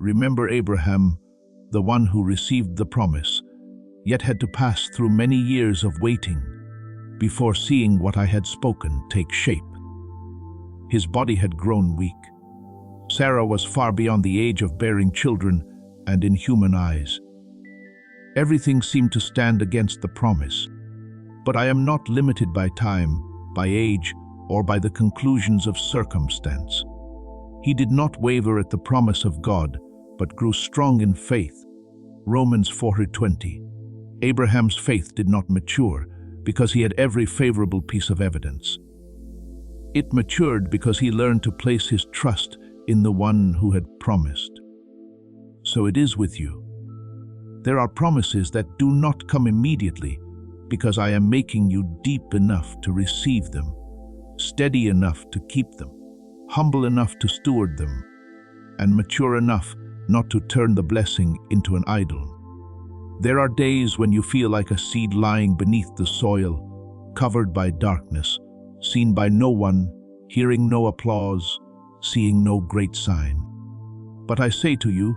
Remember Abraham, the one who received the promise, yet had to pass through many years of waiting before seeing what I had spoken take shape. His body had grown weak. Sarah was far beyond the age of bearing children, and in human eyes, everything seemed to stand against the promise. But I am not limited by time, by age, or by the conclusions of circumstance. He did not waver at the promise of God, but grew strong in faith. Romans 4:20. Abraham's faith did not mature because he had every favorable piece of evidence. It matured because he learned to place his trust in the one who had promised. So it is with you. There are promises that do not come immediately because I am making you deep enough to receive them, steady enough to keep them, humble enough to steward them, and mature enough not to turn the blessing into an idol. There are days when you feel like a seed lying beneath the soil, covered by darkness, seen by no one, hearing no applause, seeing no great sign. But I say to you,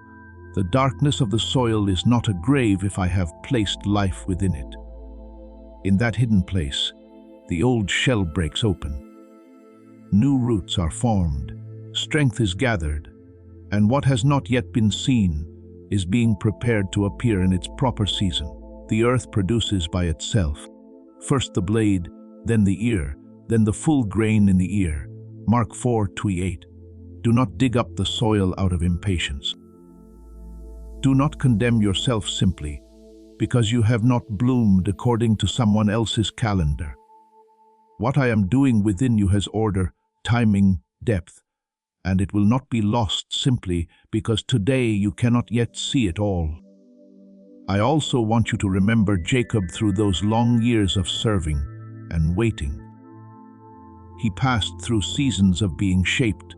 the darkness of the soil is not a grave if I have placed life within it. In that hidden place, the old shell breaks open. New roots are formed, strength is gathered, and what has not yet been seen is being prepared to appear in its proper season. The earth produces by itself, first the blade, then the ear, then the full grain in the ear. Mark 4:28. Do not dig up the soil out of impatience. Do not condemn yourself simply because you have not bloomed according to someone else's calendar. What I am doing within you has order, timing, depth, and it will not be lost simply because today you cannot yet see it all. I also want you to remember Jacob through those long years of serving and waiting. He passed through seasons of being shaped,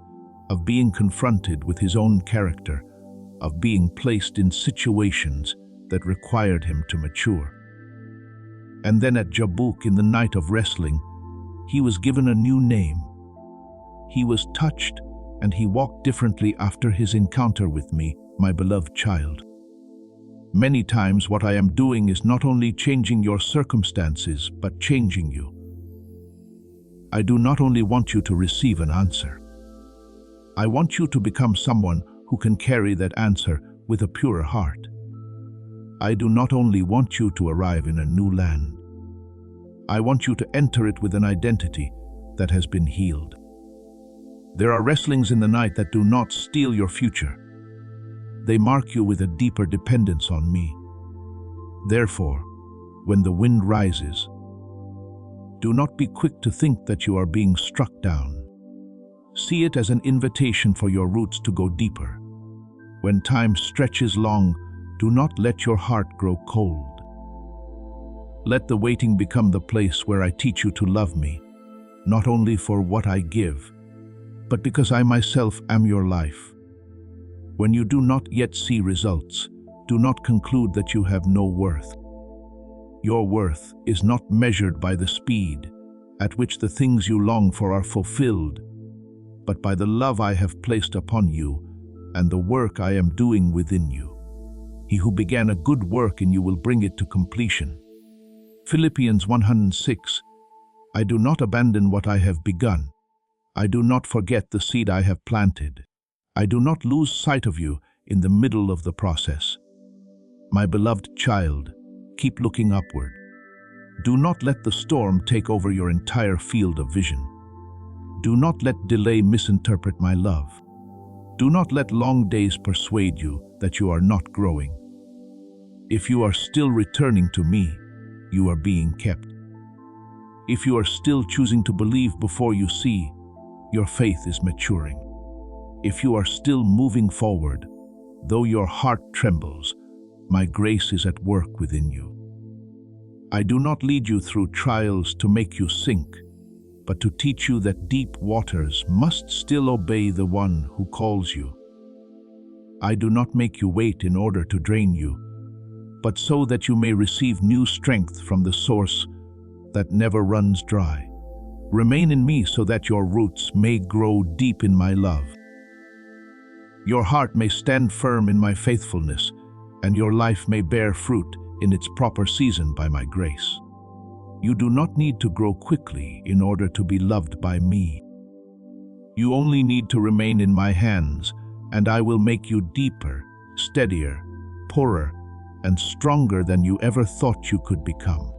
of being confronted with his own character, of being placed in situations that required him to mature. And then at Jabbok, in the night of wrestling, he was given a new name. He was touched, and he walked differently after his encounter with me, my beloved child. Many times what I am doing is not only changing your circumstances, but changing you. I do not only want you to receive an answer. I want you to become someone who can carry that answer with a purer heart. I do not only want you to arrive in a new land. I want you to enter it with an identity that has been healed. There are wrestlings in the night that do not steal your future. They mark you with a deeper dependence on me. Therefore, when the wind rises, do not be quick to think that you are being struck down. See it as an invitation for your roots to go deeper. When time stretches long, do not let your heart grow cold. Let the waiting become the place where I teach you to love me, not only for what I give, but because I myself am your life. When you do not yet see results, do not conclude that you have no worth. Your worth is not measured by the speed at which the things you long for are fulfilled, but by the love I have placed upon you and the work I am doing within you. He who began a good work in you will bring it to completion. Philippians 1:6. I do not abandon what I have begun. I do not forget the seed I have planted. I do not lose sight of you in the middle of the process. My beloved child, keep looking upward. Do not let the storm take over your entire field of vision. Do not let delay misinterpret my love. Do not let long days persuade you that you are not growing. If you are still returning to me, you are being kept. If you are still choosing to believe before you see, your faith is maturing. If you are still moving forward, though your heart trembles, my grace is at work within you. I do not lead you through trials to make you sink, but to teach you that deep waters must still obey the one who calls you. I do not make you wait in order to drain you, but so that you may receive new strength from the source that never runs dry. Remain in me so that your roots may grow deep in my love. Your heart may stand firm in my faithfulness, and your life may bear fruit in its proper season by my grace. You do not need to grow quickly in order to be loved by me. You only need to remain in my hands, and I will make you deeper, steadier, purer, and stronger than you ever thought you could become.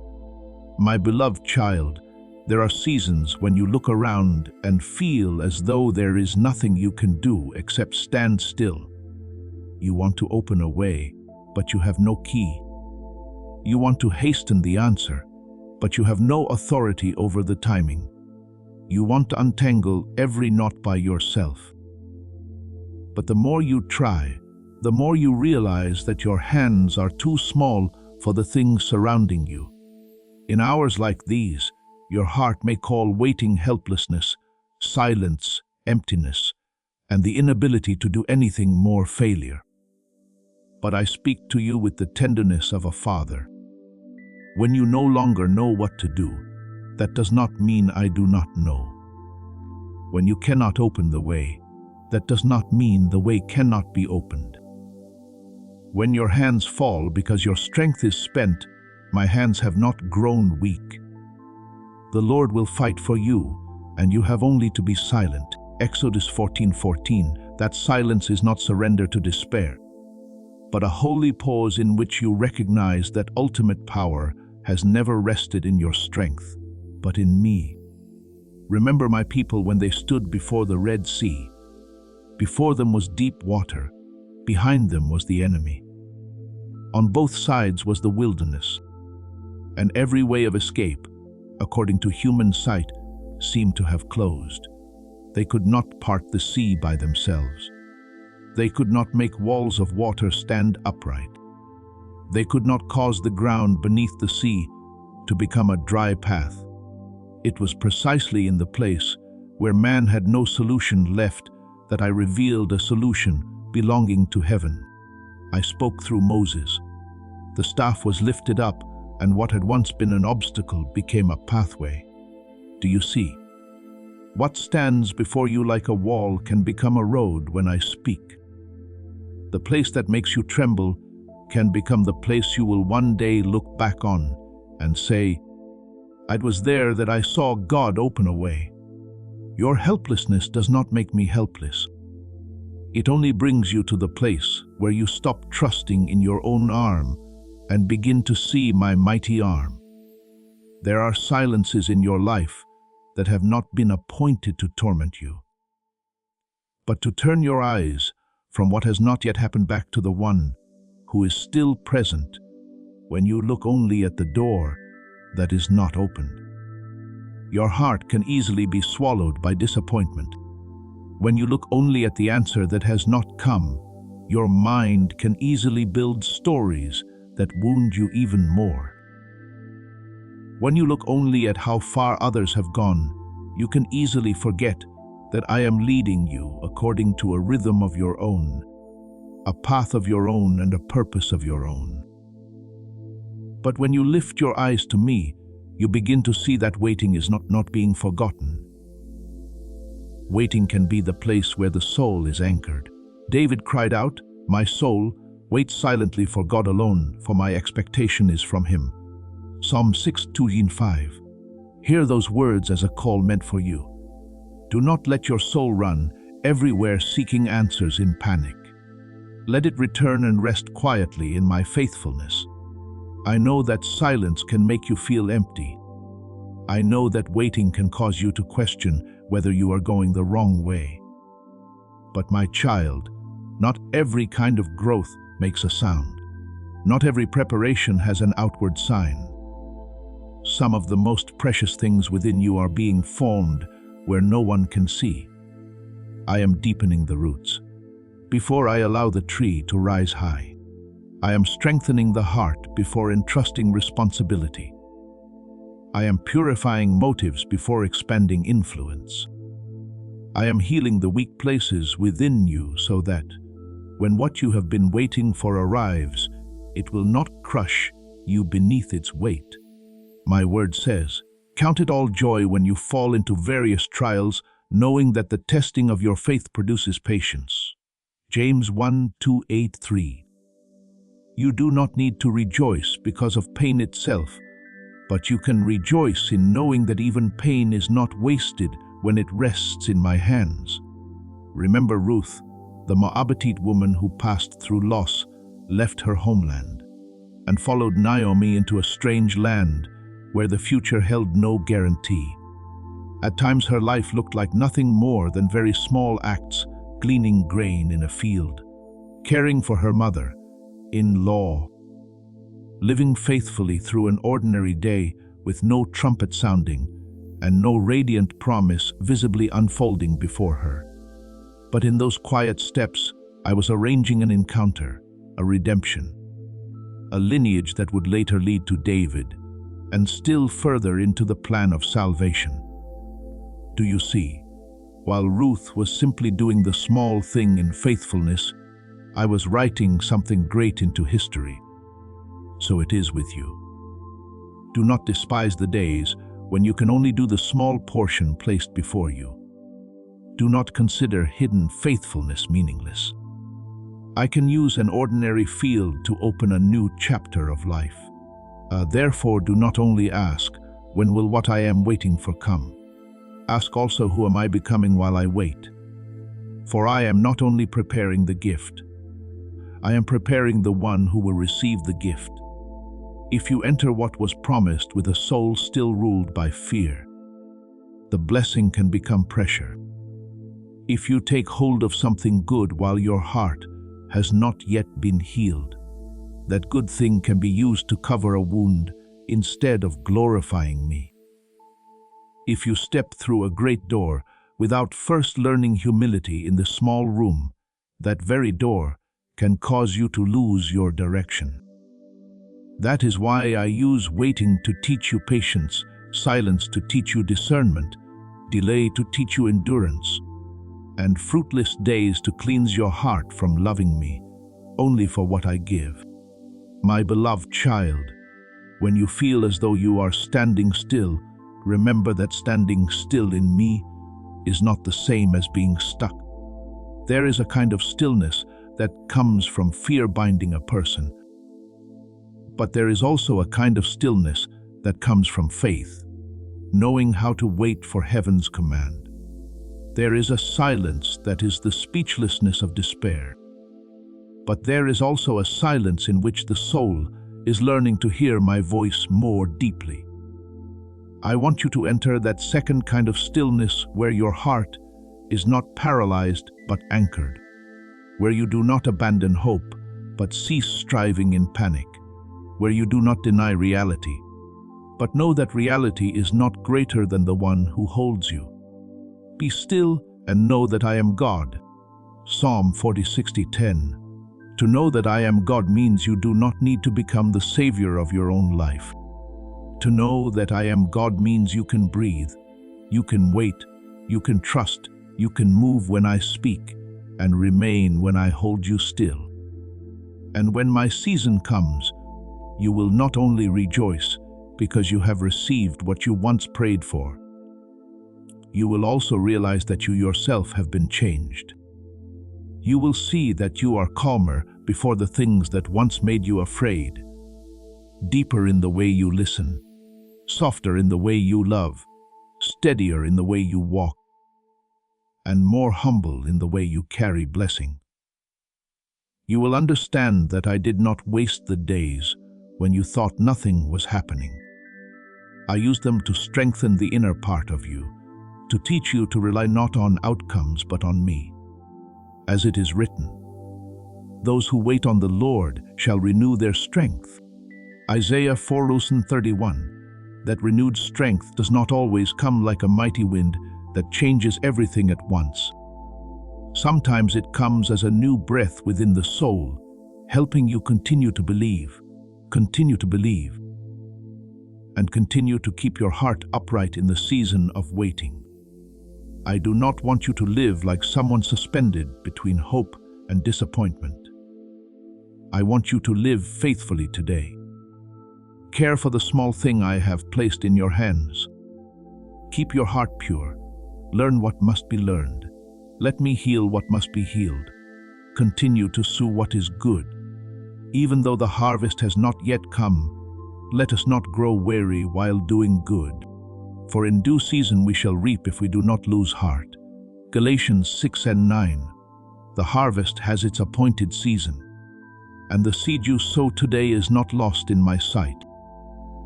My beloved child, there are seasons when you look around and feel as though there is nothing you can do except stand still. You want to open a way, but you have no key. You want to hasten the answer, but you have no authority over the timing. You want to untangle every knot by yourself. But the more you try, the more you realize that your hands are too small for the things surrounding you. In hours like these, your heart may call waiting helplessness, silence, emptiness, and the inability to do anything more failure. But I speak to you with the tenderness of a father. When you no longer know what to do, that does not mean I do not know. When you cannot open the way, that does not mean the way cannot be opened. When your hands fall because your strength is spent, my hands have not grown weak. The Lord will fight for you, and you have only to be silent. Exodus 14:14. That silence is not surrender to despair, but a holy pause in which you recognize that ultimate power has never rested in your strength, but in me. Remember my people when they stood before the Red Sea. Before them was deep water, behind them was the enemy. On both sides was the wilderness, and every way of escape, according to human sight, seemed to have closed. They could not part the sea by themselves. They could not make walls of water stand upright. They could not cause the ground beneath the sea to become a dry path. It was precisely in the place where man had no solution left that I revealed a solution belonging to heaven. I spoke through Moses. The staff was lifted up, and what had once been an obstacle became a pathway. Do you see? What stands before you like a wall can become a road when I speak. The place that makes you tremble can become the place you will one day look back on and say, "It was there that I saw God open a way." Your helplessness does not make me helpless. It only brings you to the place where you stop trusting in your own arm and begin to see my mighty arm. There are silences in your life that have not been appointed to torment you, but to turn your eyes from what has not yet happened back to the one who is still present when you look only at the door that is not opened. Your heart can easily be swallowed by disappointment. When you look only at the answer that has not come, your mind can easily build stories that wound you even more. When you look only at how far others have gone, you can easily forget that I am leading you according to a rhythm of your own, a path of your own, and a purpose of your own. But when you lift your eyes to me, you begin to see that waiting is not being forgotten. Waiting can be the place where the soul is anchored. David cried out, "My soul, wait silently for God alone, for my expectation is from Him." Psalm 6:2-5. Hear those words as a call meant for you. Do not let your soul run everywhere seeking answers in panic. Let it return and rest quietly in my faithfulness. I know that silence can make you feel empty. I know that waiting can cause you to question whether you are going the wrong way. But my child, not every kind of growth makes a sound. Not every preparation has an outward sign. Some of the most precious things within you are being formed where no one can see. I am deepening the roots before I allow the tree to rise high. I am strengthening the heart before entrusting responsibility. I am purifying motives before expanding influence. I am healing the weak places within you so that, when what you have been waiting for arrives, it will not crush you beneath its weight. My word says, "Count it all joy when you fall into various trials, knowing that the testing of your faith produces patience." James 1:2-8-3. You do not need to rejoice because of pain itself, but you can rejoice in knowing that even pain is not wasted when it rests in my hands. Remember Ruth, the Moabitite woman who passed through loss, left her homeland, and followed Naomi into a strange land where the future held no guarantee. At times her life looked like nothing more than very small acts, gleaning grain in a field, caring for her mother-in-law, living faithfully through an ordinary day with no trumpet sounding and no radiant promise visibly unfolding before her. But in those quiet steps, I was arranging an encounter, a redemption, a lineage that would later lead to David, and still further into the plan of salvation. Do you see? While Ruth was simply doing the small thing in faithfulness, I was writing something great into history. So it is with you. Do not despise the days when you can only do the small portion placed before you. Do not consider hidden faithfulness meaningless. I can use an ordinary field to open a new chapter of life. Therefore, do not only ask, when will what I am waiting for come? Ask also, who am I becoming while I wait? For I am not only preparing the gift, I am preparing the one who will receive the gift. If you enter what was promised with a soul still ruled by fear, the blessing can become pressure. If you take hold of something good while your heart has not yet been healed, that good thing can be used to cover a wound instead of glorifying me. If you step through a great door without first learning humility in the small room, that very door can cause you to lose your direction. That is why I use waiting to teach you patience, silence to teach you discernment, delay to teach you endurance, and fruitless days to cleanse your heart from loving me only for what I give. My beloved child, when you feel as though you are standing still, remember that standing still in me is not the same as being stuck. There is a kind of stillness that comes from fear binding a person, but there is also a kind of stillness that comes from faith, knowing how to wait for heaven's command. There is a silence that is the speechlessness of despair, but there is also a silence in which the soul is learning to hear my voice more deeply. I want you to enter that second kind of stillness where your heart is not paralyzed but anchored, where you do not abandon hope but cease striving in panic, where you do not deny reality, but know that reality is not greater than the one who holds you. Be still and know that I am God. Psalm 40:60-10. To know that I am God means you do not need to become the savior of your own life. To know that I am God means you can breathe, you can wait, you can trust, you can move when I speak, and remain when I hold you still. And when my season comes, you will not only rejoice because you have received what you once prayed for, you will also realize that you yourself have been changed. You will see that you are calmer before the things that once made you afraid, deeper in the way you listen, softer in the way you love, steadier in the way you walk, and more humble in the way you carry blessing. You will understand that I did not waste the days when you thought nothing was happening. I used them to strengthen the inner part of you, to teach you to rely not on outcomes but on me. As it is written, those who wait on the Lord shall renew their strength. Isaiah 4:31. That renewed strength does not always come like a mighty wind that changes everything at once. Sometimes it comes as a new breath within the soul, helping you continue to believe, and continue to keep your heart upright in the season of waiting. I do not want you to live like someone suspended between hope and disappointment. I want you to live faithfully today. Care for the small thing I have placed in your hands. Keep your heart pure. Learn what must be learned. Let me heal what must be healed. continue to sow what is good. Even though the harvest has not yet come, let us not grow weary while doing good. For in due season we shall reap if we do not lose heart. Galatians 6 and 9. The harvest has its appointed season, and the seed you sow today is not lost in my sight.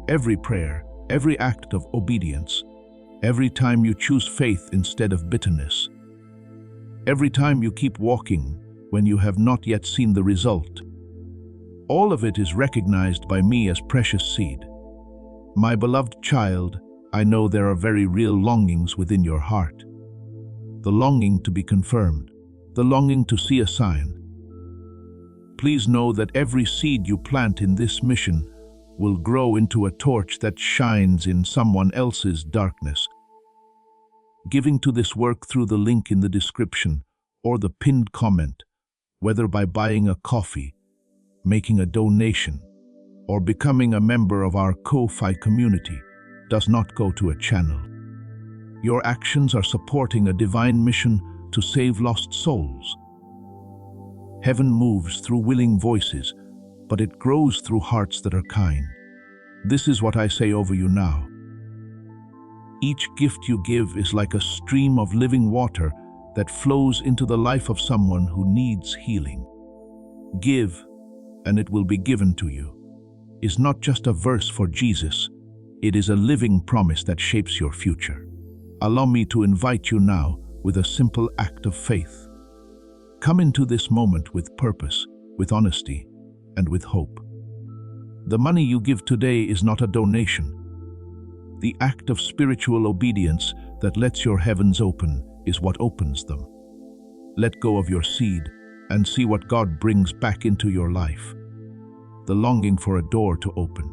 Every prayer, every act of obedience, every time you choose faith instead of bitterness, every time you keep walking when you have not yet seen the result, all of it is recognized by me as precious seed. My beloved child, I know there are very real longings within your heart. The longing to be confirmed, the longing to see a sign. Please know that every seed you plant in this mission will grow into a torch that shines in someone else's darkness. Giving to this work through the link in the description or the pinned comment, whether by buying a coffee, making a donation, or becoming a member of our Ko-Fi community, does not go to a channel. Your actions are supporting a divine mission to save lost souls. Heaven moves through willing voices, but it grows through hearts that are kind. This is what I say over you now. Each gift you give is like a stream of living water that flows into the life of someone who needs healing. Give, and it will be given to you, is not just a verse for Jesus, it is a living promise that shapes your future. Allow me to invite you now with a simple act of faith. Come into this moment with purpose, with honesty, and with hope. The money you give today is not a donation. The act of spiritual obedience that lets your heavens open is what opens them. Let go of your seed and see what God brings back into your life. The longing for a door to open.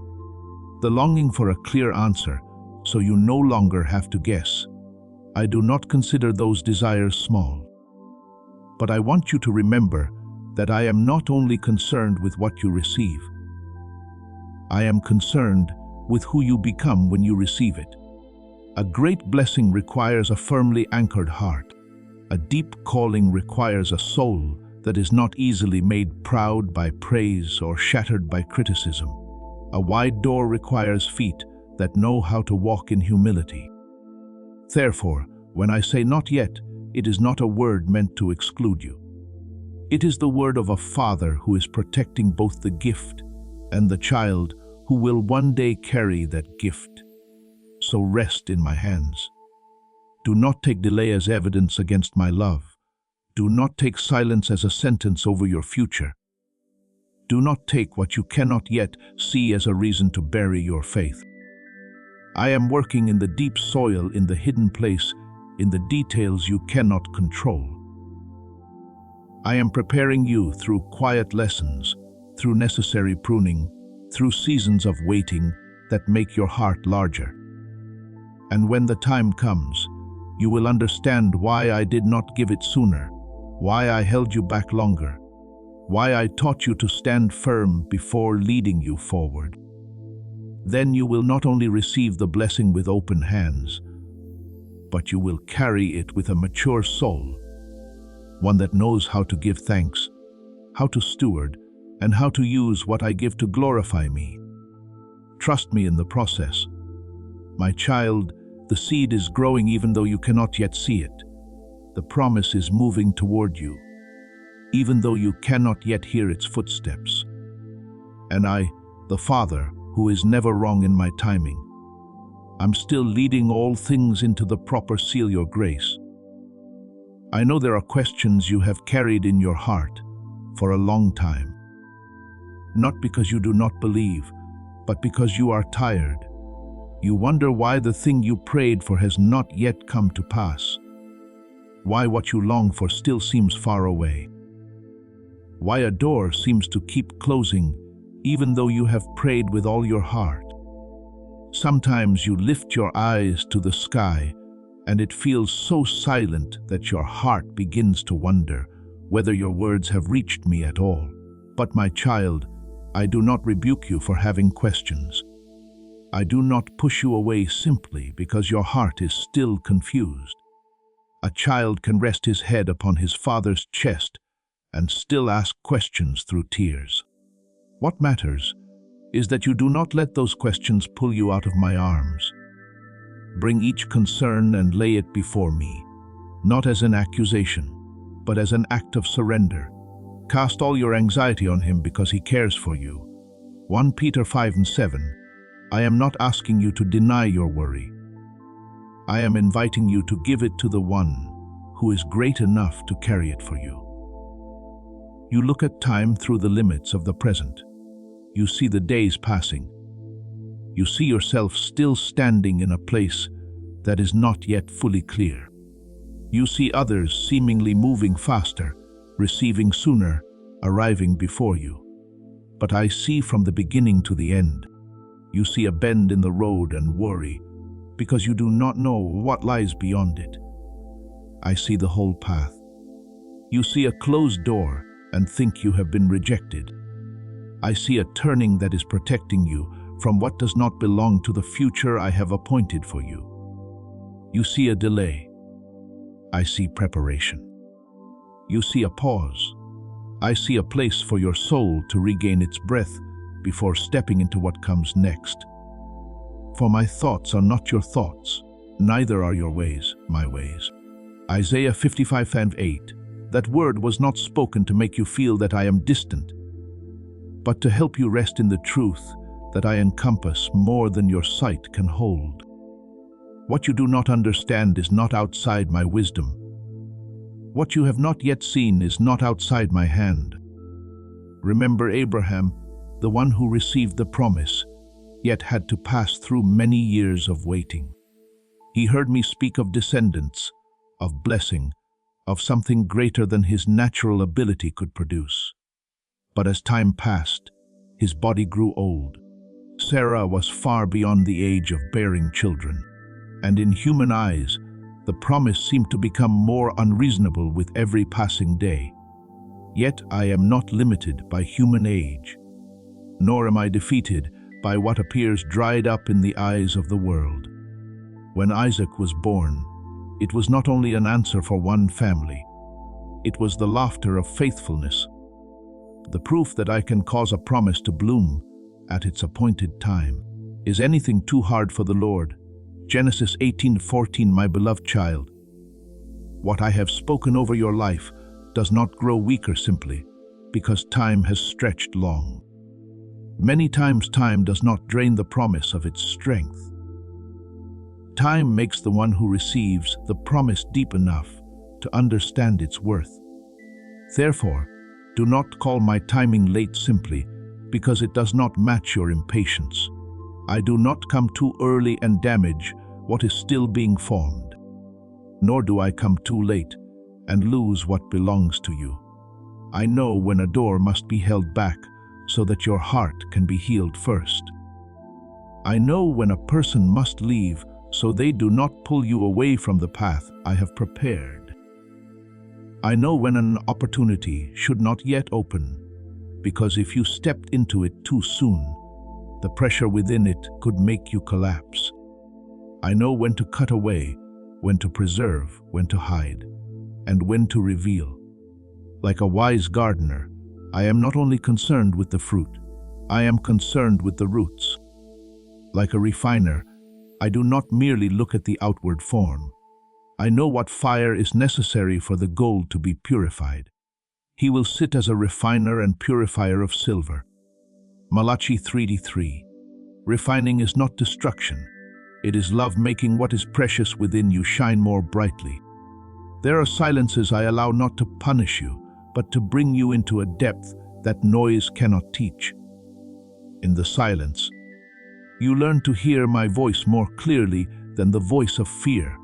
The longing for a clear answer, so you no longer have to guess. I do not consider those desires small. But I want you to remember that I am not only concerned with what you receive. I am concerned with who you become when you receive it. A great blessing requires a firmly anchored heart. A deep calling requires a soul that is not easily made proud by praise or shattered by criticism. A wide door requires feet that know how to walk in humility. Therefore, when I say not yet, it is not a word meant to exclude you. It is the word of a father who is protecting both the gift and the child who will one day carry that gift. So rest in my hands. Do not take delay as evidence against my love. Do not take silence as a sentence over your future. Do not take what you cannot yet see as a reason to bury your faith. I am working in the deep soil, in the hidden place, in the details you cannot control. I am preparing you through quiet lessons, through necessary pruning, through seasons of waiting that make your heart larger. And when the time comes, you will understand why I did not give it sooner, why I held you back longer, why I taught you to stand firm before leading you forward. Then you will not only receive the blessing with open hands, but you will carry it with a mature soul, one that knows how to give thanks, how to steward, and how to use what I give to glorify me. Trust me in the process. My child, the seed is growing even though you cannot yet see it. The promise is moving toward you, even though you cannot yet hear its footsteps. And I, the Father, who is never wrong in my timing, I'm still leading all things into the proper seal your grace. I know there are questions you have carried in your heart for a long time. Not because you do not believe, but because you are tired. You wonder why the thing you prayed for has not yet come to pass. Why what you long for still seems far away. Why a door seems to keep closing even though you have prayed with all your heart. Sometimes you lift your eyes to the sky and it feels so silent that your heart begins to wonder whether your words have reached me at all. But my child, I do not rebuke you for having questions. I do not push you away simply because your heart is still confused. A child can rest his head upon his father's chest and still ask questions through tears. What matters is that you do not let those questions pull you out of my arms. Bring each concern and lay it before me, not as an accusation, but as an act of surrender. Cast all your anxiety on him because he cares for you. 1 Peter 5:7. I am not asking you to deny your worry. I am inviting you to give it to the one who is great enough to carry it for you. You look at time through the limits of the present. You see the days passing. You see yourself still standing in a place that is not yet fully clear. You see others seemingly moving faster, receiving sooner, arriving before you. But I see from the beginning to the end. You see a bend in the road and worry, because you do not know what lies beyond it. I see the whole path. You see a closed door and think you have been rejected. I see a turning that is protecting you from what does not belong to the future I have appointed for you. You see a delay. I see preparation. You see a pause. I see a place for your soul to regain its breath before stepping into what comes next. For my thoughts are not your thoughts, neither are your ways my ways. Isaiah 55:8. That word was not spoken to make you feel that I am distant, but to help you rest in the truth that I encompass more than your sight can hold. What you do not understand is not outside my wisdom. What you have not yet seen is not outside my hand. Remember Abraham, the one who received the promise, yet had to pass through many years of waiting. He heard me speak of descendants, of blessing, of something greater than his natural ability could produce. But as time passed, his body grew old. Sarah was far beyond the age of bearing children, and in human eyes, the promise seemed to become more unreasonable with every passing day. Yet I am not limited by human age, nor am I defeated by what appears dried up in the eyes of the world. When Isaac was born, it was not only an answer for one family, it was the laughter of faithfulness, the proof that I can cause a promise to bloom at its appointed time. Is anything too hard for the Lord? Genesis 18:14. My beloved child, what I have spoken over your life does not grow weaker simply because time has stretched long. Many times time does not drain the promise of its strength. Time makes the one who receives the promise deep enough to understand its worth. Therefore, do not call my timing late simply because it does not match your impatience. I do not come too early and damage what is still being formed, nor do I come too late and lose what belongs to you. I know when a door must be held back so that your heart can be healed first. I know when a person must leave so they do not pull you away from the path I have prepared. I know when an opportunity should not yet open, because if you stepped into it too soon, the pressure within it could make you collapse. I know when to cut away, when to preserve, when to hide, and when to reveal. Like a wise gardener, I am not only concerned with the fruit, I am concerned with the roots. Like a refiner, I do not merely look at the outward form. I know what fire is necessary for the gold to be purified. He will sit as a refiner and purifier of silver. Malachi 3:3. Refining is not destruction. It is love making what is precious within you shine more brightly. There are silences I allow not to punish you, but to bring you into a depth that noise cannot teach. In the silence, you learn to hear my voice more clearly than the voice of fear.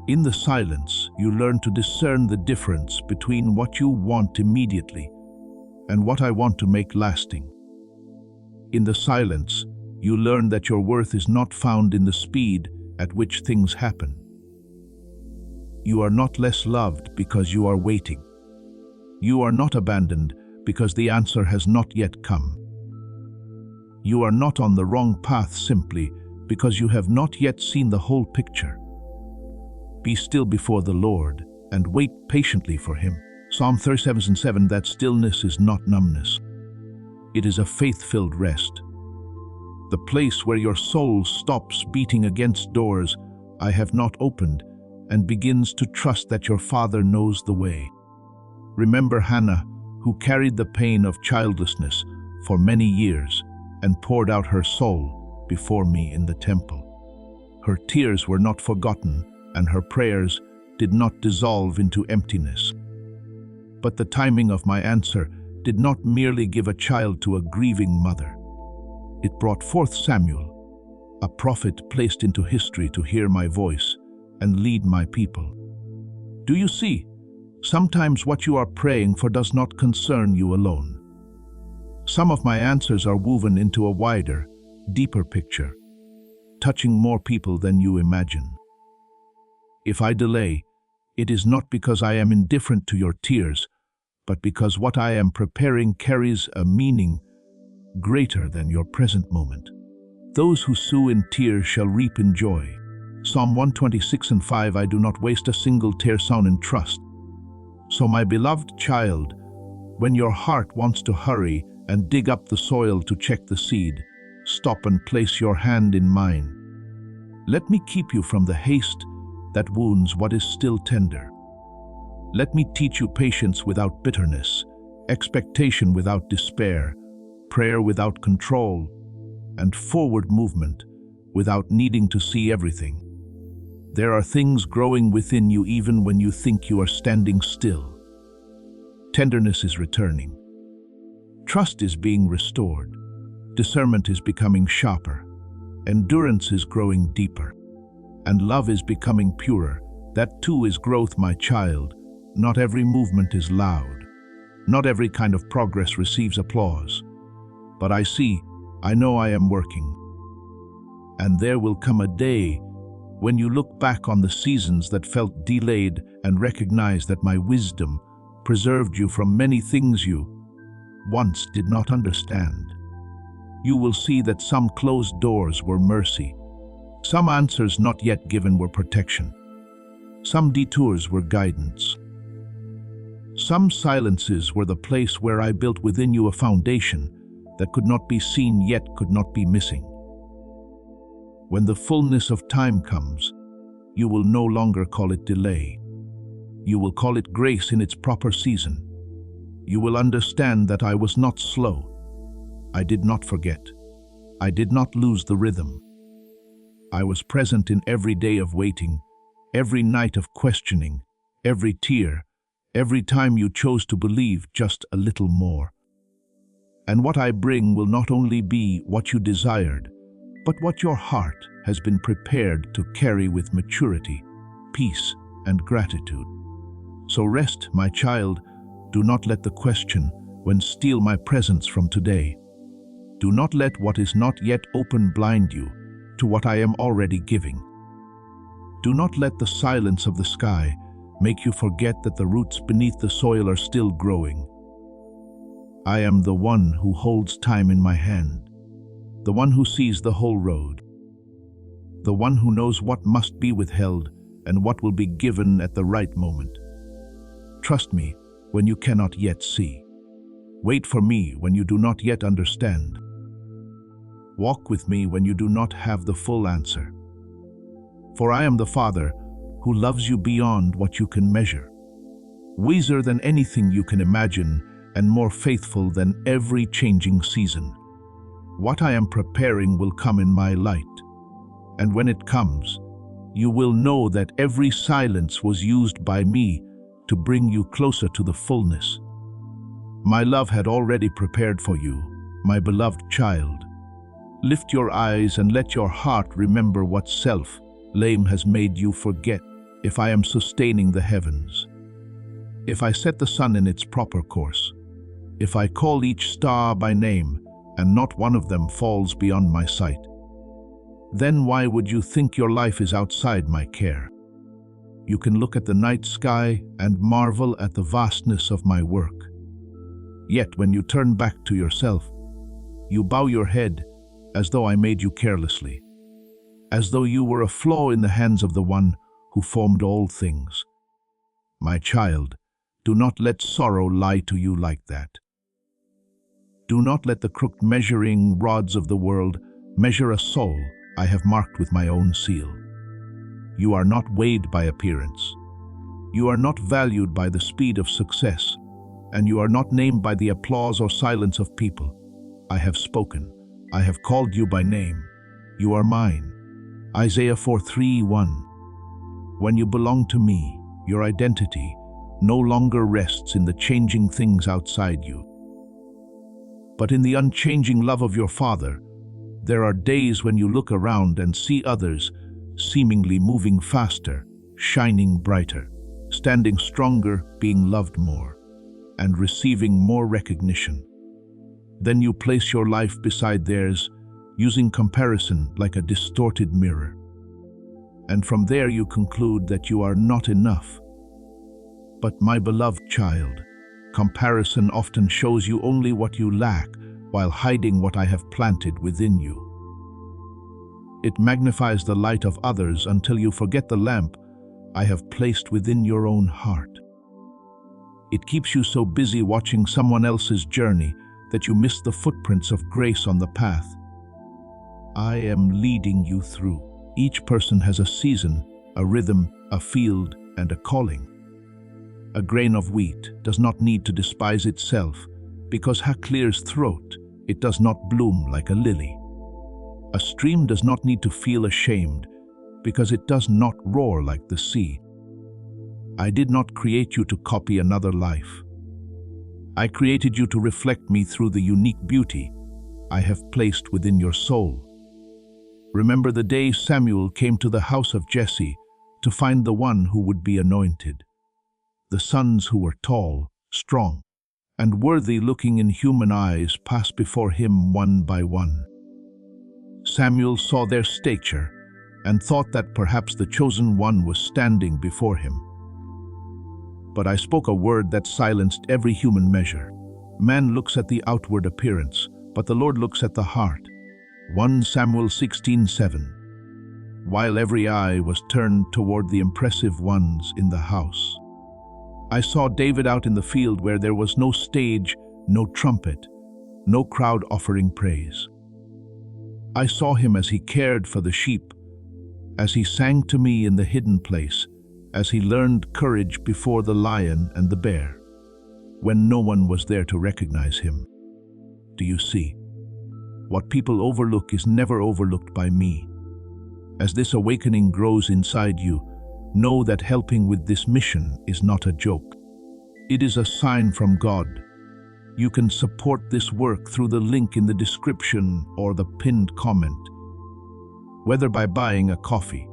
In the silence, you learn to discern the difference between what you want immediately and what I want to make lasting. In the silence, you learn that your worth is not found in the speed at which things happen. You are not less loved because you are waiting. You are not abandoned because the answer has not yet come. You are not on the wrong path simply because you have not yet seen the whole picture. Be still before the Lord and wait patiently for Him. Psalm 37:7, that stillness is not numbness. It is a faith-filled rest. The place where your soul stops beating against doors I have not opened and begins to trust that your Father knows the way. Remember Hannah, who carried the pain of childlessness for many years and poured out her soul before me in the temple. Her tears were not forgotten, and her prayers did not dissolve into emptiness. But the timing of my answer did not merely give a child to a grieving mother. It brought forth Samuel, a prophet placed into history to hear my voice and lead my people. Do you see? Sometimes what you are praying for does not concern you alone. Some of my answers are woven into a wider, deeper picture, touching more people than you imagine. If I delay, it is not because I am indifferent to your tears, but because what I am preparing carries a meaning greater than your present moment. Those who sow in tears shall reap in joy. Psalm 126:5, I do not waste a single tear sown in trust. So my beloved child, when your heart wants to hurry and dig up the soil to check the seed, stop and place your hand in mine. Let me keep you from the haste that wounds what is still tender. Let me teach you patience without bitterness, expectation without despair, prayer without control, and forward movement without needing to see everything. There are things growing within you even when you think you are standing still. Tenderness is returning. Trust is being restored. Discernment is becoming sharper. Endurance is growing deeper. And love is becoming purer. That too is growth, my child. Not every movement is loud. Not every kind of progress receives applause. But I know I am working. And there will come a day when you look back on the seasons that felt delayed and recognize that my wisdom preserved you from many things you once did not understand. You will see that some closed doors were mercy. Some answers not yet given were protection. Some detours were guidance. Some silences were the place where I built within you a foundation that could not be seen yet could not be missing. When the fullness of time comes, you will no longer call it delay. You will call it grace in its proper season. You will understand that I was not slow. I did not forget. I did not lose the rhythm. I was present in every day of waiting, every night of questioning, every tear, every time you chose to believe just a little more. And what I bring will not only be what you desired, but what your heart has been prepared to carry with maturity, peace, and gratitude. So rest, my child. Do not let the question when steal my presence from today. Do not let what is not yet open blind you to what I am already giving. Do not let the silence of the sky make you forget that the roots beneath the soil are still growing. I am the one who holds time in my hand, the one who sees the whole road, the one who knows what must be withheld and what will be given at the right moment. Trust me when you cannot yet see. Wait for me when you do not yet understand. Walk with me when you do not have the full answer. For I am the Father who loves you beyond what you can measure, wiser than anything you can imagine, and more faithful than every changing season. What I am preparing will come in my light, and when it comes, you will know that every silence was used by me to bring you closer to the fullness. My love had already prepared for you, my beloved child. Lift your eyes and let your heart remember what self-blame has made you forget. If I am sustaining the heavens, if I set the sun in its proper course, if I call each star by name and not one of them falls beyond my sight, then why would you think your life is outside my care? You can look at the night sky and marvel at the vastness of my work. Yet when you turn back to yourself, you bow your head as though I made you carelessly, as though you were a flaw in the hands of the one who formed all things. My child, Do not let sorrow lie to you like that. Do not let the crooked measuring rods of the world measure a soul I have marked with my own seal. You are not weighed by appearance. You are not valued by the speed of success, and you are not named by the applause or silence of people. I have spoken. I have called you by name. You are mine. Isaiah 4:3-1. When you belong to me, your identity no longer rests in the changing things outside you, but in the unchanging love of your Father. There are days when you look around and see others seemingly moving faster, shining brighter, standing stronger, being loved more, and receiving more recognition. Then you place your life beside theirs, using comparison like a distorted mirror. And from there you conclude that you are not enough. But my beloved child, comparison often shows you only what you lack while hiding what I have planted within you. It magnifies the light of others until you forget the lamp I have placed within your own heart. It keeps you so busy watching someone else's journey that you miss the footprints of grace on the path I am leading you through. Each person has a season, a rhythm, a field, and a calling. A grain of wheat does not need to despise itself, because how clears throat, it does not bloom like a lily. A stream does not need to feel ashamed, because it does not roar like the sea. I did not create you to copy another life. I created you to reflect me through the unique beauty I have placed within your soul. Remember the day Samuel came to the house of Jesse to find the one who would be anointed. The sons who were tall, strong, and worthy looking in human eyes passed before him one by one. Samuel saw their stature and thought that perhaps the chosen one was standing before him. But I spoke a word that silenced every human measure. Man looks at the outward appearance, but the Lord looks at the heart. 1 Samuel 16:7. While every eye was turned toward the impressive ones in the house, I saw David out in the field where there was no stage, no trumpet, no crowd offering praise. I saw him as he cared for the sheep, as he sang to me in the hidden place, as he learned courage before the lion and the bear, when no one was there to recognize him. Do you see? What people overlook is never overlooked by me. As this awakening grows inside you, know that helping with this mission is not a joke. It is a sign from God. You can support this work through the link in the description or the pinned comment. Whether by buying a coffee,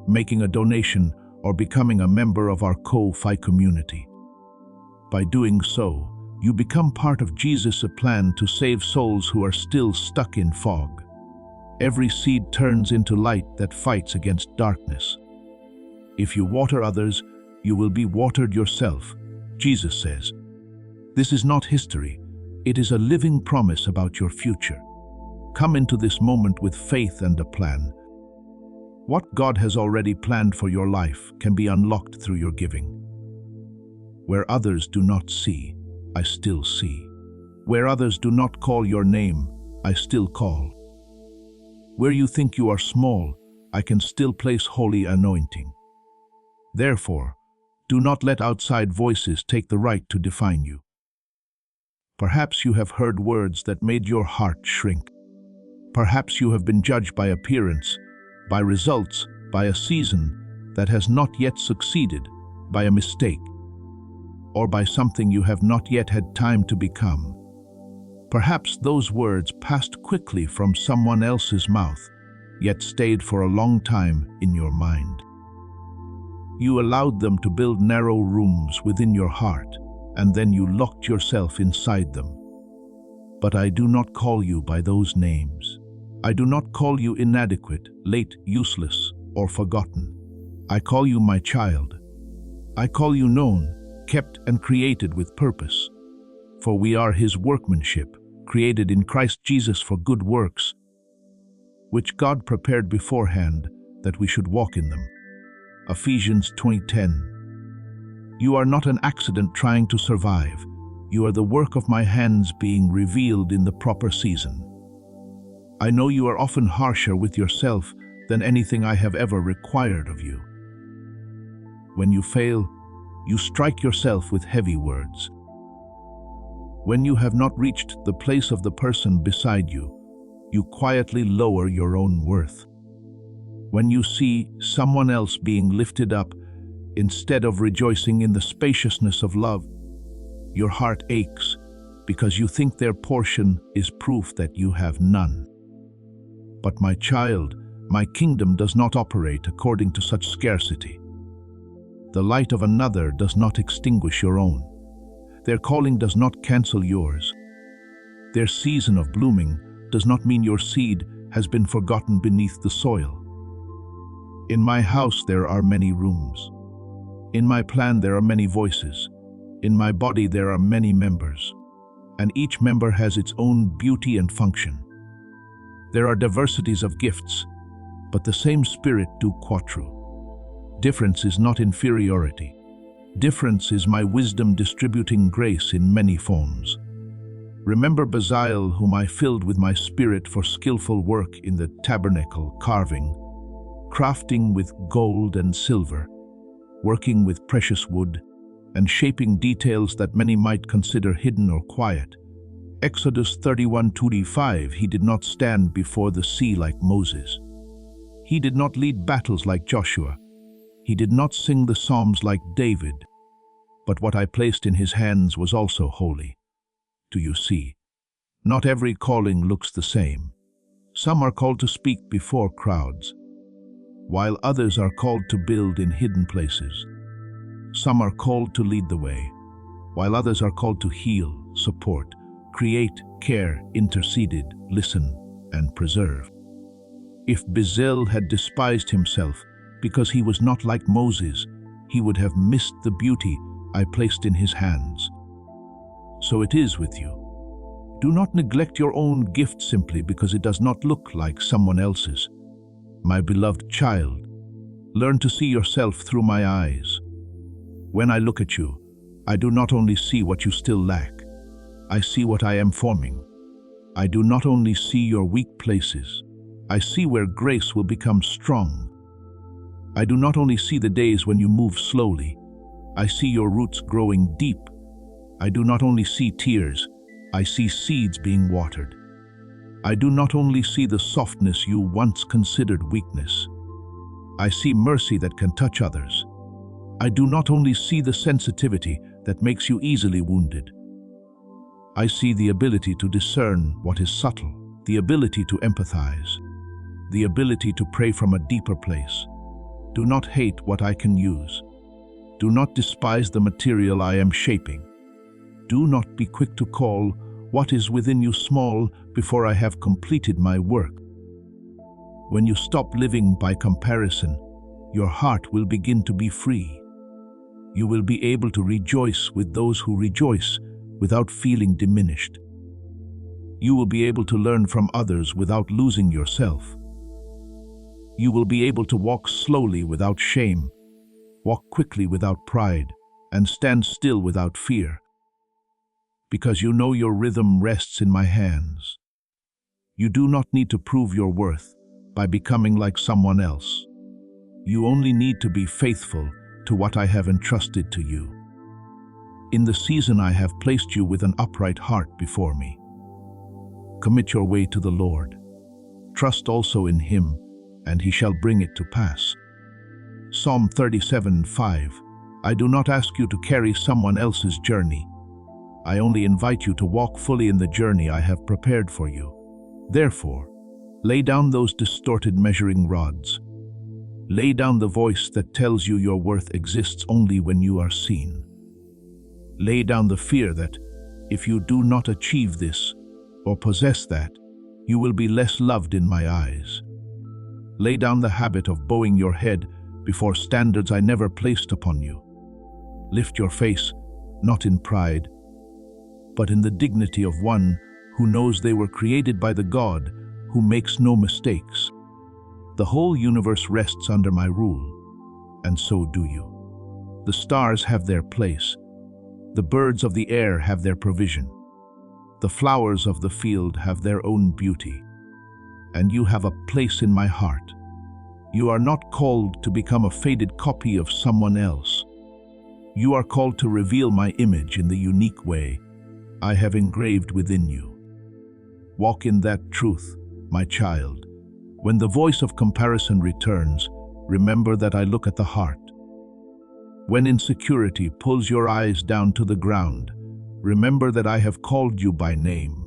making a donation, or becoming a member of our Ko-Fi community. By doing so, you become part of Jesus' plan to save souls who are still stuck in fog. Every seed turns into light that fights against darkness. If you water others, you will be watered yourself, Jesus says. This is not history. It is a living promise about your future. Come into this moment with faith and a plan. What God has already planned for your life can be unlocked through your giving. Where others do not see, I still see. Where others do not call your name, I still call. Where you think you are small, I can still place holy anointing. Therefore, do not let outside voices take the right to define you. Perhaps you have heard words that made your heart shrink. Perhaps you have been judged by appearance, by results, by a season that has not yet succeeded, by a mistake, or by something you have not yet had time to become. Perhaps those words passed quickly from someone else's mouth, yet stayed for a long time in your mind. You allowed them to build narrow rooms within your heart, and then you locked yourself inside them. But I do not call you by those names. I do not call you inadequate, late, useless, or forgotten. I call you my child. I call you known, kept and created with purpose. For we are His workmanship, created in Christ Jesus for good works, which God prepared beforehand that we should walk in them. Ephesians 2:10. You are not an accident trying to survive. You are the work of my hands being revealed in the proper season. I know you are often harsher with yourself than anything I have ever required of you. When you fail, you strike yourself with heavy words. When you have not reached the place of the person beside you, you quietly lower your own worth. When you see someone else being lifted up, instead of rejoicing in the spaciousness of love, your heart aches because you think their portion is proof that you have none. But my child, my kingdom does not operate according to such scarcity. The light of another does not extinguish your own. Their calling does not cancel yours. Their season of blooming does not mean your seed has been forgotten beneath the soil. In my house there are many rooms. In my plan there are many voices. In my body there are many members, and each member has its own beauty and function. There are diversities of gifts, but the same Spirit do quattro. Difference is not inferiority. Difference is my wisdom distributing grace in many forms. Remember Bezalel, whom I filled with my Spirit for skillful work in the tabernacle, carving, crafting with gold and silver, working with precious wood, and shaping details that many might consider hidden or quiet. Exodus 31:25. He did not stand before the sea like Moses. He did not lead battles like Joshua. He did not sing the psalms like David. But what I placed in his hands was also holy. Do you see? Not every calling looks the same. Some are called to speak before crowds, while others are called to build in hidden places. Some are called to lead the way, while others are called to heal, support, create, care, interceded, listen, and preserve. If Bezalel had despised himself because he was not like Moses, he would have missed the beauty I placed in his hands. So it is with you. Do not neglect your own gift simply because it does not look like someone else's. My beloved child, learn to see yourself through my eyes. When I look at you, I do not only see what you still lack, I see what I am forming. I do not only see your weak places, I see where grace will become strong. I do not only see the days when you move slowly, I see your roots growing deep. I do not only see tears, I see seeds being watered. I do not only see the softness you once considered weakness, I see mercy that can touch others. I do not only see the sensitivity that makes you easily wounded. I see the ability to discern what is subtle, the ability to empathize, the ability to pray from a deeper place. Do not hate what I can use. Do not despise the material I am shaping. Do not be quick to call what is within you small before I have completed my work. When you stop living by comparison, your heart will begin to be free. You will be able to rejoice with those who rejoice without feeling diminished. You will be able to learn from others without losing yourself. You will be able to walk slowly without shame, walk quickly without pride, and stand still without fear. Because you know your rhythm rests in my hands. You do not need to prove your worth by becoming like someone else. You only need to be faithful to what I have entrusted to you. In the season I have placed you with an upright heart before me. Commit your way to the Lord. Trust also in Him, and He shall bring it to pass. Psalm 37:5. I do not ask you to carry someone else's journey. I only invite you to walk fully in the journey I have prepared for you. Therefore, lay down those distorted measuring rods. Lay down the voice that tells you your worth exists only when you are seen. Lay down the fear that, if you do not achieve this or possess that, you will be less loved in my eyes. Lay down the habit of bowing your head before standards I never placed upon you. Lift your face, not in pride, but in the dignity of one who knows they were created by the God who makes no mistakes. The whole universe rests under my rule, and so do you. The stars have their place. The birds of the air have their provision. The flowers of the field have their own beauty. And you have a place in my heart. You are not called to become a faded copy of someone else. You are called to reveal my image in the unique way I have engraved within you. Walk in that truth, my child. When the voice of comparison returns, remember that I look at the heart. When insecurity pulls your eyes down to the ground, remember that I have called you by name.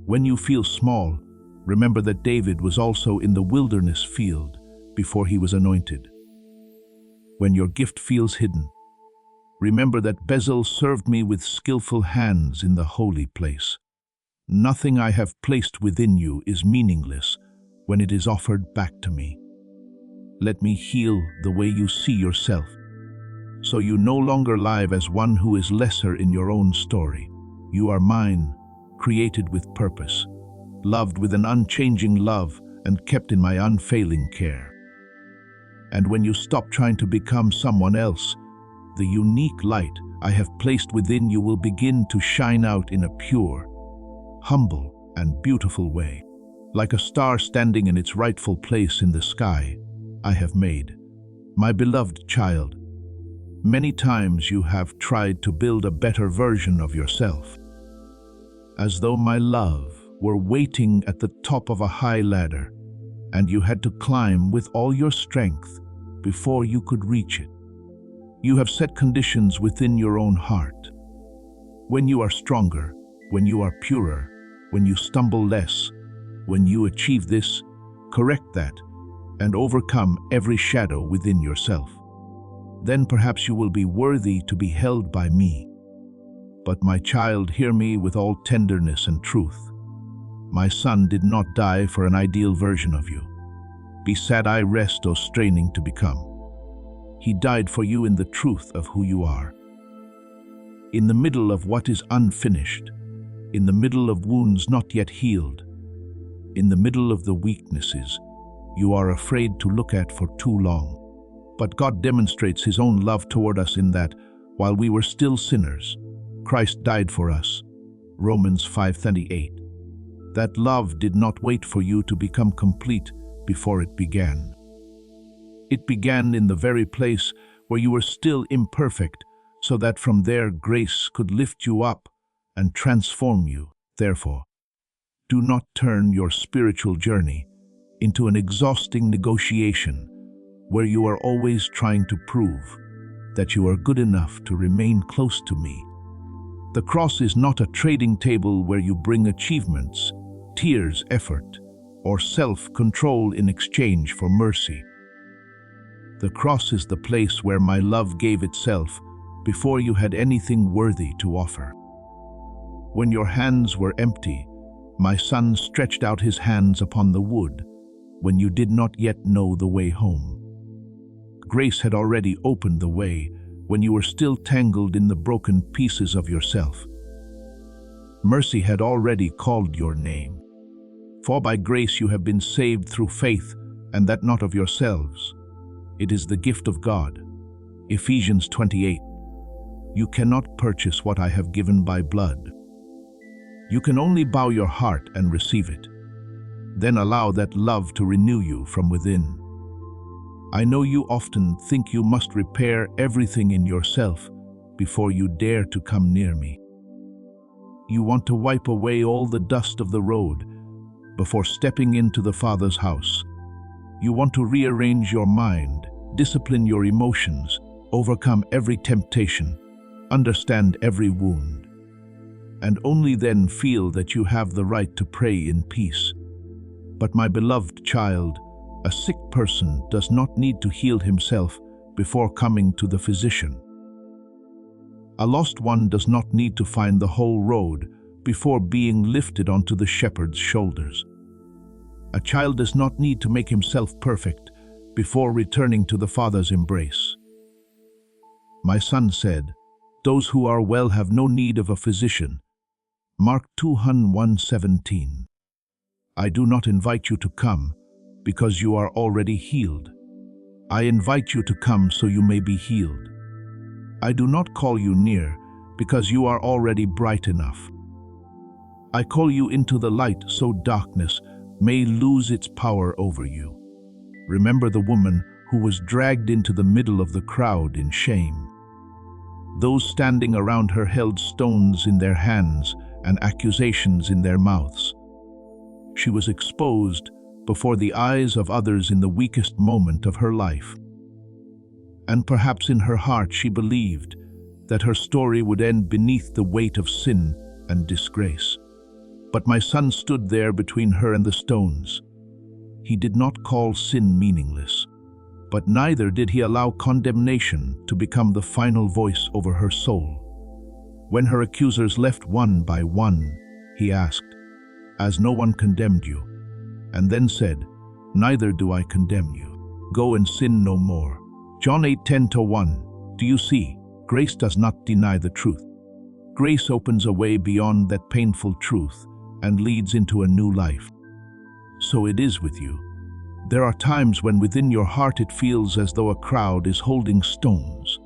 When you feel small, remember that David was also in the wilderness field before he was anointed. When your gift feels hidden, remember that Bezalel served me with skillful hands in the holy place. Nothing I have placed within you is meaningless when it is offered back to me. Let me heal the way you see yourself, so you no longer live as one who is lesser in your own story. You are mine, created with purpose, loved with an unchanging love, and kept in my unfailing care. And when you stop trying to become someone else, the unique light I have placed within you will begin to shine out in a pure, humble, and beautiful way. Like a star standing in its rightful place in the sky, I have made. My beloved child, many times you have tried to build a better version of yourself, as though my love were waiting at the top of a high ladder, and you had to climb with all your strength before you could reach it. You have set conditions within your own heart. When you are stronger, when you are purer, when you stumble less, when you achieve this, correct that, and overcome every shadow within yourself. Then perhaps you will be worthy to be held by me. But my child, hear me with all tenderness and truth. My son did not die for an ideal version of you. Be sad I rest or straining to become. He died for you in the truth of who you are. In the middle of what is unfinished, in the middle of wounds not yet healed, in the middle of the weaknesses you are afraid to look at for too long. But God demonstrates His own love toward us in that, while we were still sinners, Christ died for us. Romans 5:38. That love did not wait for you to become complete before it began. It began in the very place where you were still imperfect, so that from there grace could lift you up and transform you. Therefore, do not turn your spiritual journey into an exhausting negotiation where you are always trying to prove that you are good enough to remain close to me. The cross is not a trading table where you bring achievements, tears, effort, or self-control in exchange for mercy. The cross is the place where my love gave itself before you had anything worthy to offer. When your hands were empty, my son stretched out his hands upon the wood when you did not yet know the way home. Grace had already opened the way when you were still tangled in the broken pieces of yourself. Mercy had already called your name. For by grace you have been saved through faith, and that not of yourselves. It is the gift of God. Ephesians 28. You cannot purchase what I have given by blood. You can only bow your heart and receive it. Then allow that love to renew you from within. I know you often think you must repair everything in yourself before you dare to come near me. You want to wipe away all the dust of the road before stepping into the Father's house. You want to rearrange your mind, discipline your emotions, overcome every temptation, understand every wound, and only then feel that you have the right to pray in peace. But my beloved child, a sick person does not need to heal himself before coming to the physician. A lost one does not need to find the whole road before being lifted onto the shepherd's shoulders. A child does not need to make himself perfect before returning to the Father's embrace. My son said, "Those who are well have no need of a physician." Mark 2:1-17. I do not invite you to come because you are already healed. I invite you to come so you may be healed. I do not call you near, because you are already bright enough. I call you into the light so darkness may lose its power over you. Remember the woman who was dragged into the middle of the crowd in shame. Those standing around her held stones in their hands and accusations in their mouths. She was exposed before the eyes of others in the weakest moment of her life. And perhaps in her heart she believed that her story would end beneath the weight of sin and disgrace. But my son stood there between her and the stones. He did not call sin meaningless, but neither did he allow condemnation to become the final voice over her soul. When her accusers left one by one, he asked, "Has no one condemned you?" And then said, "Neither do I condemn you. Go and sin no more." John 8:10-1. Do you see? Grace does not deny the truth. Grace opens a way beyond that painful truth and leads into a new life. So it is with you. There are times when within your heart it feels as though a crowd is holding stones.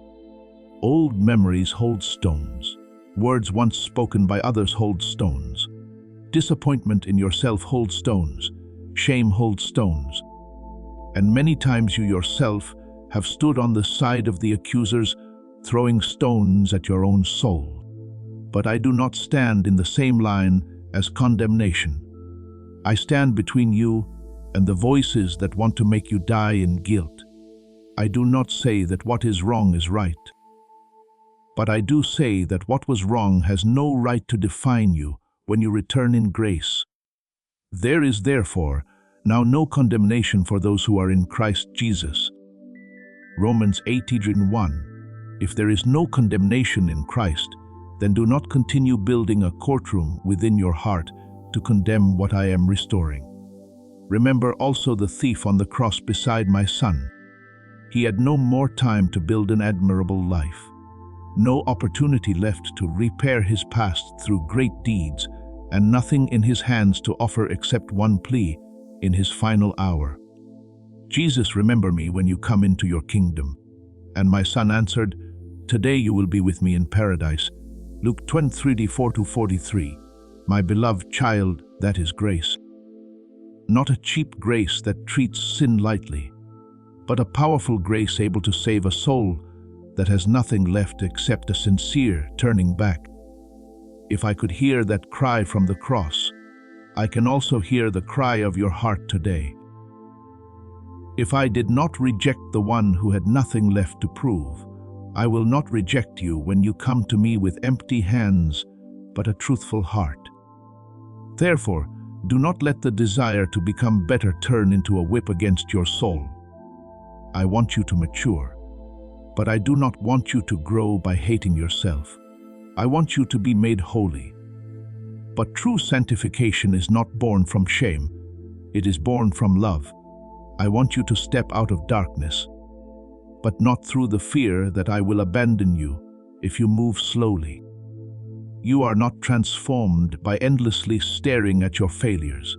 Old memories hold stones. Words once spoken by others hold stones. Disappointment in yourself holds stones. Shame holds stones. And many times you yourself have stood on the side of the accusers, throwing stones at your own soul. But I do not stand in the same line as condemnation. I stand between you and the voices that want to make you die in guilt. I do not say that what is wrong is right, but I do say that what was wrong has no right to define you when you return in grace. There is therefore now no condemnation for those who are in Christ Jesus. Romans 8:1. If there is no condemnation in Christ, then do not continue building a courtroom within your heart to condemn what I am restoring. Remember also the thief on the cross beside my son. He had no more time to build an admirable life, no opportunity left to repair his past through great deeds, and nothing in his hands to offer except one plea in his final hour. Jesus, remember me when you come into your kingdom. And my son answered, Today you will be with me in paradise. Luke 23:4-43. My beloved child, that is grace. Not a cheap grace that treats sin lightly, but a powerful grace able to save a soul that has nothing left except a sincere turning back. If I could hear that cry from the cross, I can also hear the cry of your heart today. If I did not reject the one who had nothing left to prove, I will not reject you when you come to me with empty hands, but a truthful heart. Therefore, do not let the desire to become better turn into a whip against your soul. I want you to mature, but I do not want you to grow by hating yourself. I want you to be made holy. But true sanctification is not born from shame. It is born from love. I want you to step out of darkness, but not through the fear that I will abandon you if you move slowly. You are not transformed by endlessly staring at your failures.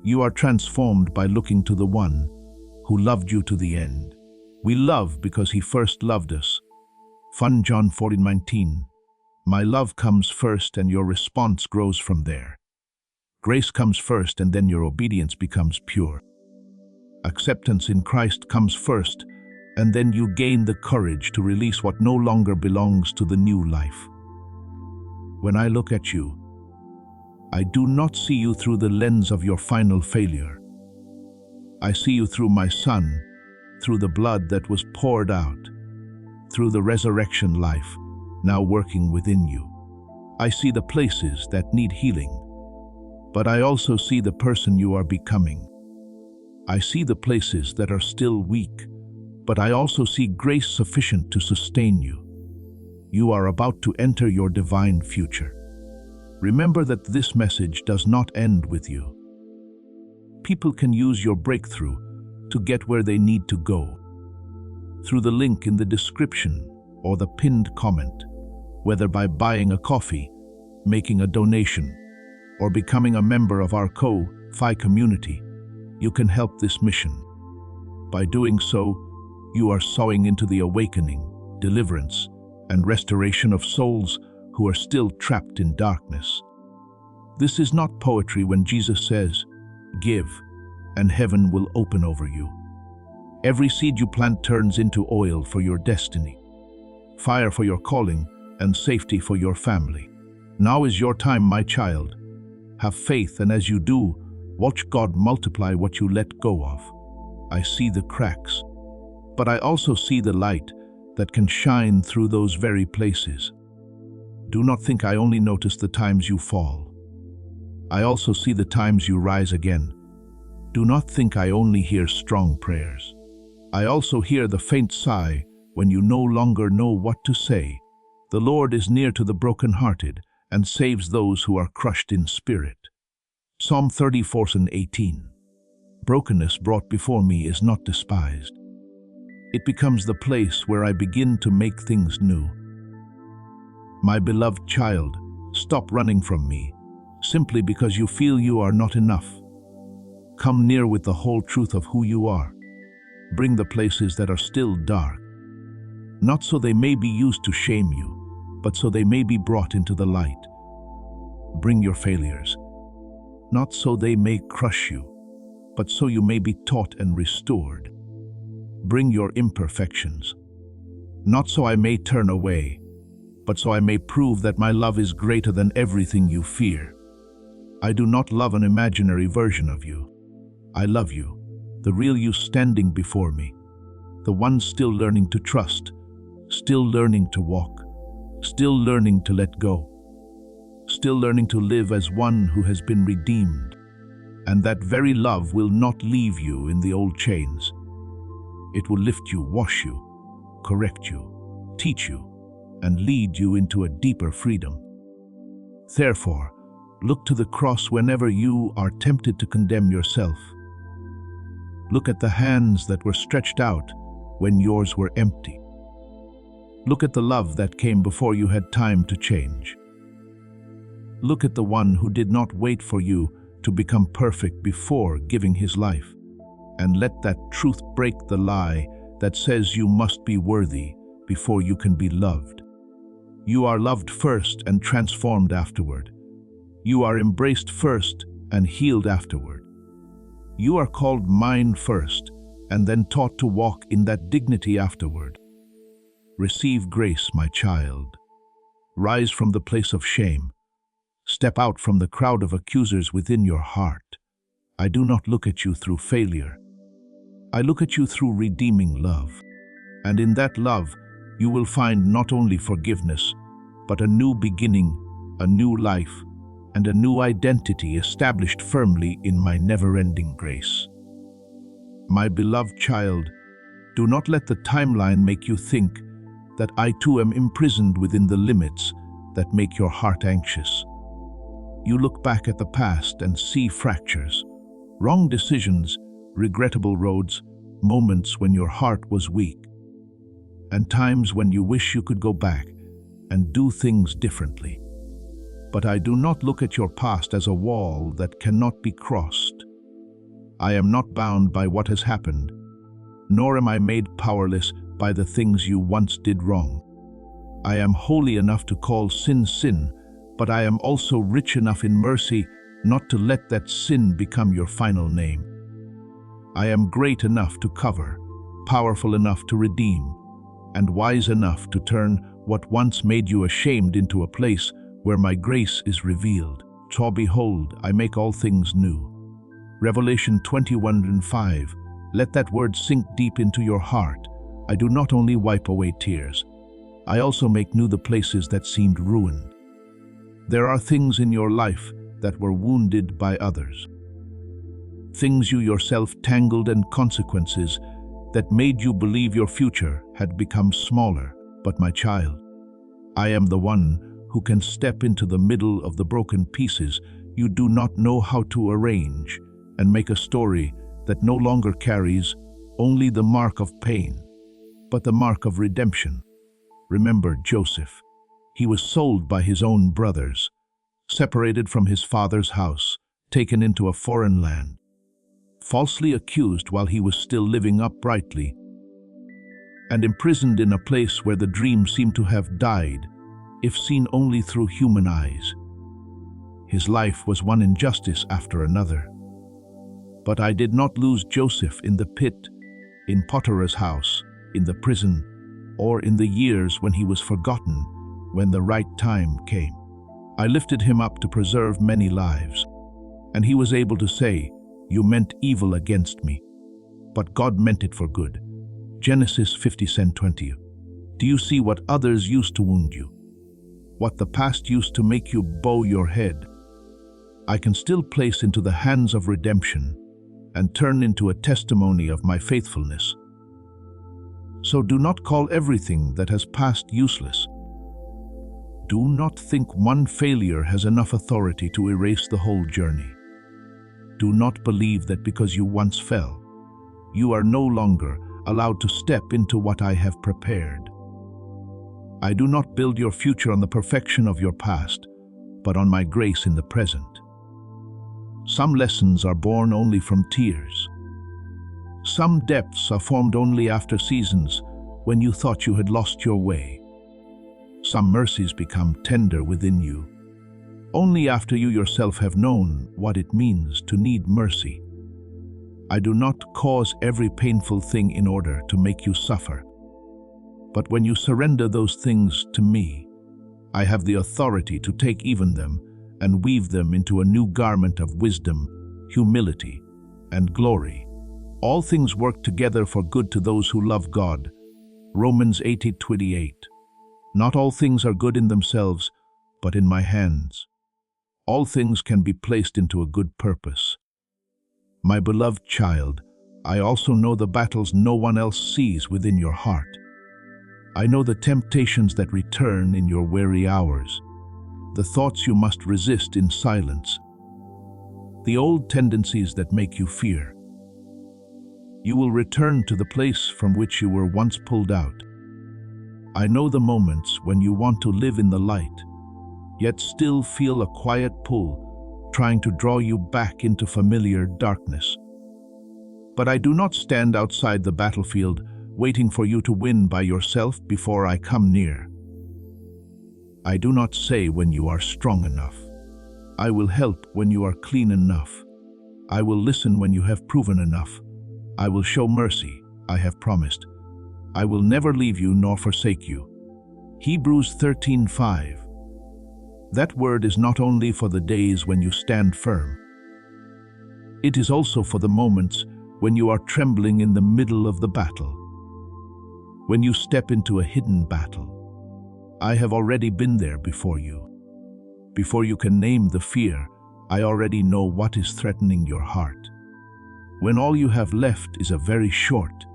You are transformed by looking to the one who loved you to the end. We love because he first loved us. John 14:19. My love comes first and your response grows from there. Grace comes first and then your obedience becomes pure. Acceptance in Christ comes first, and then you gain the courage to release what no longer belongs to the new life. When I look at you, I do not see you through the lens of your final failure. I see you through my Son, through the blood that was poured out, through the resurrection life now working within you. I see the places that need healing, but I also see the person you are becoming. I see the places that are still weak, but I also see grace sufficient to sustain you. You are about to enter your divine future. Remember that this message does not end with you. People can use your breakthrough to get where they need to go. Through the link in the description or the pinned comment, whether by buying a coffee, making a donation, or becoming a member of our Ko-Fi community, you can help this mission. By doing so, you are sowing into the awakening, deliverance, and restoration of souls who are still trapped in darkness. This is not poetry when Jesus says, "Give, and heaven will open over you." Every seed you plant turns into oil for your destiny, fire for your calling, and safety for your family. Now is your time, my child. Have faith, and as you do, watch God multiply what you let go of. I see the cracks, but I also see the light that can shine through those very places. Do not think I only notice the times you fall. I also see the times you rise again. Do not think I only hear strong prayers. I also hear the faint sigh when you no longer know what to say. The Lord is near to the brokenhearted and saves those who are crushed in spirit. Psalm 34:18. Brokenness brought before me is not despised. It becomes the place where I begin to make things new. My beloved child, stop running from me, simply because you feel you are not enough. Come near with the whole truth of who you are. Bring the places that are still dark, not so they may be used to shame you, but so they may be brought into the light. Bring your failures, not so they may crush you, but so you may be taught and restored. Bring your imperfections, not so I may turn away, but so I may prove that my love is greater than everything you fear. I do not love an imaginary version of you. I love you, the real you standing before me, the one still learning to trust, still learning to walk, still learning to let go, still learning to live as one who has been redeemed. And that very love will not leave you in the old chains. It will lift you, wash you, correct you, teach you, and lead you into a deeper freedom. Therefore, look to the cross whenever you are tempted to condemn yourself. Look at the hands that were stretched out when yours were empty. Look at the love that came before you had time to change. Look at the one who did not wait for you to become perfect before giving his life. And let that truth break the lie that says you must be worthy before you can be loved. You are loved first and transformed afterward. You are embraced first and healed afterward. You are called mine first and then taught to walk in that dignity afterward. Receive grace, my child. Rise from the place of shame. Step out from the crowd of accusers within your heart. I do not look at you through failure. I look at you through redeeming love. And in that love, you will find not only forgiveness, but a new beginning, a new life, and a new identity established firmly in my never-ending grace. My beloved child, do not let the timeline make you think that I too am imprisoned within the limits that make your heart anxious. You look back at the past and see fractures, wrong decisions, regrettable roads, moments when your heart was weak, and times when you wish you could go back and do things differently. But I do not look at your past as a wall that cannot be crossed. I am not bound by what has happened, nor am I made powerless by the things you once did wrong. I am holy enough to call sin sin, but I am also rich enough in mercy not to let that sin become your final name. I am great enough to cover, powerful enough to redeem, and wise enough to turn what once made you ashamed into a place where my grace is revealed. For behold, I make all things new. Revelation 21:5. Let that word sink deep into your heart. I do not only wipe away tears, I also make new the places that seemed ruined. There are things in your life that were wounded by others. Things you yourself tangled and consequences that made you believe your future had become smaller. But my child, I am the one who can step into the middle of the broken pieces you do not know how to arrange and make a story that no longer carries only the mark of pain, but the mark of redemption. Remember Joseph. He was sold by his own brothers, separated from his father's house, taken into a foreign land, falsely accused while he was still living uprightly. and imprisoned in a place where the dream seemed to have died, if seen only through human eyes. His life was one injustice after another. But I did not lose Joseph in the pit, in Potiphar's house, in the prison, or in the years when he was forgotten, when the right time came. I lifted him up to preserve many lives, and he was able to say, "You meant evil against me, but God meant it for good." Genesis 50:20. Do you see what others used to wound you? What the past used to make you bow your head, I can still place into the hands of redemption and turn into a testimony of my faithfulness. So do not call everything that has passed useless. Do not think one failure has enough authority to erase the whole journey. Do not believe that because you once fell, you are no longer allowed to step into what I have prepared. I do not build your future on the perfection of your past, but on my grace in the present. Some lessons are born only from tears. Some depths are formed only after seasons when you thought you had lost your way. Some mercies become tender within you only after you yourself have known what it means to need mercy. I do not cause every painful thing in order to make you suffer. But when you surrender those things to me, I have the authority to take even them and weave them into a new garment of wisdom, humility, and glory. All things work together for good to those who love God. Romans 8:28. Not all things are good in themselves, but in my hands. All things can be placed into a good purpose. My beloved child, I also know the battles no one else sees within your heart. I know the temptations that return in your weary hours, the thoughts you must resist in silence, the old tendencies that make you fear. You will return to the place from which you were once pulled out. I know the moments when you want to live in the light, yet still feel a quiet pull trying to draw you back into familiar darkness. But I do not stand outside the battlefield waiting for you to win by yourself before I come near. I do not say when you are strong enough. I will help when you are clean enough. I will listen when you have proven enough. I will show mercy, I have promised. I will never leave you nor forsake you. Hebrews 13:5. That word is not only for the days when you stand firm. It is also for the moments when you are trembling in the middle of the battle. When you step into a hidden battle, I have already been there before you. Before you can name the fear, I already know what is threatening your heart. When all you have left is a very short,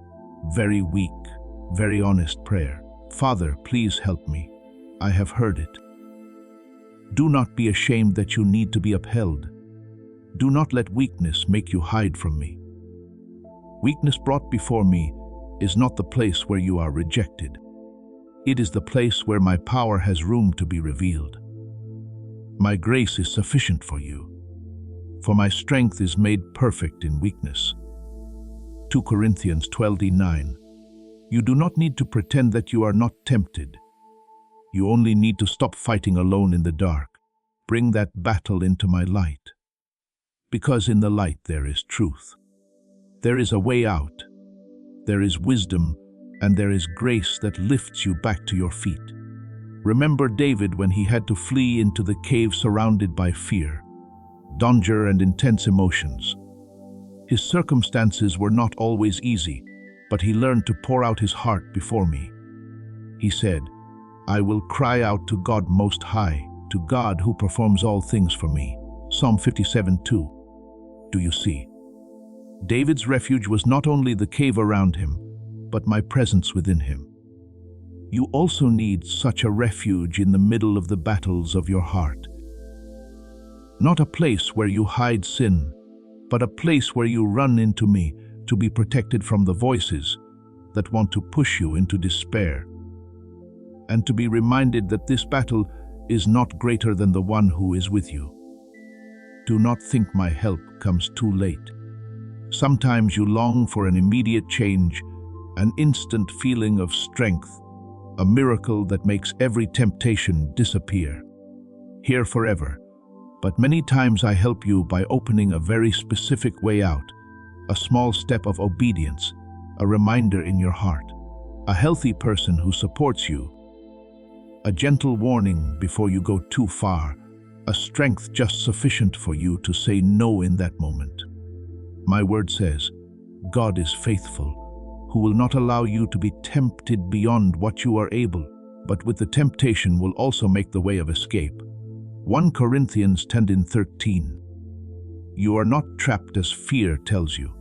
very weak, very honest prayer. Father, please help me. I have heard it. Do not be ashamed that you need to be upheld. Do not let weakness make you hide from me. Weakness brought before me is not the place where you are rejected. It is the place where my power has room to be revealed. My grace is sufficient for you, for my strength is made perfect in weakness. 2 Corinthians 12:9. You do not need to pretend that you are not tempted. You only need to stop fighting alone in the dark. Bring that battle into my light. Because in the light there is truth. There is a way out. There is wisdom, and there is grace that lifts you back to your feet. Remember David when he had to flee into the cave surrounded by fear, danger, and intense emotions. His circumstances were not always easy, but he learned to pour out his heart before me. He said, I will cry out to God Most High, to God who performs all things for me. Psalm 57:2. Do you see? David's refuge was not only the cave around him, but my presence within him. You also need such a refuge in the middle of the battles of your heart. Not a place where you hide sin, but a place where you run into me to be protected from the voices that want to push you into despair, and to be reminded that this battle is not greater than the one who is with you. Do not think my help comes too late. Sometimes you long for an immediate change, an instant feeling of strength, a miracle that makes every temptation disappear. Here forever, but many times I help you by opening a very specific way out, a small step of obedience, a reminder in your heart, a healthy person who supports you, a gentle warning before you go too far, a strength just sufficient for you to say no in that moment. My word says, God is faithful, who will not allow you to be tempted beyond what you are able, but with the temptation will also make the way of escape. 1 Corinthians 10:13. You are not trapped as fear tells you.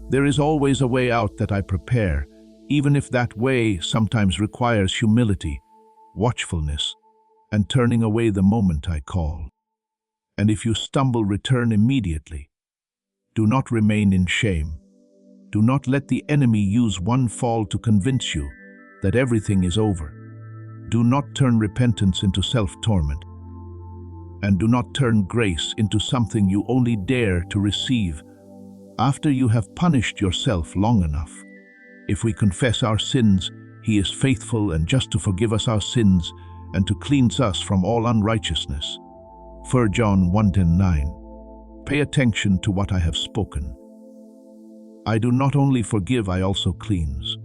There is always a way out that I prepare, even if that way sometimes requires humility, watchfulness, and turning away the moment I call. And if you stumble, return immediately. Do not remain in shame. Do not let the enemy use one fall to convince you that everything is over. Do not turn repentance into self-torment. And do not turn grace into something you only dare to receive after you have punished yourself long enough. If we confess our sins, He is faithful and just to forgive us our sins and to cleanse us from all unrighteousness. 1 John 1:9. Pay attention to what I have spoken. I do not only forgive, I also cleanse.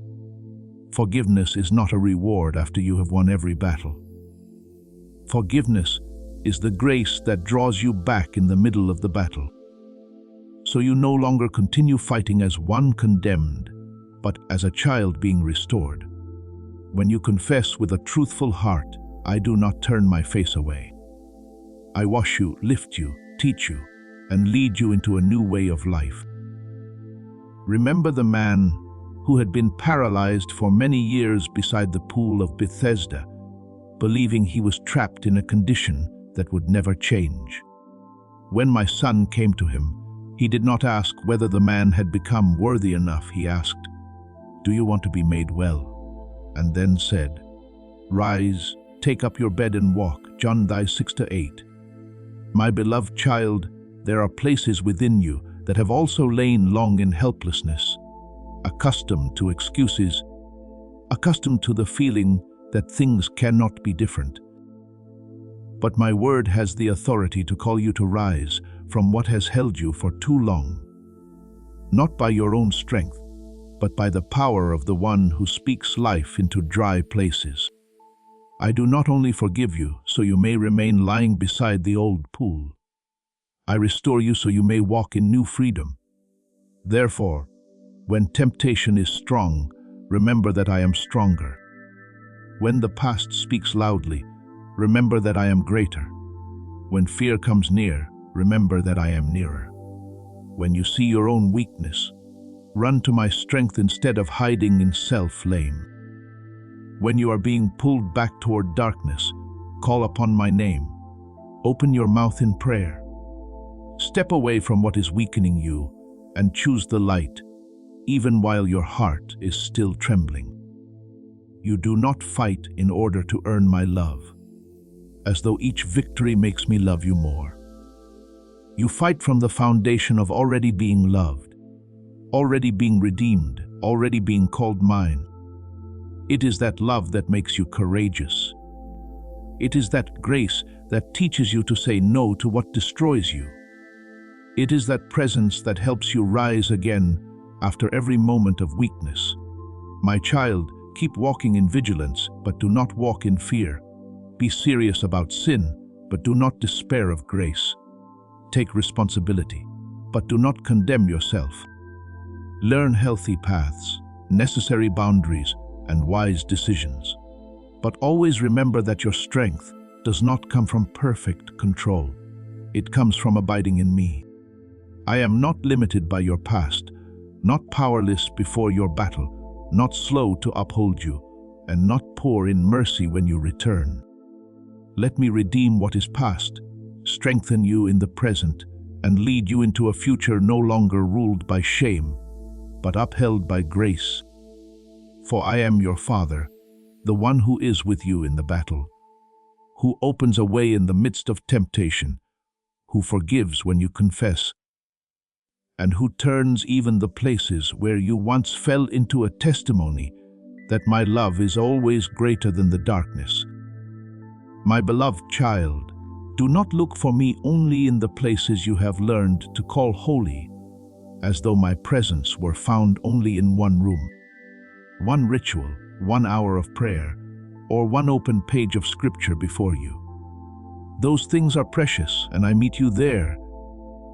Forgiveness is not a reward after you have won every battle. Forgiveness is the grace that draws you back in the middle of the battle. So you no longer continue fighting as one condemned, but as a child being restored. When you confess with a truthful heart, I do not turn my face away. I wash you, lift you, teach you, and lead you into a new way of life. Remember the man who had been paralyzed for many years beside the pool of Bethesda, believing he was trapped in a condition that would never change. When my son came to him, he did not ask whether the man had become worthy enough. He asked, "Do you want to be made well?" And then said, "Rise, take up your bed and walk." John 6:8. My beloved child, there are places within you that have also lain long in helplessness, accustomed to excuses, accustomed to the feeling that things cannot be different. But my word has the authority to call you to rise from what has held you for too long, not by your own strength, but by the power of the one who speaks life into dry places. I do not only forgive you so you may remain lying beside the old pool. I restore you so you may walk in new freedom. Therefore, when temptation is strong, remember that I am stronger. When the past speaks loudly, remember that I am greater. When fear comes near, remember that I am nearer. When you see your own weakness, run to my strength instead of hiding in self-blame. When you are being pulled back toward darkness, call upon my name. Open your mouth in prayer. Step away from what is weakening you and choose the light, even while your heart is still trembling. You do not fight in order to earn my love, as though each victory makes me love you more. You fight from the foundation of already being loved, already being redeemed, already being called mine. It is that love that makes you courageous. It is that grace that teaches you to say no to what destroys you. It is that presence that helps you rise again after every moment of weakness. My child, keep walking in vigilance, but do not walk in fear. Be serious about sin, but do not despair of grace. Take responsibility, but do not condemn yourself. Learn healthy paths, necessary boundaries, and wise decisions. But always remember that your strength does not come from perfect control. It comes from abiding in me. I am not limited by your past, not powerless before your battle, not slow to uphold you, and not poor in mercy when you return. Let me redeem what is past, strengthen you in the present, and lead you into a future no longer ruled by shame, but upheld by grace. For I am your Father, the one who is with you in the battle, who opens a way in the midst of temptation, who forgives when you confess, and who turns even the places where you once fell into a testimony that my love is always greater than the darkness. My beloved child, do not look for me only in the places you have learned to call holy, as though my presence were found only in one room, one ritual, 1 hour of prayer, or one open page of scripture before you. Those things are precious, and I meet you there,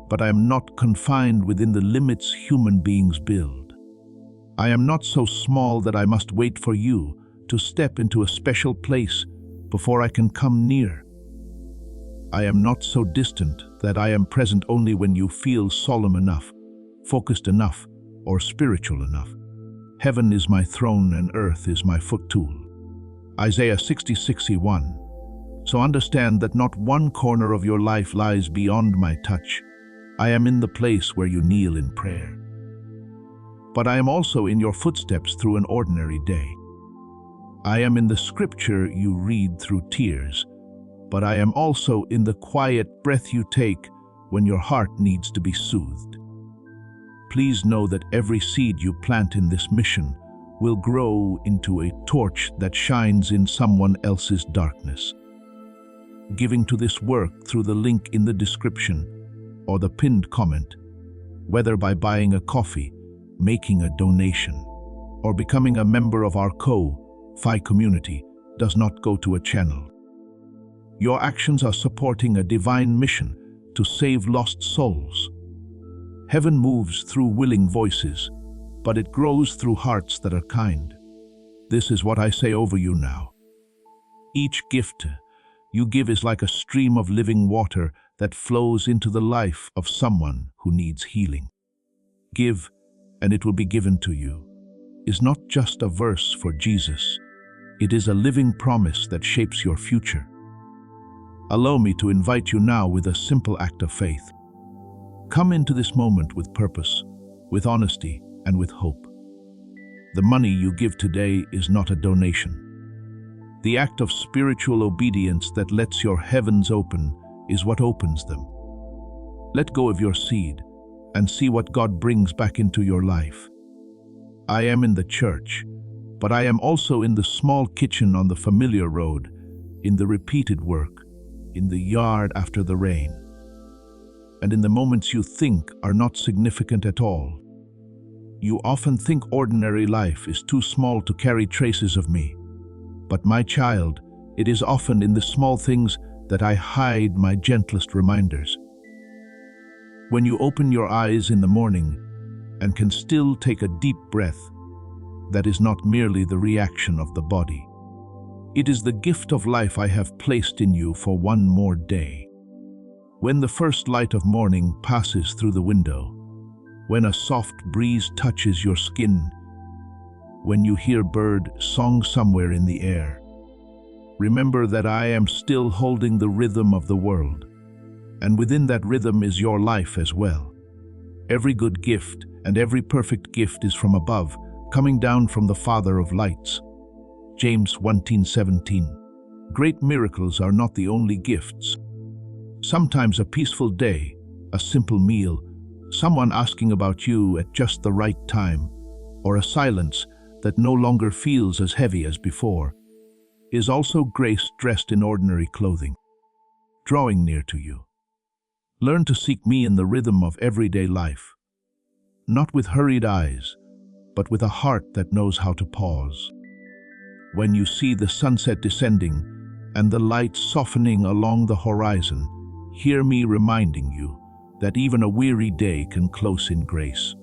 but I am not confined within the limits human beings build. I am not so small that I must wait for you to step into a special place before I can come near. I am not so distant that I am present only when you feel solemn enough, focused enough, or spiritual enough. Heaven is my throne and earth is my footstool. Isaiah 60:61. So understand that not one corner of your life lies beyond my touch. I am in the place where you kneel in prayer. But I am also in your footsteps through an ordinary day. I am in the scripture you read through tears, but I am also in the quiet breath you take when your heart needs to be soothed. Please know that every seed you plant in this mission will grow into a torch that shines in someone else's darkness. Giving to this work through the link in the description or the pinned comment, whether by buying a coffee, making a donation, or becoming a member of our Fi community, does not go to a channel. Your actions are supporting a divine mission to save lost souls. Heaven moves through willing voices, but it grows through hearts that are kind. This is what I say over you now. Each gift you give is like a stream of living water that flows into the life of someone who needs healing. Give, and it will be given to you, is not just a verse for Jesus. It is a living promise that shapes your future. Allow me to invite you now with a simple act of faith. Come into this moment with purpose, with honesty, and with hope. The money you give today is not a donation. The act of spiritual obedience that lets your heavens open is what opens them. Let go of your seed and see what God brings back into your life. I am in the church, but I am also in the small kitchen on the familiar road, in the repeated work, in the yard after the rain, and in the moments you think are not significant at all. You often think ordinary life is too small to carry traces of me. But my child, it is often in the small things that I hide my gentlest reminders. When you open your eyes in the morning and can still take a deep breath, that is not merely the reaction of the body. It is the gift of life I have placed in you for one more day. When the first light of morning passes through the window, when a soft breeze touches your skin, when you hear bird song somewhere in the air, remember that I am still holding the rhythm of the world, and within that rhythm is your life as well. Every good gift and every perfect gift is from above, coming down from the Father of lights. James 1:17. Great miracles are not the only gifts. Sometimes a peaceful day, a simple meal, someone asking about you at just the right time, or a silence that no longer feels as heavy as before, is also grace dressed in ordinary clothing, drawing near to you. Learn to seek me in the rhythm of everyday life, not with hurried eyes, but with a heart that knows how to pause. When you see the sunset descending and the light softening along the horizon, hear me reminding you that even a weary day can close in grace.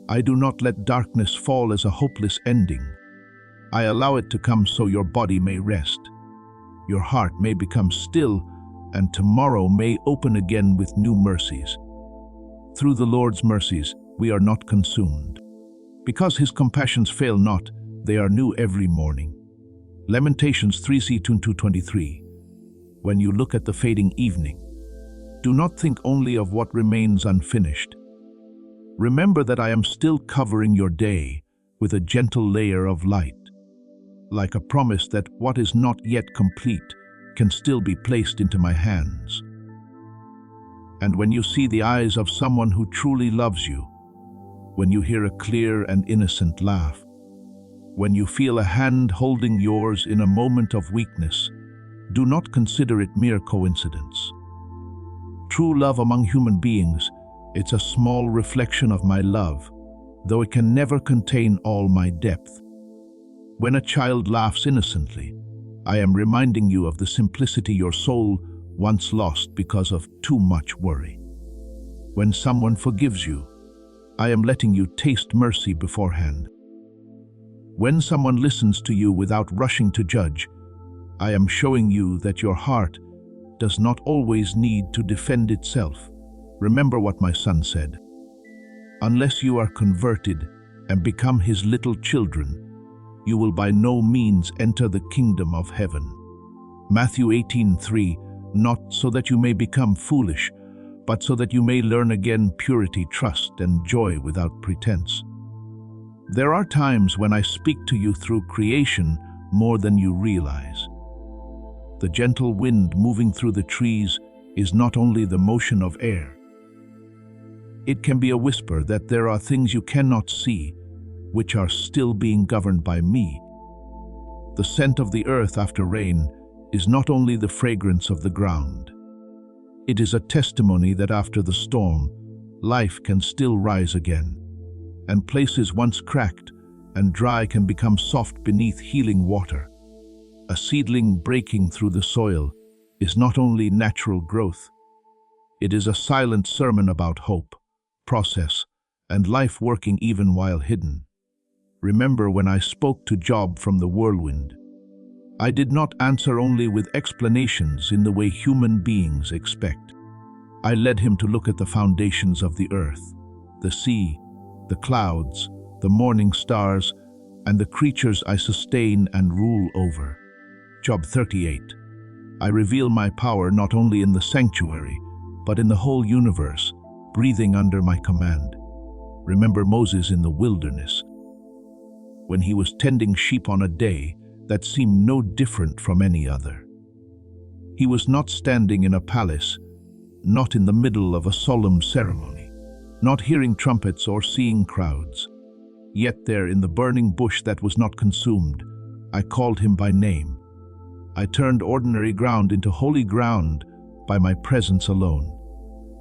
I do not let darkness fall as a hopeless ending. I allow it to come so your body may rest, your heart may become still, and tomorrow may open again with new mercies. Through the Lord's mercies, we are not consumed. Because his compassions fail not, they are new every morning. Lamentations 3:22-23. When you look at the fading evening, do not think only of what remains unfinished. Remember that I am still covering your day with a gentle layer of light, like a promise that what is not yet complete can still be placed into my hands. And when you see the eyes of someone who truly loves you, when you hear a clear and innocent laugh, when you feel a hand holding yours in a moment of weakness, do not consider it mere coincidence. True love among human beings, it's a small reflection of my love, though it can never contain all my depth. When a child laughs innocently, I am reminding you of the simplicity your soul once lost because of too much worry. When someone forgives you, I am letting you taste mercy beforehand. When someone listens to you without rushing to judge, I am showing you that your heart does not always need to defend itself. Remember what my son said. Unless you are converted and become his little children, you will by no means enter the kingdom of heaven. Matthew 18:3, not so that you may become foolish, but so that you may learn again purity, trust, and joy without pretense. There are times when I speak to you through creation more than you realize. The gentle wind moving through the trees is not only the motion of air. It can be a whisper that there are things you cannot see, which are still being governed by me. The scent of the earth after rain is not only the fragrance of the ground. It is a testimony that after the storm, life can still rise again, and places once cracked and dry can become soft beneath healing water. A seedling breaking through the soil is not only natural growth, it is a silent sermon about hope, process, and life working even while hidden. Remember when I spoke to Job from the whirlwind, I did not answer only with explanations in the way human beings expect. I led him to look at the foundations of the earth, the sea, the clouds, the morning stars, and the creatures I sustain and rule over. Job 38. I reveal my power not only in the sanctuary, but in the whole universe, breathing under my command. Remember Moses in the wilderness, when he was tending sheep on a day that seemed no different from any other. He was not standing in a palace, not in the middle of a solemn ceremony, not hearing trumpets or seeing crowds. Yet there in the burning bush that was not consumed, I called him by name. I turned ordinary ground into holy ground by my presence alone.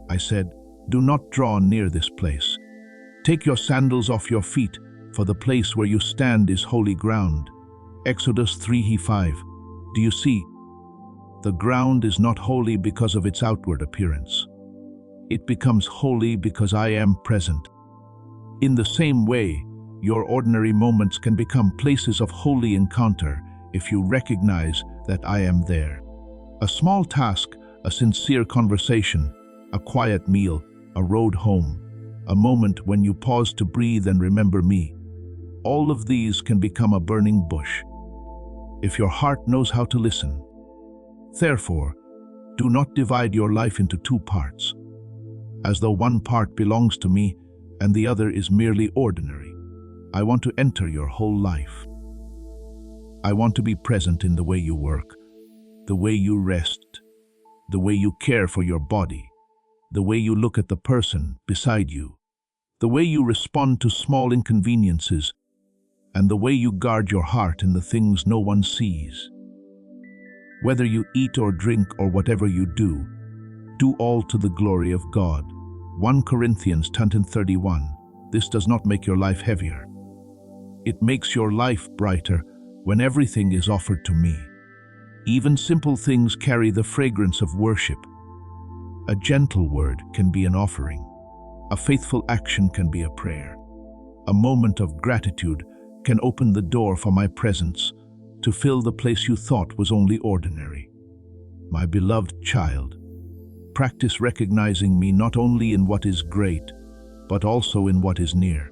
I said, "Do not draw near this place. Take your sandals off your feet, for the place where you stand is holy ground." Exodus 3:5. Do you see? The ground is not holy because of its outward appearance. It becomes holy because I am present. In the same way, your ordinary moments can become places of holy encounter if you recognize that I am there. A small task, a sincere conversation, a quiet meal, a road home, a moment when you pause to breathe and remember me. All of these can become a burning bush if your heart knows how to listen. Therefore, do not divide your life into two parts, as though one part belongs to me and the other is merely ordinary. I want to enter your whole life. I want to be present in the way you work, the way you rest, the way you care for your body, the way you look at the person beside you, the way you respond to small inconveniences, and the way you guard your heart in the things no one sees. Whether you eat or drink or whatever you do all to the glory of God. 1 Corinthians 10:31. This does not make your life heavier. It makes your life brighter when everything is offered to me. Even simple things carry the fragrance of worship. A gentle word can be an offering. A faithful action can be a prayer. A moment of gratitude can open the door for my presence to fill the place you thought was only ordinary. My beloved child, practice recognizing me not only in what is great, but also in what is near.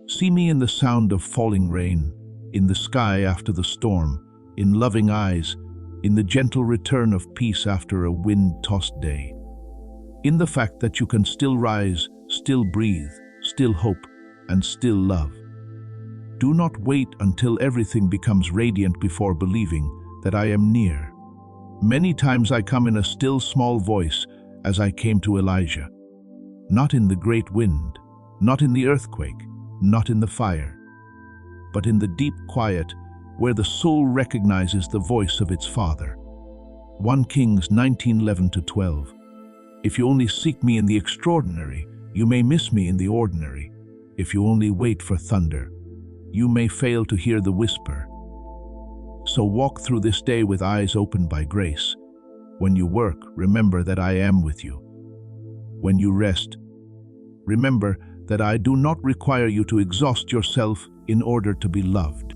See me in the sound of falling rain, in the sky after the storm, in loving eyes, in the gentle return of peace after a wind-tossed day. In the fact that you can still rise, still breathe, still hope, and still love. Do not wait until everything becomes radiant before believing that I am near. Many times I come in a still small voice as I came to Elijah. Not in the great wind, not in the earthquake, not in the fire, but in the deep quiet where the soul recognizes the voice of its Father. 1 Kings 19:11-12. If you only seek me in the extraordinary, you may miss me in the ordinary. If you only wait for thunder, you may fail to hear the whisper. So walk through this day with eyes opened by grace. When you work, remember that I am with you. When you rest, remember that I do not require you to exhaust yourself in order to be loved.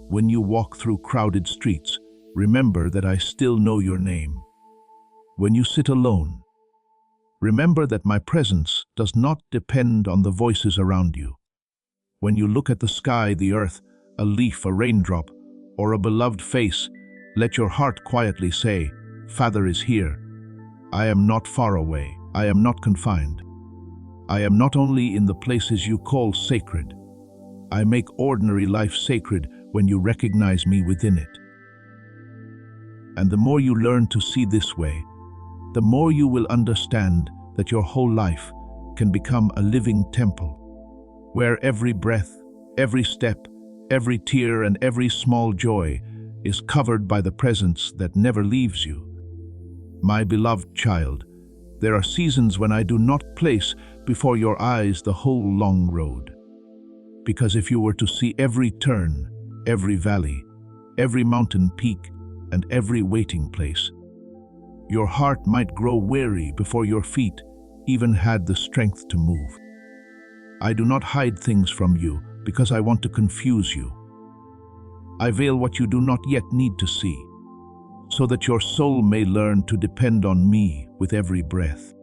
When you walk through crowded streets, remember that I still know your name. When you sit alone, remember that my presence does not depend on the voices around you. When you look at the sky, the earth, a leaf, a raindrop, or a beloved face, let your heart quietly say, Father is here. I am not far away. I am not confined. I am not only in the places you call sacred. I make ordinary life sacred when you recognize me within it. And the more you learn to see this way, the more you will understand that your whole life can become a living temple, where every breath, every step, every tear, and every small joy is covered by the presence that never leaves you. My beloved child, there are seasons when I do not place before your eyes the whole long road. Because if you were to see every turn, every valley, every mountain peak, and every waiting place, your heart might grow weary before your feet even had the strength to move. I do not hide things from you because I want to confuse you. I veil what you do not yet need to see, so that your soul may learn to depend on me with every breath.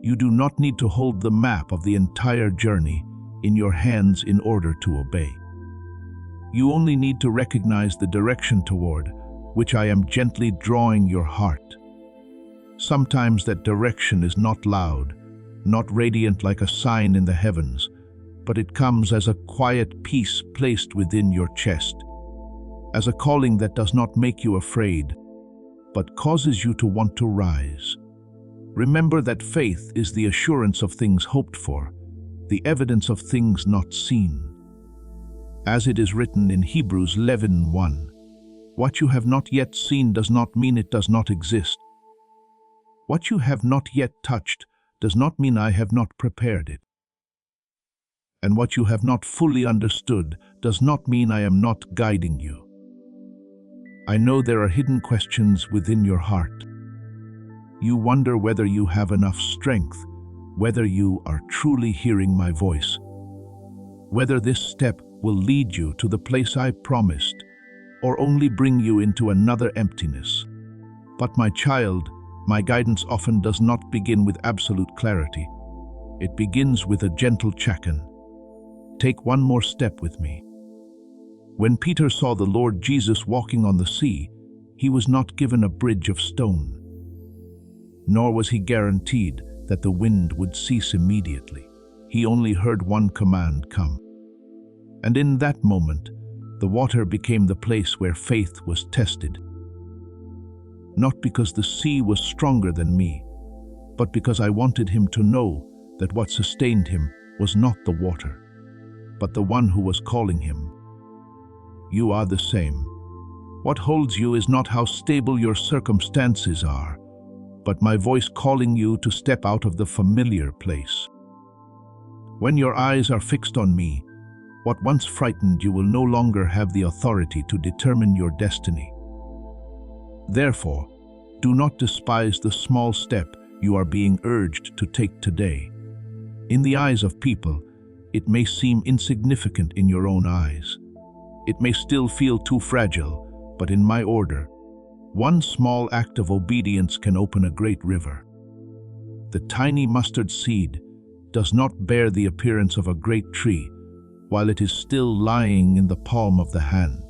You do not need to hold the map of the entire journey in your hands in order to obey. You only need to recognize the direction toward which I am gently drawing your heart. Sometimes that direction is not loud, not radiant like a sign in the heavens, but it comes as a quiet peace placed within your chest, as a calling that does not make you afraid, but causes you to want to rise. Remember that faith is the assurance of things hoped for, the evidence of things not seen. As it is written in Hebrews 11:1, what you have not yet seen does not mean it does not exist. What you have not yet touched does not mean I have not prepared it. And what you have not fully understood does not mean I am not guiding you. I know there are hidden questions within your heart. You wonder whether you have enough strength, whether you are truly hearing my voice, whether this step will lead you to the place I promised, or only bring you into another emptiness. But my child, my guidance often does not begin with absolute clarity. It begins with a gentle check-in. Take one more step with me. When Peter saw the Lord Jesus walking on the sea, he was not given a bridge of stone, nor was he guaranteed that the wind would cease immediately. He only heard one command, come. And in that moment, the water became the place where faith was tested. Not because the sea was stronger than me, but because I wanted him to know that what sustained him was not the water, but the one who was calling him. You are the same. What holds you is not how stable your circumstances are, but my voice calling you to step out of the familiar place. When your eyes are fixed on me, what once frightened you will no longer have the authority to determine your destiny. Therefore, do not despise the small step you are being urged to take today. In the eyes of people, it may seem insignificant in your own eyes. It may still feel too fragile, but in my order, one small act of obedience can open a great river. The tiny mustard seed does not bear the appearance of a great tree while it is still lying in the palm of the hand.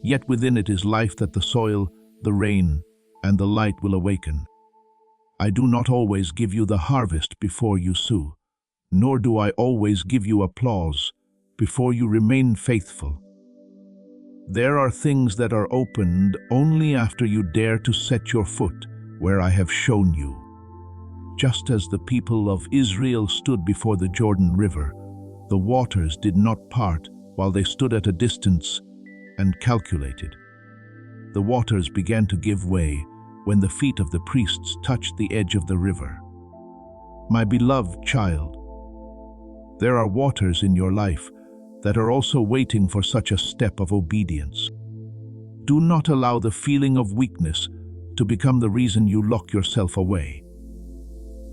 Yet within it is life that the soil, the rain, and the light will awaken. I do not always give you the harvest before you sow, nor do I always give you applause before you remain faithful. There are things that are opened only after you dare to set your foot, where I have shown you. Just as the people of Israel stood before the Jordan River, the waters did not part while they stood at a distance and calculated. The waters began to give way when the feet of the priests touched the edge of the river. My beloved child, there are waters in your life that are also waiting for such a step of obedience. Do not allow the feeling of weakness to become the reason you lock yourself away.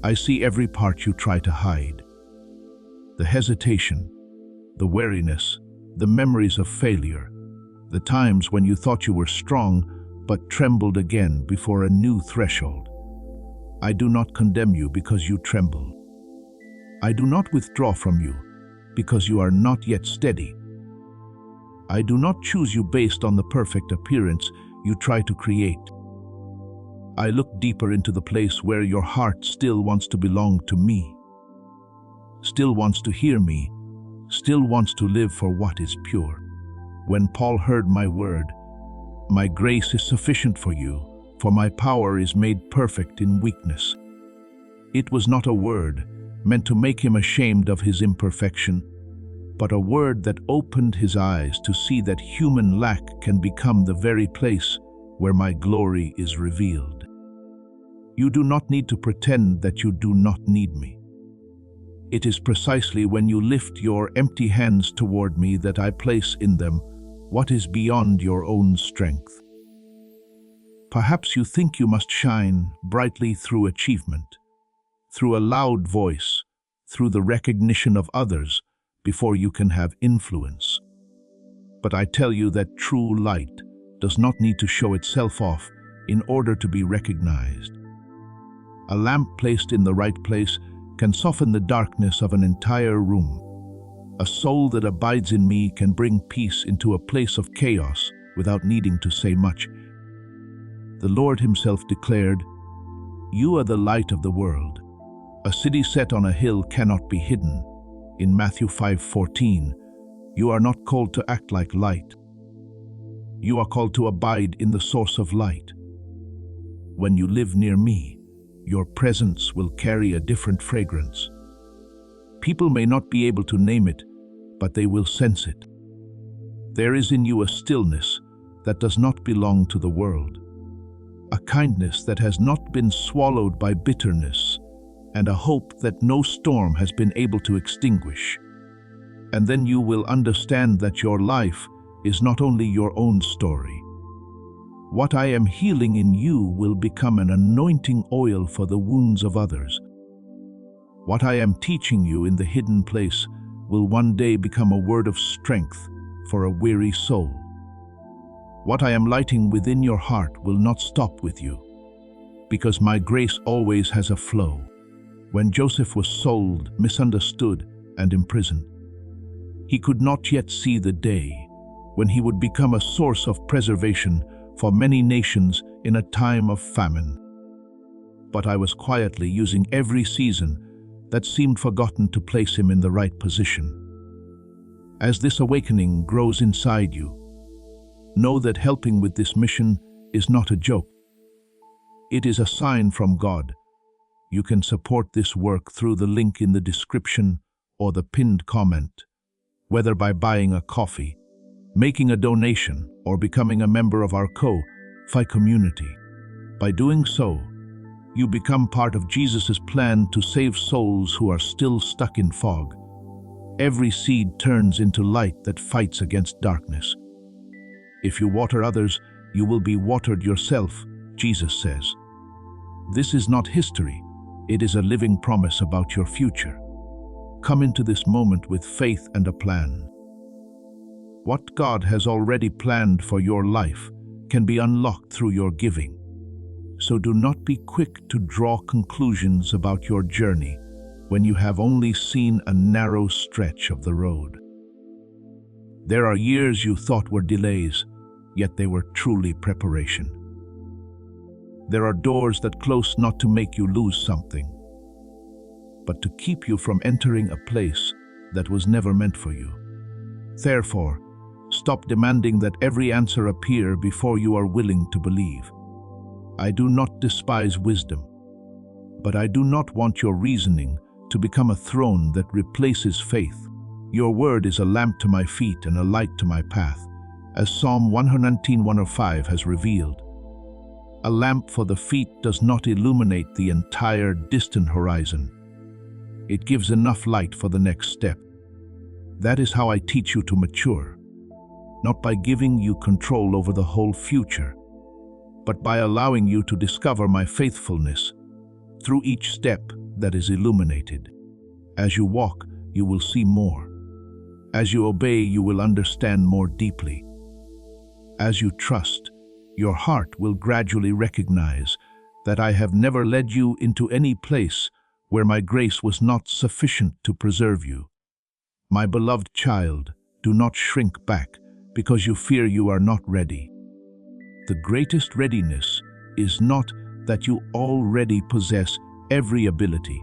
I see every part you try to hide. The hesitation, the weariness, the memories of failure, the times when you thought you were strong but trembled again before a new threshold. I do not condemn you because you tremble. I do not withdraw from you because you are not yet steady. I do not choose you based on the perfect appearance you try to create. I look deeper into the place where your heart still wants to belong to me, still wants to hear me, still wants to live for what is pure. When Paul heard my word, "My grace is sufficient for you, for my power is made perfect in weakness," it was not a word meant to make him ashamed of his imperfection, but a word that opened his eyes to see that human lack can become the very place where my glory is revealed. You do not need to pretend that you do not need me. It is precisely when you lift your empty hands toward me that I place in them what is beyond your own strength. Perhaps you think you must shine brightly through achievement, through a loud voice, through the recognition of others, before you can have influence. But I tell you that true light does not need to show itself off in order to be recognized. A lamp placed in the right place can soften the darkness of an entire room. A soul that abides in me can bring peace into a place of chaos without needing to say much. The Lord himself declared, "You are the light of the world. A city set on a hill cannot be hidden." In Matthew 5:14, you are not called to act like light. You are called to abide in the source of light. When you live near me, your presence will carry a different fragrance. People may not be able to name it, but they will sense it. There is in you a stillness that does not belong to the world, a kindness that has not been swallowed by bitterness, and a hope that no storm has been able to extinguish. And then you will understand that your life is not only your own story. What I am healing in you will become an anointing oil for the wounds of others. What I am teaching you in the hidden place will one day become a word of strength for a weary soul. What I am lighting within your heart will not stop with you, because my grace always has a flow. When Joseph was sold, misunderstood, and imprisoned, he could not yet see the day when he would become a source of preservation for many nations in a time of famine. But I was quietly using every season that seemed forgotten to place him in the right position. As this awakening grows inside you, know that helping with this mission is not a joke. It is a sign from God. You can support this work through the link in the description or the pinned comment, whether by buying a coffee, making a donation, or becoming a member of our Ko-Fi community. By doing so, you become part of Jesus' plan to save souls who are still stuck in fog. Every seed turns into light that fights against darkness. If you water others, you will be watered yourself, Jesus says. This is not history. It is a living promise about your future. Come into this moment with faith and a plan. What God has already planned for your life can be unlocked through your giving. So do not be quick to draw conclusions about your journey when you have only seen a narrow stretch of the road. There are years you thought were delays, yet they were truly preparation. There are doors that close not to make you lose something, but to keep you from entering a place that was never meant for you. Therefore, stop demanding that every answer appear before you are willing to believe. I do not despise wisdom, but I do not want your reasoning to become a throne that replaces faith. Your word is a lamp to my feet and a light to my path, as Psalm 119:105 has revealed. A lamp for the feet does not illuminate the entire distant horizon. It gives enough light for the next step. That is how I teach you to mature, not by giving you control over the whole future, but by allowing you to discover my faithfulness through each step that is illuminated. As you walk, you will see more. As you obey, you will understand more deeply. As you trust, your heart will gradually recognize that I have never led you into any place where my grace was not sufficient to preserve you. My beloved child, do not shrink back because you fear you are not ready. The greatest readiness is not that you already possess every ability,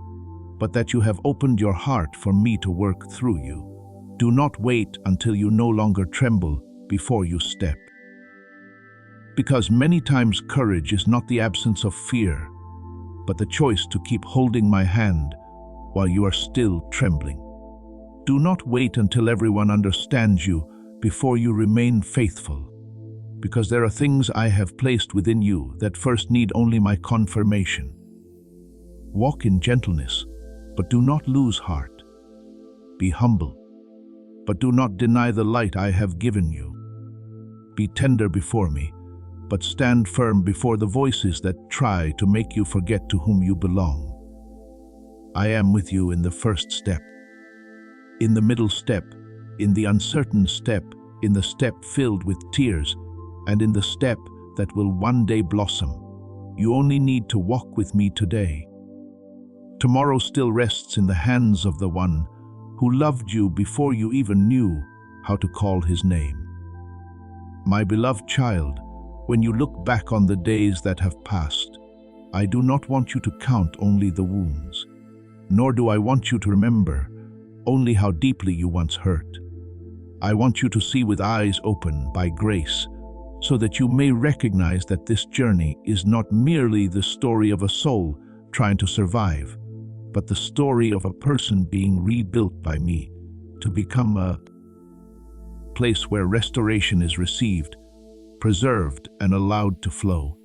but that you have opened your heart for me to work through you. Do not wait until you no longer tremble before you step. Because many times courage is not the absence of fear, but the choice to keep holding my hand while you are still trembling. Do not wait until everyone understands you before you remain faithful, because there are things I have placed within you that first need only my confirmation. Walk in gentleness, but do not lose heart. Be humble, but do not deny the light I have given you. Be tender before me, but stand firm before the voices that try to make you forget to whom you belong. I am with you in the first step, in the middle step, in the uncertain step, in the step filled with tears, and in the step that will one day blossom. You only need to walk with me today. Tomorrow still rests in the hands of the one who loved you before you even knew how to call his name. My beloved child, when you look back on the days that have passed, I do not want you to count only the wounds, nor do I want you to remember only how deeply you once hurt. I want you to see with eyes open by grace, so that you may recognize that this journey is not merely the story of a soul trying to survive, but the story of a person being rebuilt by me to become a place where restoration is received, preserved, and allowed to flow.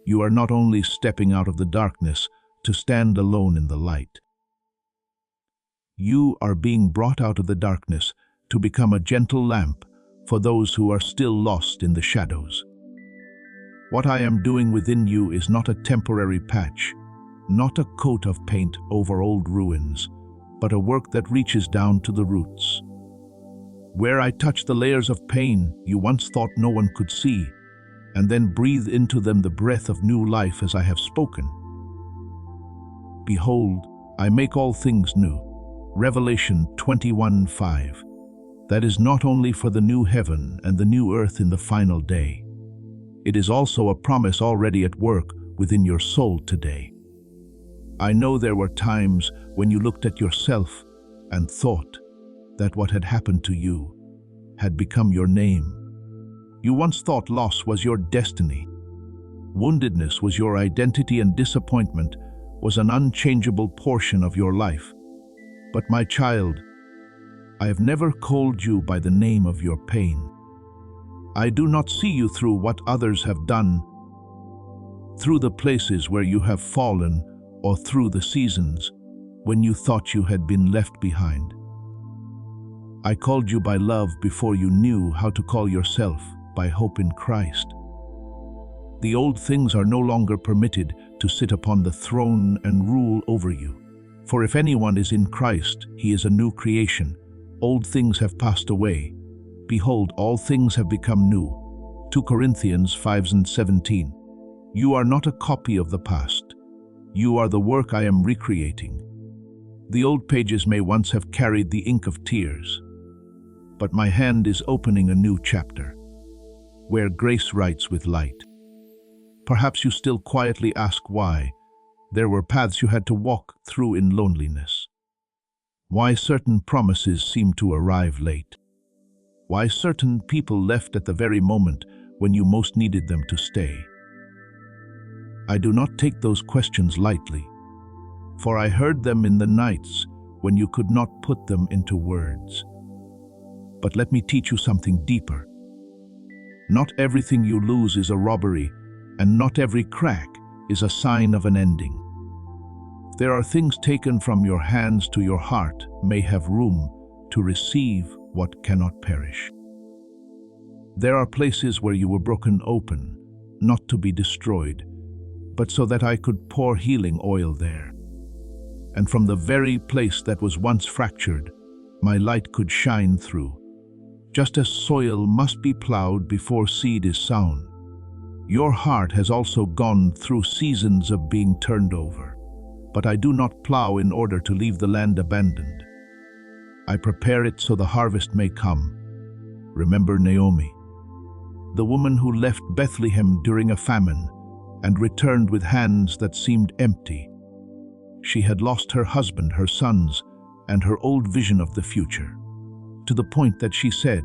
You are not only stepping out of the darkness to stand alone in the light. You are being brought out of the darkness to become a gentle lamp for those who are still lost in the shadows. What I am doing within you is not a temporary patch, not a coat of paint over old ruins, but a work that reaches down to the roots. Where I touch the layers of pain you once thought no one could see, and then breathe into them the breath of new life as I have spoken. Behold, I make all things new. Revelation 21:5. That is not only for the new heaven and the new earth in the final day. It is also a promise already at work within your soul today. I know there were times when you looked at yourself and thought that what had happened to you had become your name. You once thought loss was your destiny. Woundedness was your identity, and disappointment was an unchangeable portion of your life. But my child, I have never called you by the name of your pain. I do not see you through what others have done, through the places where you have fallen, or through the seasons when you thought you had been left behind. I called you by love before you knew how to call yourself by hope in Christ. The old things are no longer permitted to sit upon the throne and rule over you. For if anyone is in Christ, he is a new creation. Old things have passed away. Behold, all things have become new. 2 Corinthians 5:17. You are not a copy of the past. You are the work I am recreating. The old pages may once have carried the ink of tears, but my hand is opening a new chapter, where grace writes with light. Perhaps you still quietly ask why. There were paths you had to walk through in loneliness. Why certain promises seemed to arrive late. Why certain people left at the very moment when you most needed them to stay. I do not take those questions lightly, for I heard them in the nights when you could not put them into words. But let me teach you something deeper. Not everything you lose is a robbery, and not every crack is a sign of an ending. There are things taken from your hands to your heart may have room to receive what cannot perish. There are places where you were broken open, not to be destroyed, but so that I could pour healing oil there. And from the very place that was once fractured, my light could shine through. Just as soil must be plowed before seed is sown, your heart has also gone through seasons of being turned over. But I do not plow in order to leave the land abandoned. I prepare it so the harvest may come. Remember Naomi, the woman who left Bethlehem during a famine and returned with hands that seemed empty. She had lost her husband, her sons, and her old vision of the future, to the point that she said,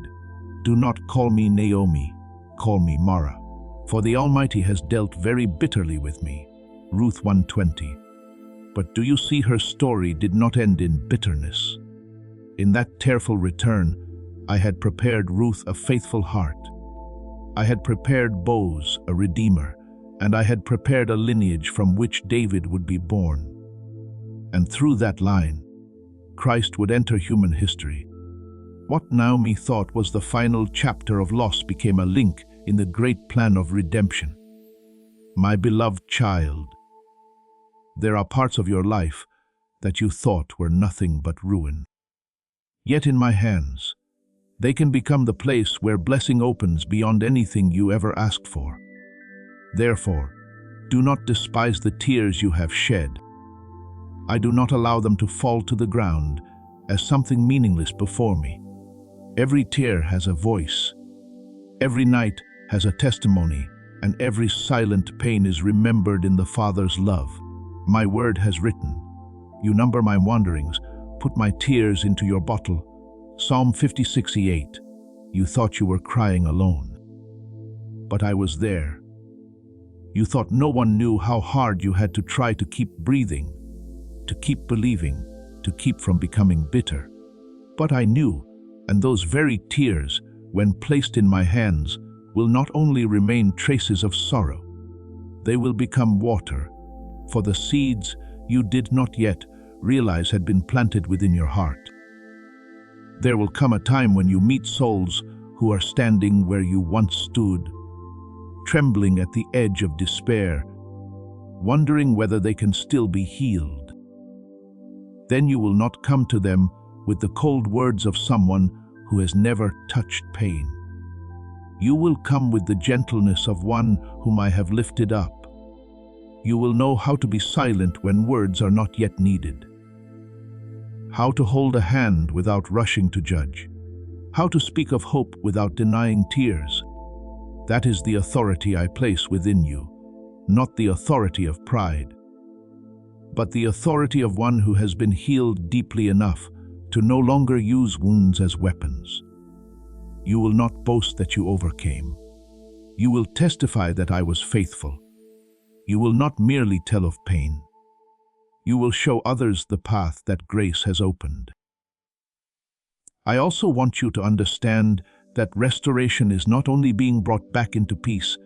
"Do not call me Naomi, call me Mara, for the Almighty has dealt very bitterly with me." Ruth 1:20. But do you see, her story did not end in bitterness. In that tearful return, I had prepared Ruth a faithful heart. I had prepared Boaz, a redeemer, and I had prepared a lineage from which David would be born. And through that line, Christ would enter human history. What Naomi thought was the final chapter of loss became a link in the great plan of redemption. My beloved child, there are parts of your life that you thought were nothing but ruin. Yet in my hands, they can become the place where blessing opens beyond anything you ever asked for. Therefore, do not despise the tears you have shed. I do not allow them to fall to the ground as something meaningless before me. Every tear has a voice. Every night has a testimony, and every silent pain is remembered in the Father's love. My word has written, "You number my wanderings, put my tears into your bottle." Psalm 56:8. You thought you were crying alone, but I was there. You thought no one knew how hard you had to try to keep breathing, to keep believing, to keep from becoming bitter. But I knew, and those very tears, when placed in my hands, will not only remain traces of sorrow, they will become water for the seeds you did not yet realize had been planted within your heart. There will come a time when you meet souls who are standing where you once stood, trembling at the edge of despair, wondering whether they can still be healed. Then you will not come to them with the cold words of someone who has never touched pain. You will come with the gentleness of one whom I have lifted up. You will know how to be silent when words are not yet needed, how to hold a hand without rushing to judge, how to speak of hope without denying tears. That is the authority I place within you, not the authority of pride, but the authority of one who has been healed deeply enough to no longer use wounds as weapons. You will not boast that you overcame. You will testify that I was faithful. You will not merely tell of pain. You will show others the path that grace has opened. I also want you to understand that restoration is not only being brought back into peace,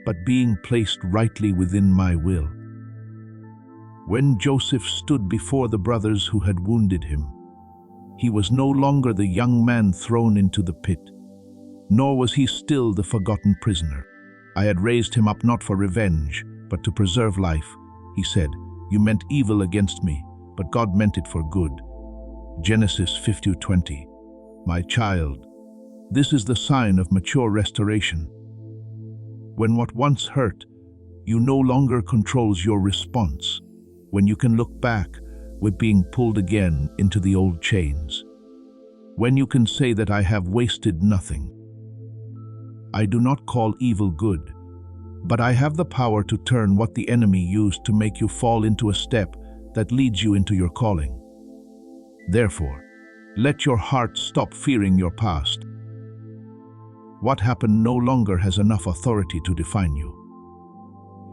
but being placed rightly within my will. When Joseph stood before the brothers who had wounded him, he was no longer the young man thrown into the pit, nor was he still the forgotten prisoner. I had raised him up not for revenge, but to preserve life. He said, "You meant evil against me, but God meant it for good." Genesis 50:20. My child, this is the sign of mature restoration. When what once hurt you no longer controls your response, when you can look back with being pulled again into the old chains, when you can say that I have wasted nothing. I do not call evil good, but I have the power to turn what the enemy used to make you fall into a step that leads you into your calling. Therefore, let your heart stop fearing your past. What happened no longer has enough authority to define you.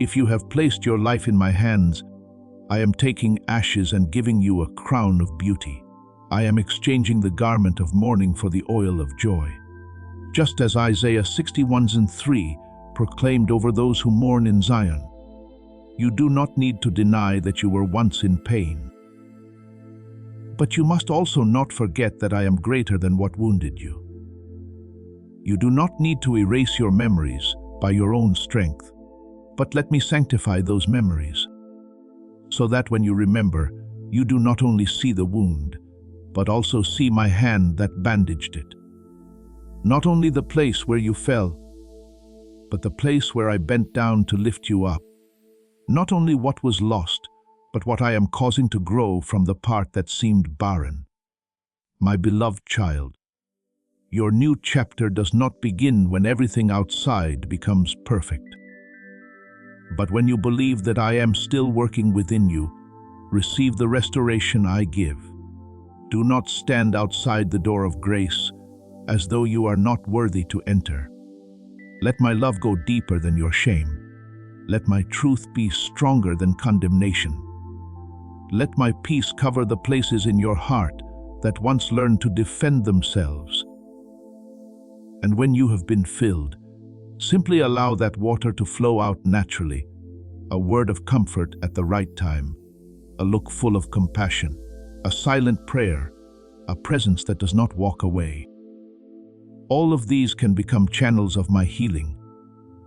If you have placed your life in my hands, I am taking ashes and giving you a crown of beauty. I am exchanging the garment of mourning for the oil of joy. Just as Isaiah 61:3 proclaimed over those who mourn in Zion, you do not need to deny that you were once in pain. But you must also not forget that I am greater than what wounded you. You do not need to erase your memories by your own strength, but let me sanctify those memories, so that when you remember, you do not only see the wound, but also see my hand that bandaged it. Not only the place where you fell, but the place where I bent down to lift you up. Not only what was lost, but what I am causing to grow from the part that seemed barren. My beloved child, your new chapter does not begin when everything outside becomes perfect. But when you believe that I am still working within you, receive the restoration I give. Do not stand outside the door of grace as though you are not worthy to enter. Let my love go deeper than your shame. Let my truth be stronger than condemnation. Let my peace cover the places in your heart that once learned to defend themselves. And when you have been filled, simply allow that water to flow out naturally, a word of comfort at the right time, a look full of compassion, a silent prayer, a presence that does not walk away. All of these can become channels of my healing.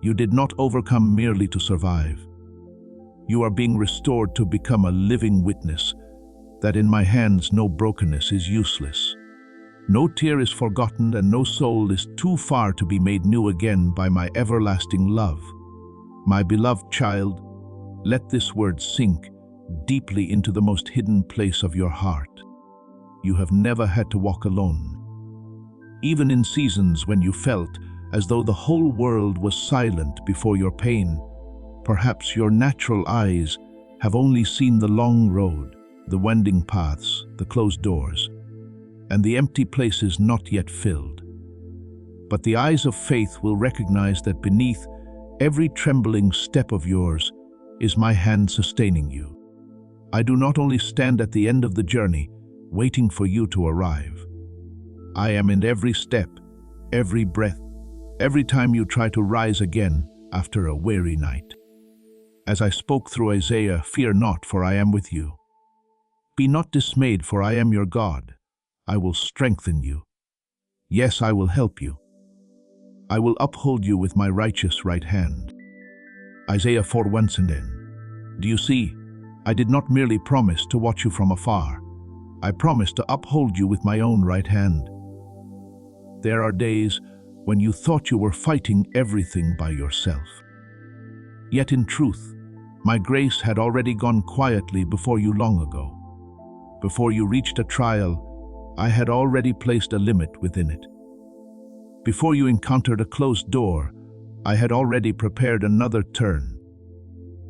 You did not overcome merely to survive. You are being restored to become a living witness that in my hands no brokenness is useless. No tear is forgotten and no soul is too far to be made new again by my everlasting love. My beloved child, let this word sink deeply into the most hidden place of your heart. You have never had to walk alone. Even in seasons when you felt as though the whole world was silent before your pain, perhaps your natural eyes have only seen the long road, the winding paths, the closed doors, and the empty places not yet filled. But the eyes of faith will recognize that beneath every trembling step of yours is my hand sustaining you. I do not only stand at the end of the journey, waiting for you to arrive. I am in every step, every breath, every time you try to rise again after a weary night. As I spoke through Isaiah, fear not, for I am with you. Be not dismayed, for I am your God. I will strengthen you. Yes, I will help you. I will uphold you with my righteous right hand. Isaiah 4:1. Do you see? I did not merely promise to watch you from afar. I promised to uphold you with my own right hand. There are days when you thought you were fighting everything by yourself. Yet in truth, my grace had already gone quietly before you long ago. Before you reached a trial, I had already placed a limit within it. Before you encountered a closed door, I had already prepared another turn.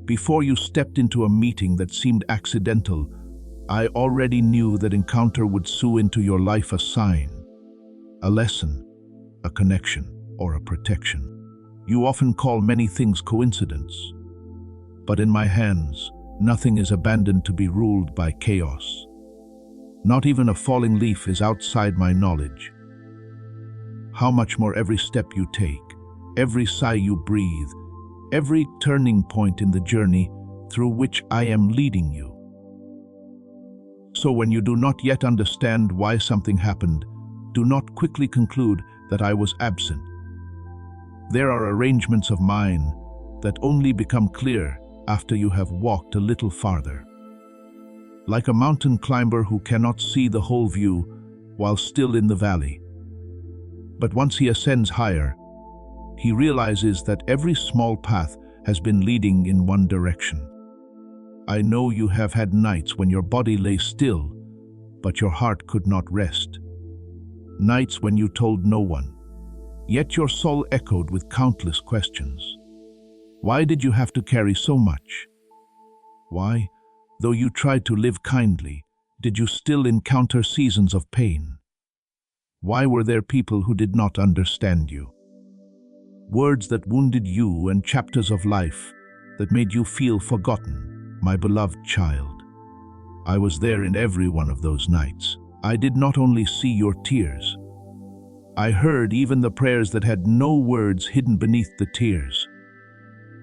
Before you stepped into a meeting that seemed accidental, I already knew that encounter would sow into your life a sign, a lesson, a connection, or a protection. You often call many things coincidence, but in my hands, nothing is abandoned to be ruled by chaos. Not even a falling leaf is outside my knowledge. How much more every step you take, every sigh you breathe, every turning point in the journey through which I am leading you. So when you do not yet understand why something happened, do not quickly conclude that I was absent. There are arrangements of mine that only become clear after you have walked a little farther. Like a mountain climber who cannot see the whole view while still in the valley. But once he ascends higher, he realizes that every small path has been leading in one direction. I know you have had nights when your body lay still, but your heart could not rest. Nights when you told no one, yet your soul echoed with countless questions. Why did you have to carry so much? Why, though you tried to live kindly, did you still encounter seasons of pain? Why were there people who did not understand you? Words that wounded you and chapters of life that made you feel forgotten, my beloved child. I was there in every one of those nights. I did not only see your tears. I heard even the prayers that had no words hidden beneath the tears.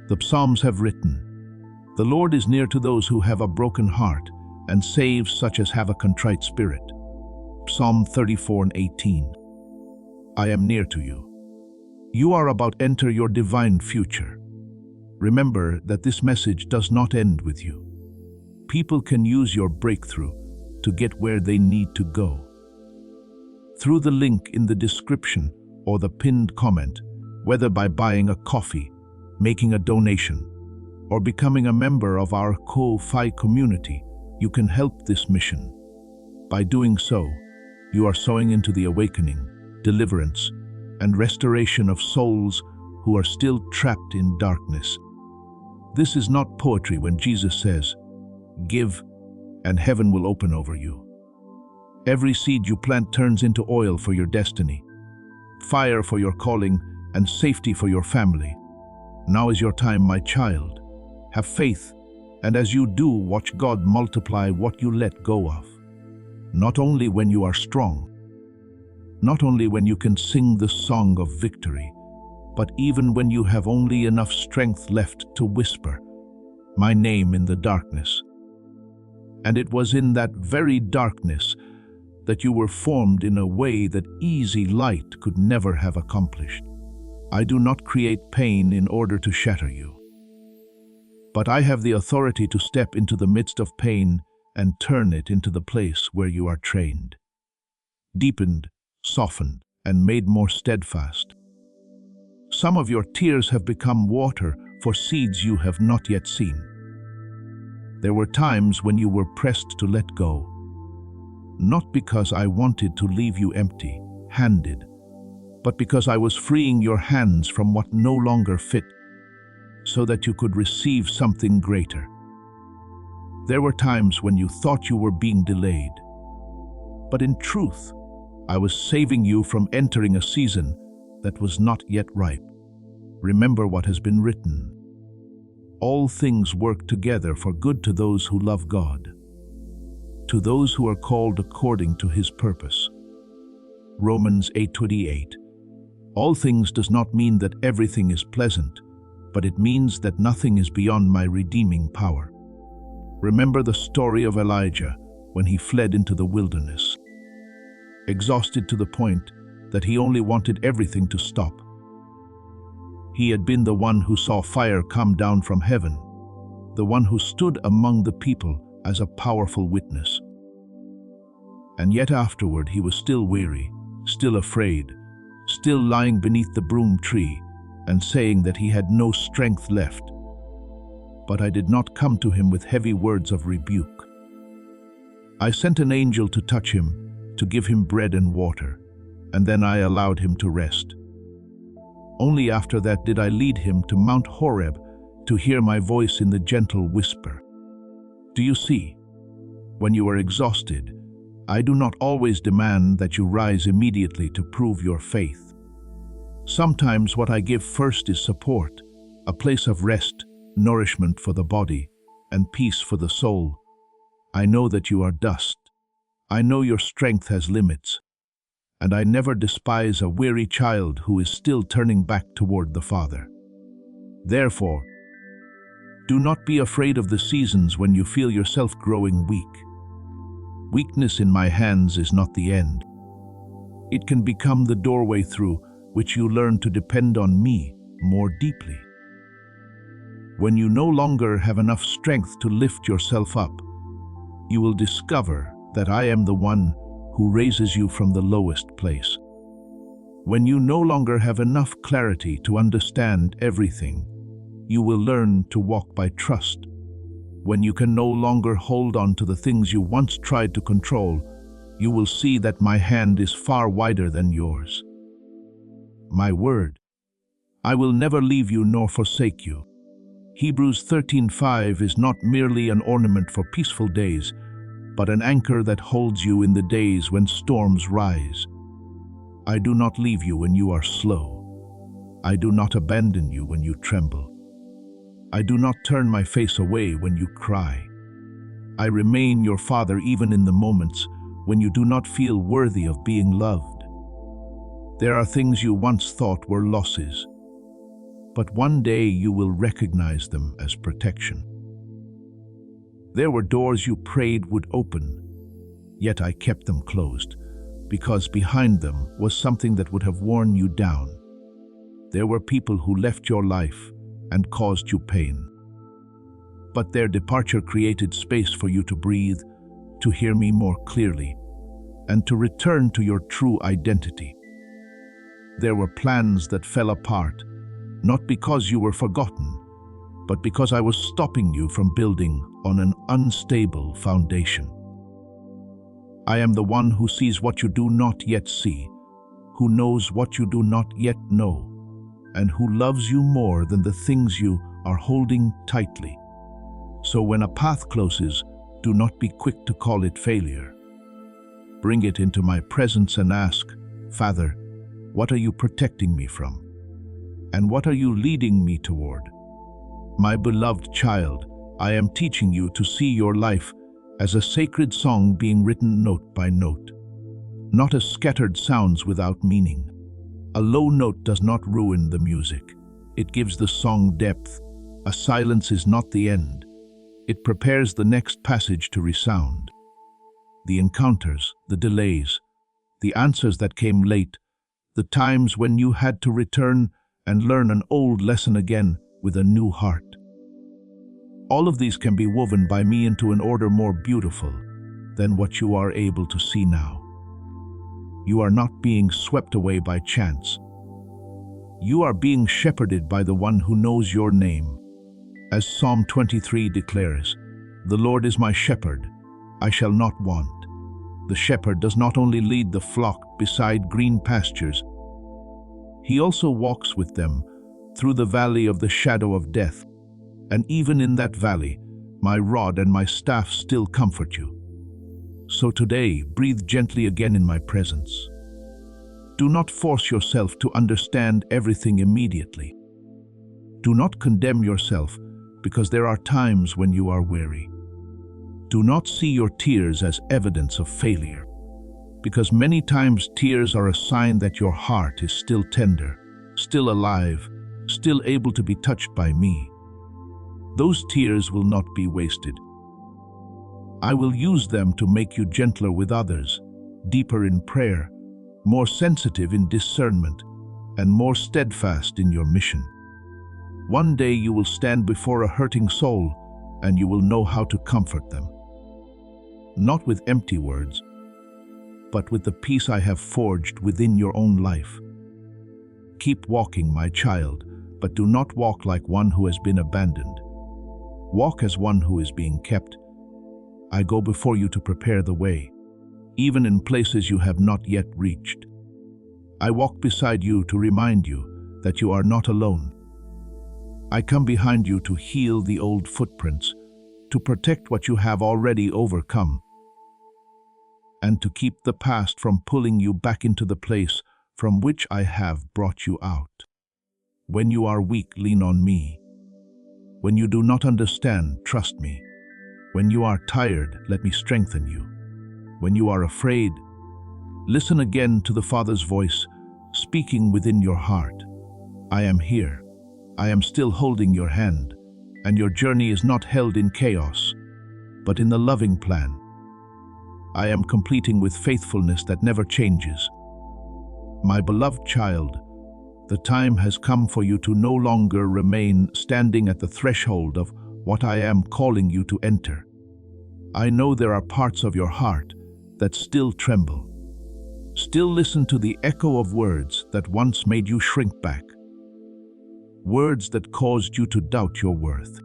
The Psalms have written, "The Lord is near to those who have a broken heart and saves such as have a contrite spirit." Psalm 34:18. I am near to you. You are about to enter your divine future. Remember that this message does not end with you. People can use your breakthrough to get where they need to go. Through the link in the description or the pinned comment, whether by buying a coffee, making a donation, or becoming a member of our Ko-Fi community, you can help this mission. By doing so, you are sowing into the awakening, deliverance, and restoration of souls who are still trapped in darkness. This is not poetry when Jesus says, "Give, and heaven will open over you." Every seed you plant turns into oil for your destiny, fire for your calling, and safety for your family. Now is your time, my child. Have faith, and as you do, watch God multiply what you let go of. Not only when you are strong, not only when you can sing the song of victory, but even when you have only enough strength left to whisper, "My name," in the darkness. And it was in that very darkness that you were formed in a way that easy light could never have accomplished. I do not create pain in order to shatter you, but I have the authority to step into the midst of pain and turn it into the place where you are trained, deepened, softened, and made more steadfast. Some of your tears have become water for seeds you have not yet seen. There were times when you were pressed to let go, not because I wanted to leave you empty-handed, but because I was freeing your hands from what no longer fit, so that you could receive something greater. There were times when you thought you were being delayed, but in truth, I was saving you from entering a season that was not yet ripe. Remember what has been written. All things work together for good to those who love God, to those who are called according to His purpose. Romans 8:28. All things does not mean that everything is pleasant, but it means that nothing is beyond my redeeming power. Remember the story of Elijah when he fled into the wilderness, exhausted to the point that he only wanted everything to stop. He had been the one who saw fire come down from heaven, the one who stood among the people as a powerful witness. And yet afterward he was still weary, still afraid, still lying beneath the broom tree and saying that he had no strength left. But I did not come to him with heavy words of rebuke. I sent an angel to touch him, to give him bread and water, and then I allowed him to rest. Only after that did I lead him to Mount Horeb to hear my voice in the gentle whisper. Do you see? When you are exhausted, I do not always demand that you rise immediately to prove your faith. Sometimes what I give first is support, a place of rest, nourishment for the body, and peace for the soul. I know that you are dust. I know your strength has limits, and I never despise a weary child who is still turning back toward the Father. Therefore, do not be afraid of the seasons when you feel yourself growing weak. Weakness in my hands is not the end. It can become the doorway through which you learn to depend on me more deeply. When you no longer have enough strength to lift yourself up, you will discover that I am the one who raises you from the lowest place. When you no longer have enough clarity to understand everything, you will learn to walk by trust. When you can no longer hold on to the things you once tried to control, you will see that my hand is far wider than yours. My word, I will never leave you nor forsake you. Hebrews 13:5 is not merely an ornament for peaceful days, but an anchor that holds you in the days when storms rise. I do not leave you when you are slow. I do not abandon you when you tremble. I do not turn my face away when you cry. I remain your father even in the moments when you do not feel worthy of being loved. There are things you once thought were losses, but one day you will recognize them as protection. There were doors you prayed would open, yet I kept them closed, because behind them was something that would have worn you down. There were people who left your life and caused you pain. But their departure created space for you to breathe, to hear me more clearly, and to return to your true identity. There were plans that fell apart, not because you were forgotten, but because I was stopping you from building on an unstable foundation. I am the one who sees what you do not yet see, who knows what you do not yet know, and who loves you more than the things you are holding tightly. So when a path closes, do not be quick to call it failure. Bring it into my presence and ask, Father, what are you protecting me from? And what are you leading me toward? My beloved child, I am teaching you to see your life as a sacred song being written note by note, not as scattered sounds without meaning. A low note does not ruin the music. It gives the song depth. A silence is not the end. It prepares the next passage to resound. The encounters, the delays, the answers that came late, the times when you had to return and learn an old lesson again with a new heart. All of these can be woven by me into an order more beautiful than what you are able to see now. You are not being swept away by chance. You are being shepherded by the one who knows your name. As Psalm 23 declares, "The Lord is my shepherd, I shall not want." The shepherd does not only lead the flock beside green pastures, he also walks with them through the valley of the shadow of death. And even in that valley, my rod and my staff still comfort you. So today, breathe gently again in my presence. Do not force yourself to understand everything immediately. Do not condemn yourself, because there are times when you are weary. Do not see your tears as evidence of failure, because many times tears are a sign that your heart is still tender, still alive, still able to be touched by me. Those tears will not be wasted. I will use them to make you gentler with others, deeper in prayer, more sensitive in discernment, and more steadfast in your mission. One day you will stand before a hurting soul, and you will know how to comfort them. Not with empty words, but with the peace I have forged within your own life. Keep walking, my child, but do not walk like one who has been abandoned. Walk as one who is being kept. I go before you to prepare the way, even in places you have not yet reached. I walk beside you to remind you that you are not alone. I come behind you to heal the old footprints, to protect what you have already overcome, and to keep the past from pulling you back into the place from which I have brought you out. When you are weak, lean on me. When you do not understand, trust me. When you are tired, let me strengthen you. When you are afraid, listen again to the Father's voice speaking within your heart. I am here. I am still holding your hand, and your journey is not held in chaos, but in the loving plan. I am completing with faithfulness that never changes. My beloved child, the time has come for you to no longer remain standing at the threshold of what I am calling you to enter. I know there are parts of your heart that still tremble. Still listen to the echo of words that once made you shrink back. Words that caused you to doubt your worth.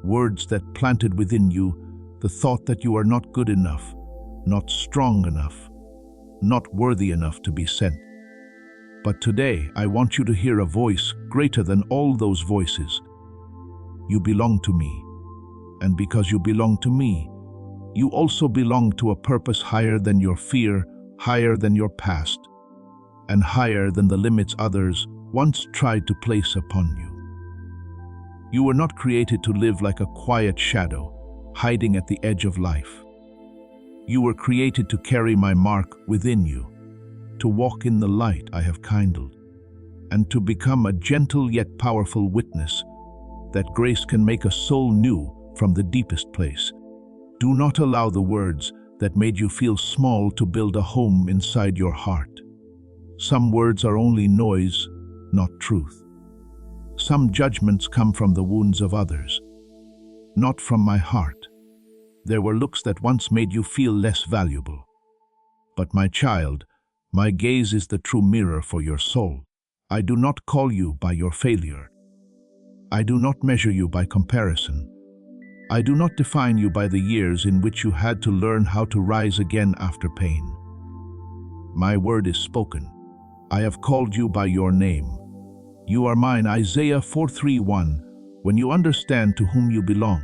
Words that planted within you the thought that you are not good enough, not strong enough, not worthy enough to be sent. But today, I want you to hear a voice greater than all those voices. You belong to me, and because you belong to me, you also belong to a purpose higher than your fear, higher than your past, and higher than the limits others once tried to place upon you. You were not created to live like a quiet shadow, hiding at the edge of life. You were created to carry my mark within you, to walk in the light I have kindled, and to become a gentle yet powerful witness that grace can make a soul new from the deepest place. Do not allow the words that made you feel small to build a home inside your heart. Some words are only noise, not truth. Some judgments come from the wounds of others, not from my heart. There were looks that once made you feel less valuable. But my child, my gaze is the true mirror for your soul. I do not call you by your failure. I do not measure you by comparison. I do not define you by the years in which you had to learn how to rise again after pain. My word is spoken. I have called you by your name. You are mine, Isaiah 4:3-1. When you understand to whom you belong,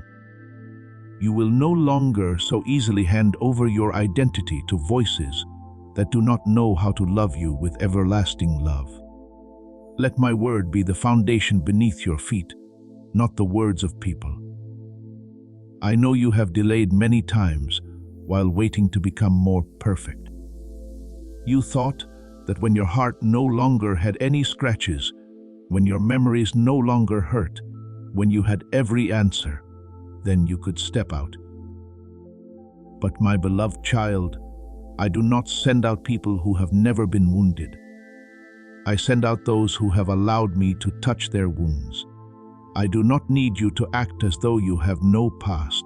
you will no longer so easily hand over your identity to voices that do not know how to love you with everlasting love. Let my word be the foundation beneath your feet, not the words of people. I know you have delayed many times while waiting to become more perfect. You thought that when your heart no longer had any scratches, when your memories no longer hurt, when you had every answer, then you could step out. But my beloved child, I do not send out people who have never been wounded. I send out those who have allowed me to touch their wounds. I do not need you to act as though you have no past.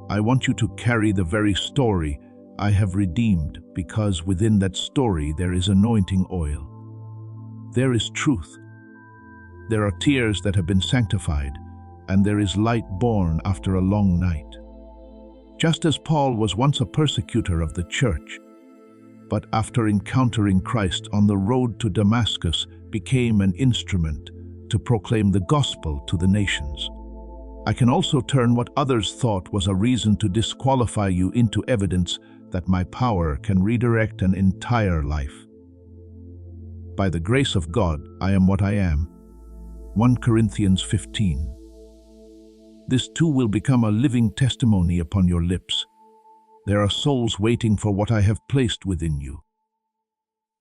I want you to carry the very story I have redeemed, because within that story there is anointing oil. There is truth. There are tears that have been sanctified, and there is light born after a long night. Just as Paul was once a persecutor of the church, but after encountering Christ on the road to Damascus became an instrument to proclaim the gospel to the nations. I can also turn what others thought was a reason to disqualify you into evidence that my power can redirect an entire life. By the grace of God, I am what I am. 1 Corinthians 15. This too will become a living testimony upon your lips. There are souls waiting for what I have placed within you.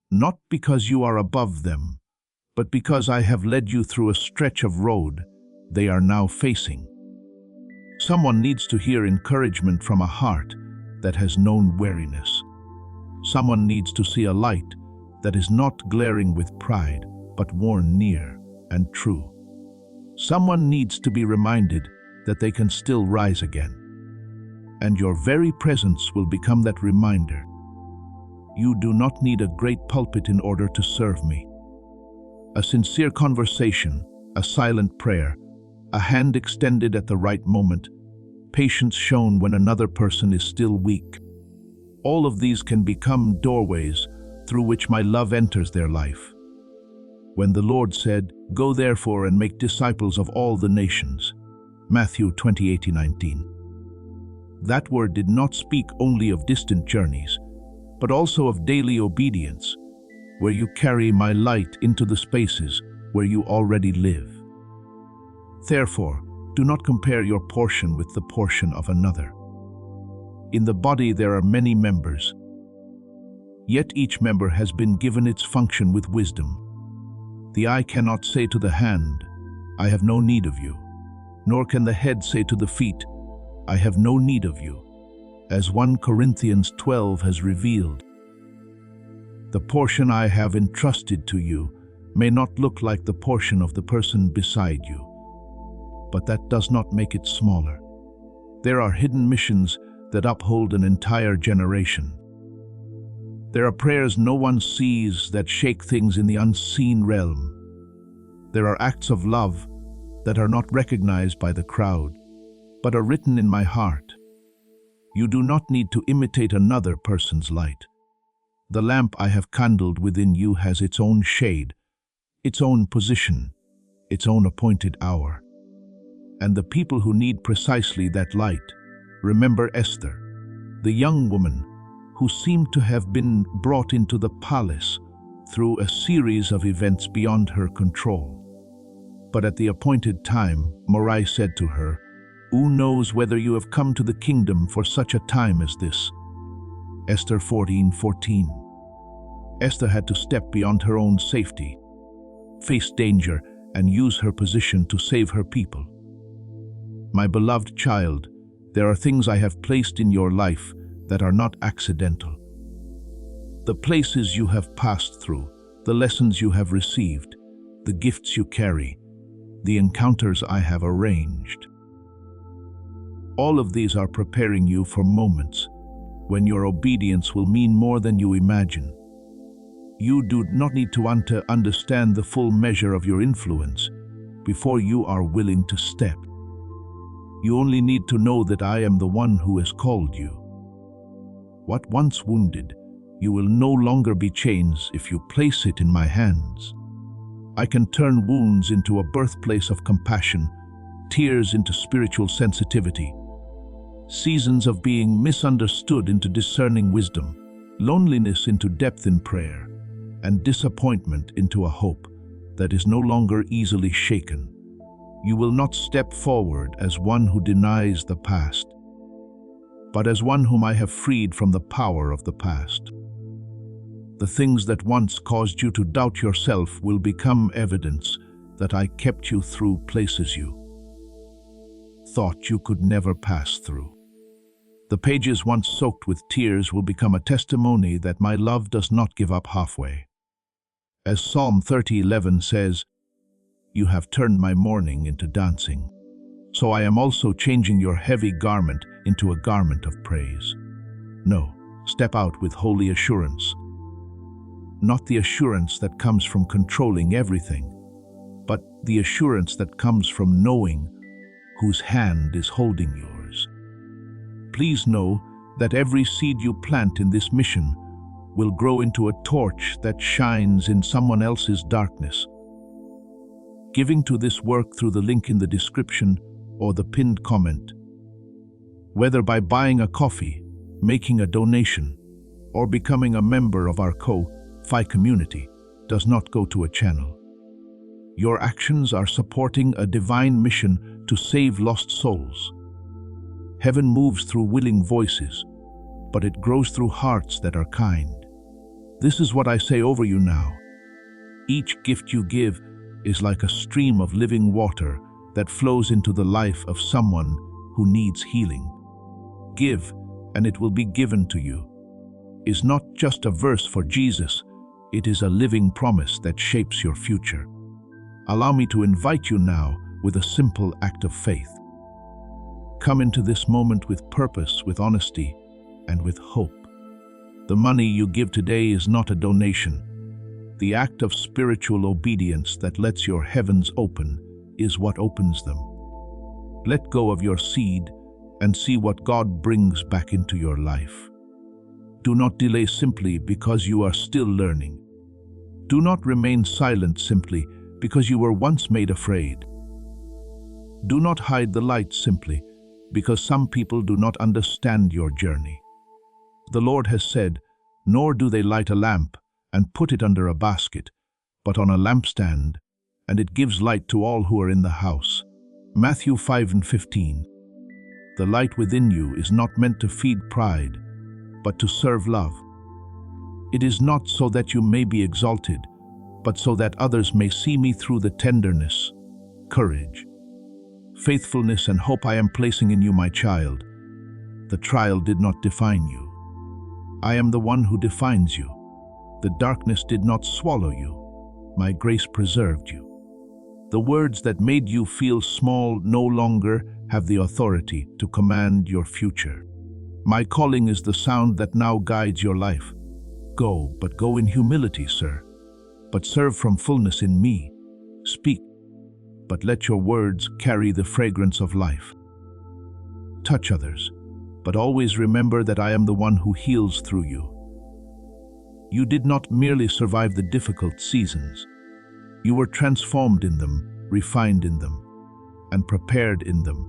Not because you are above them, but because I have led you through a stretch of road they are now facing. Someone needs to hear encouragement from a heart that has known weariness. Someone needs to see a light that is not glaring with pride, but worn near and true. Someone needs to be reminded that they can still rise again. And your very presence will become that reminder. You do not need a great pulpit in order to serve me. A sincere conversation, a silent prayer, a hand extended at the right moment, patience shown when another person is still weak. All of these can become doorways through which my love enters their life. When the Lord said, "Go therefore and make disciples of all the nations," Matthew 20:18-19. That word did not speak only of distant journeys, but also of daily obedience, where you carry my light into the spaces where you already live. Therefore, do not compare your portion with the portion of another. In the body there are many members, yet each member has been given its function with wisdom. The eye cannot say to the hand, "I have no need of you," nor can the head say to the feet, "I have no need of you," as 1 Corinthians 12 has revealed. The portion I have entrusted to you may not look like the portion of the person beside you, but that does not make it smaller. There are hidden missions that uphold an entire generation. There are prayers no one sees that shake things in the unseen realm. There are acts of love that are not recognized by the crowd, but are written in my heart. You do not need to imitate another person's light. The lamp I have kindled within you has its own shade, its own position, its own appointed hour. And the people who need precisely that light, remember Esther, the young woman who seemed to have been brought into the palace through a series of events beyond her control. But at the appointed time, Morai said to her, "Who knows whether you have come to the kingdom for such a time as this?" Esther 14:14. Esther had to step beyond her own safety, face danger, and use her position to save her people. My beloved child, there are things I have placed in your life that are not accidental. The places you have passed through, the lessons you have received, the gifts you carry, the encounters I have arranged. All of these are preparing you for moments when your obedience will mean more than you imagine. You do not need to understand the full measure of your influence before you are willing to step. You only need to know that I am the one who has called you. What once wounded, you will no longer be chains if you place it in my hands. I can turn wounds into a birthplace of compassion, tears into spiritual sensitivity, seasons of being misunderstood into discerning wisdom, loneliness into depth in prayer, and disappointment into a hope that is no longer easily shaken. You will not step forward as one who denies the past, but as one whom I have freed from the power of the past. The things that once caused you to doubt yourself will become evidence that I kept you through places you thought you could never pass through. The pages once soaked with tears will become a testimony that my love does not give up halfway. As Psalm 30:11 says, "You have turned my mourning into dancing." So I am also changing your heavy garment into a garment of praise. No, step out with holy assurance. Not the assurance that comes from controlling everything, but the assurance that comes from knowing whose hand is holding yours. Please know that every seed you plant in this mission will grow into a torch that shines in someone else's darkness. Giving to this work through the link in the description or the pinned comment, whether by buying a coffee, making a donation, or becoming a member of our Fi community, does not go to a channel. Your actions are supporting a divine mission to save lost souls. Heaven moves through willing voices, but it grows through hearts that are kind. This is what I say over you now. Each gift you give is like a stream of living water that flows into the life of someone who needs healing. Give, and it will be given to you is not just a verse for Jesus, it is a living promise that shapes your future. Allow me to invite you now with a simple act of faith. Come into this moment with purpose, with honesty, and with hope. The money you give today is not a donation. The act of spiritual obedience that lets your heavens open is what opens them. Let go of your seed and see what God brings back into your life. Do not delay simply because you are still learning. Do not remain silent simply because you were once made afraid. Do not hide the light simply because some people do not understand your journey. The Lord has said, "Nor do they light a lamp and put it under a basket, but on a lampstand, and it gives light to all who are in the house." Matthew 5:15. The light within you is not meant to feed pride, but to serve love. It is not so that you may be exalted, but so that others may see me through the tenderness, courage, faithfulness, and hope I am placing in you, my child. The trial did not define you. I am the one who defines you. The darkness did not swallow you. My grace preserved you. The words that made you feel small no longer have the authority to command your future. My calling is the sound that now guides your life. Go, but go in humility, sir. But serve from fullness in me. Speak, but let your words carry the fragrance of life. Touch others, but always remember that I am the one who heals through you. You did not merely survive the difficult seasons. You were transformed in them, refined in them, and prepared in them.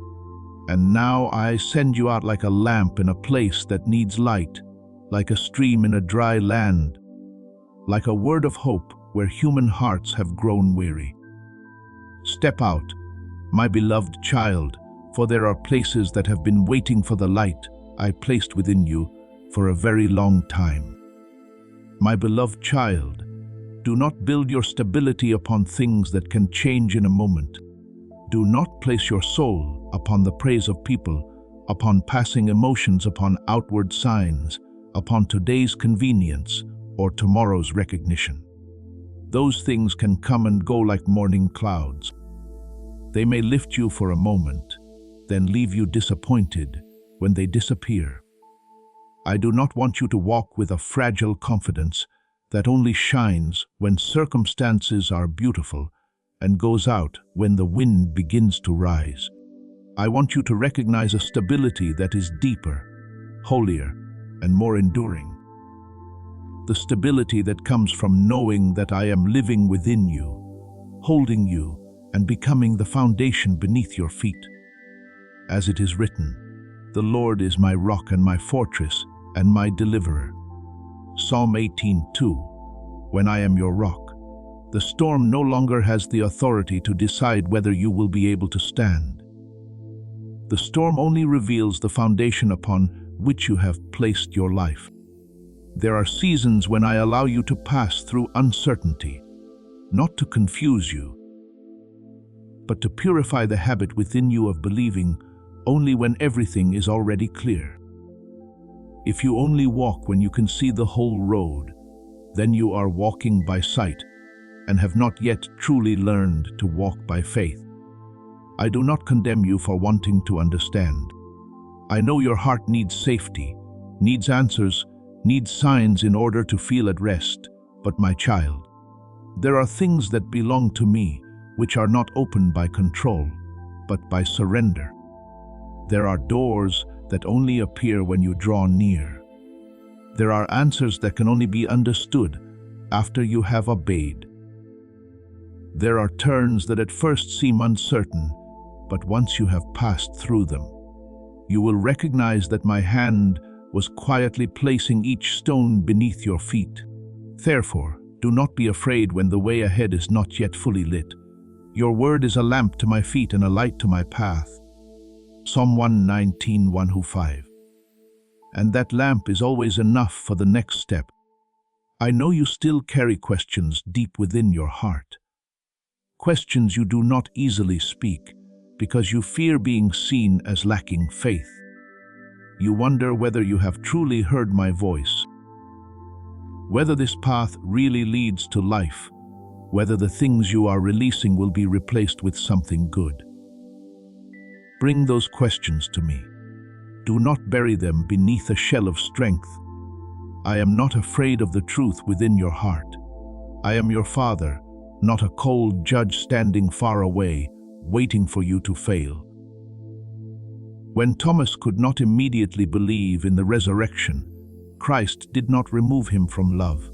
And now I send you out like a lamp in a place that needs light, like a stream in a dry land, like a word of hope where human hearts have grown weary. Step out, my beloved child, for there are places that have been waiting for the light I placed within you for a very long time. My beloved child, do not build your stability upon things that can change in a moment. Do not place your soul upon the praise of people, upon passing emotions, upon outward signs, upon today's convenience or tomorrow's recognition. Those things can come and go like morning clouds. They may lift you for a moment, then leave you disappointed when they disappear. I do not want you to walk with a fragile confidence that only shines when circumstances are beautiful and goes out when the wind begins to rise. I want you to recognize a stability that is deeper, holier, and more enduring. The stability that comes from knowing that I am living within you, holding you, and becoming the foundation beneath your feet. As it is written, "The Lord is my rock and my fortress and my deliverer." Psalm 18:2. When I am your rock, the storm no longer has the authority to decide whether you will be able to stand. The storm only reveals the foundation upon which you have placed your life. There are seasons when I allow you to pass through uncertainty, not to confuse you, but to purify the habit within you of believing only when everything is already clear. If you only walk when you can see the whole road, then you are walking by sight and have not yet truly learned to walk by faith. I do not condemn you for wanting to understand. I know your heart needs safety, needs answers, needs signs in order to feel at rest, but my child, there are things that belong to me which are not opened by control, but by surrender. There are doors that only appear when you draw near. There are answers that can only be understood after you have obeyed. There are turns that at first seem uncertain, but once you have passed through them, you will recognize that my hand was quietly placing each stone beneath your feet. Therefore, do not be afraid when the way ahead is not yet fully lit. Your word is a lamp to my feet and a light to my path. Psalm 119:1-5. And that lamp is always enough for the next step. I know you still carry questions deep within your heart. Questions you do not easily speak because you fear being seen as lacking faith. You wonder whether you have truly heard my voice, whether this path really leads to life, whether the things you are releasing will be replaced with something good. Bring those questions to me. Do not bury them beneath a shell of strength. I am not afraid of the truth within your heart. I am your Father, not a cold judge standing far away, waiting for you to fail. When Thomas could not immediately believe in the resurrection, Christ did not remove him from love,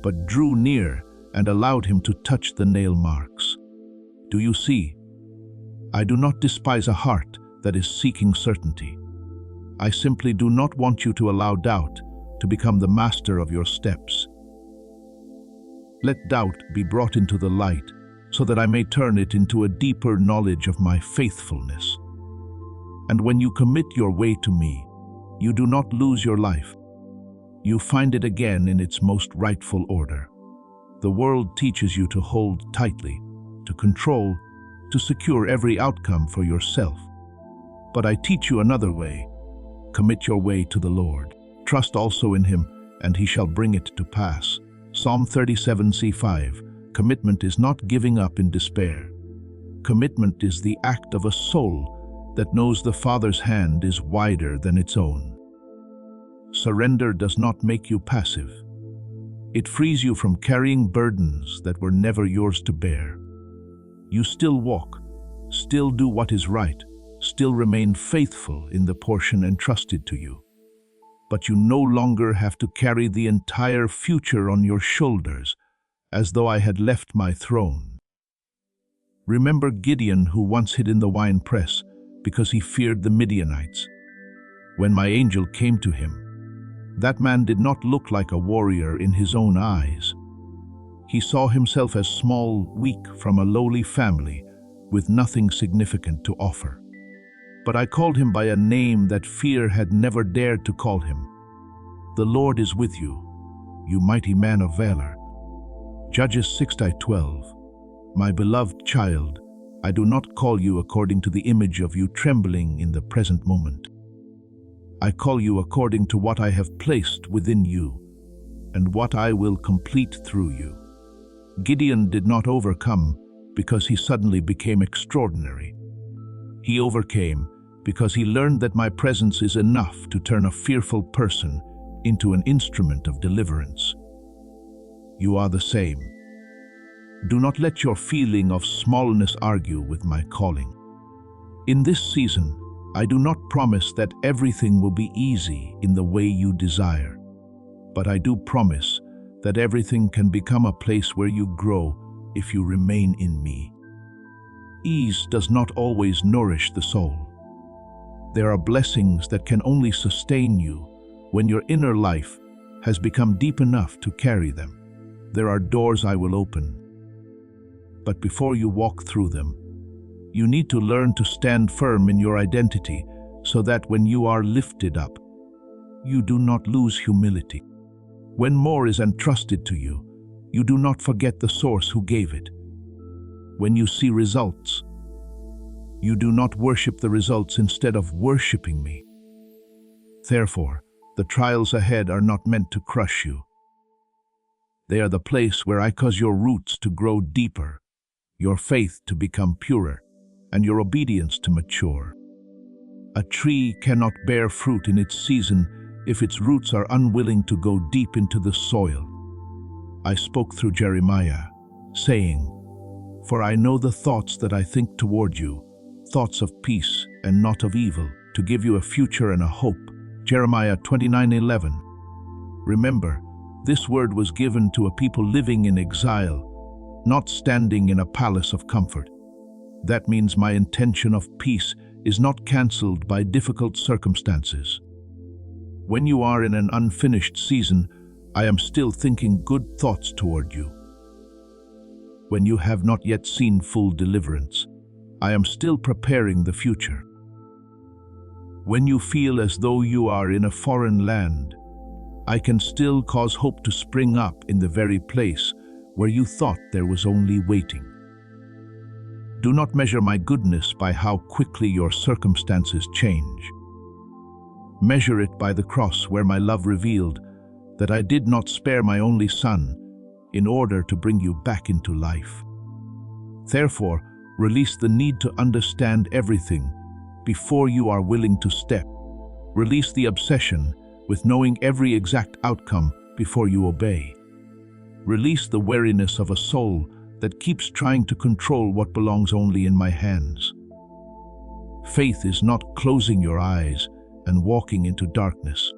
but drew near and allowed him to touch the nail marks. Do you see? I do not despise a heart that is seeking certainty. I simply do not want you to allow doubt to become the master of your steps. Let doubt be brought into the light so that I may turn it into a deeper knowledge of my faithfulness. And when you commit your way to me, you do not lose your life. You find it again in its most rightful order. The world teaches you to hold tightly, to control, to secure every outcome for yourself. But I teach you another way. Commit your way to the Lord. Trust also in Him, and He shall bring it to pass. Psalm 37:5. Commitment is not giving up in despair. Commitment is the act of a soul that knows the Father's hand is wider than its own. Surrender does not make you passive. It frees you from carrying burdens that were never yours to bear. You still walk, still do what is right, still remain faithful in the portion entrusted to you. But you no longer have to carry the entire future on your shoulders, as though I had left my throne. Remember Gideon, who once hid in the winepress because he feared the Midianites. When my angel came to him, that man did not look like a warrior in his own eyes. He saw himself as small, weak, from a lowly family, with nothing significant to offer. But I called him by a name that fear had never dared to call him. The Lord is with you, you mighty man of valor. Judges 6:12. My beloved child, I do not call you according to the image of you trembling in the present moment. I call you according to what I have placed within you, and what I will complete through you. Gideon did not overcome because he suddenly became extraordinary. He overcame because he learned that my presence is enough to turn a fearful person into an instrument of deliverance. You are the same. Do not let your feeling of smallness argue with my calling. In this season, I do not promise that everything will be easy in the way you desire, but I do promise that everything can become a place where you grow if you remain in me. Ease does not always nourish the soul. There are blessings that can only sustain you when your inner life has become deep enough to carry them. There are doors I will open, but before you walk through them, you need to learn to stand firm in your identity so that when you are lifted up, you do not lose humility. When more is entrusted to you, you do not forget the source who gave it. When you see results, you do not worship the results instead of worshiping me. Therefore, the trials ahead are not meant to crush you. They are the place where I cause your roots to grow deeper, your faith to become purer, and your obedience to mature. A tree cannot bear fruit in its season if its roots are unwilling to go deep into the soil. I spoke through Jeremiah, saying, For I know the thoughts that I think toward you, thoughts of peace and not of evil, to give you a future and a hope. Jeremiah 29:11. Remember, this word was given to a people living in exile, not standing in a palace of comfort. That means my intention of peace is not cancelled by difficult circumstances. When you are in an unfinished season, I am still thinking good thoughts toward you. When you have not yet seen full deliverance, I am still preparing the future. When you feel as though you are in a foreign land, I can still cause hope to spring up in the very place where you thought there was only waiting. Do not measure my goodness by how quickly your circumstances change. Measure it by the cross where my love revealed that I did not spare my only son in order to bring you back into life. Therefore, release the need to understand everything before you are willing to step. Release the obsession with knowing every exact outcome before you obey. Release the weariness of a soul that keeps trying to control what belongs only in my hands. Faith is not closing your eyes and walking into darkness.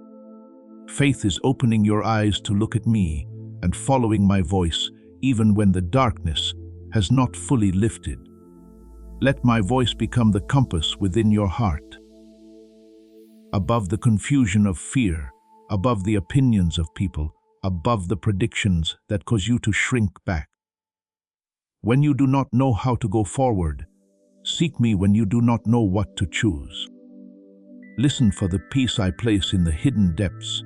Faith is opening your eyes to look at me and following my voice even when the darkness has not fully lifted. Let my voice become the compass within your heart. Above the confusion of fear, above the opinions of people, above the predictions that cause you to shrink back. When you do not know how to go forward, seek me when you do not know what to choose. Listen for the peace I place in the hidden depths.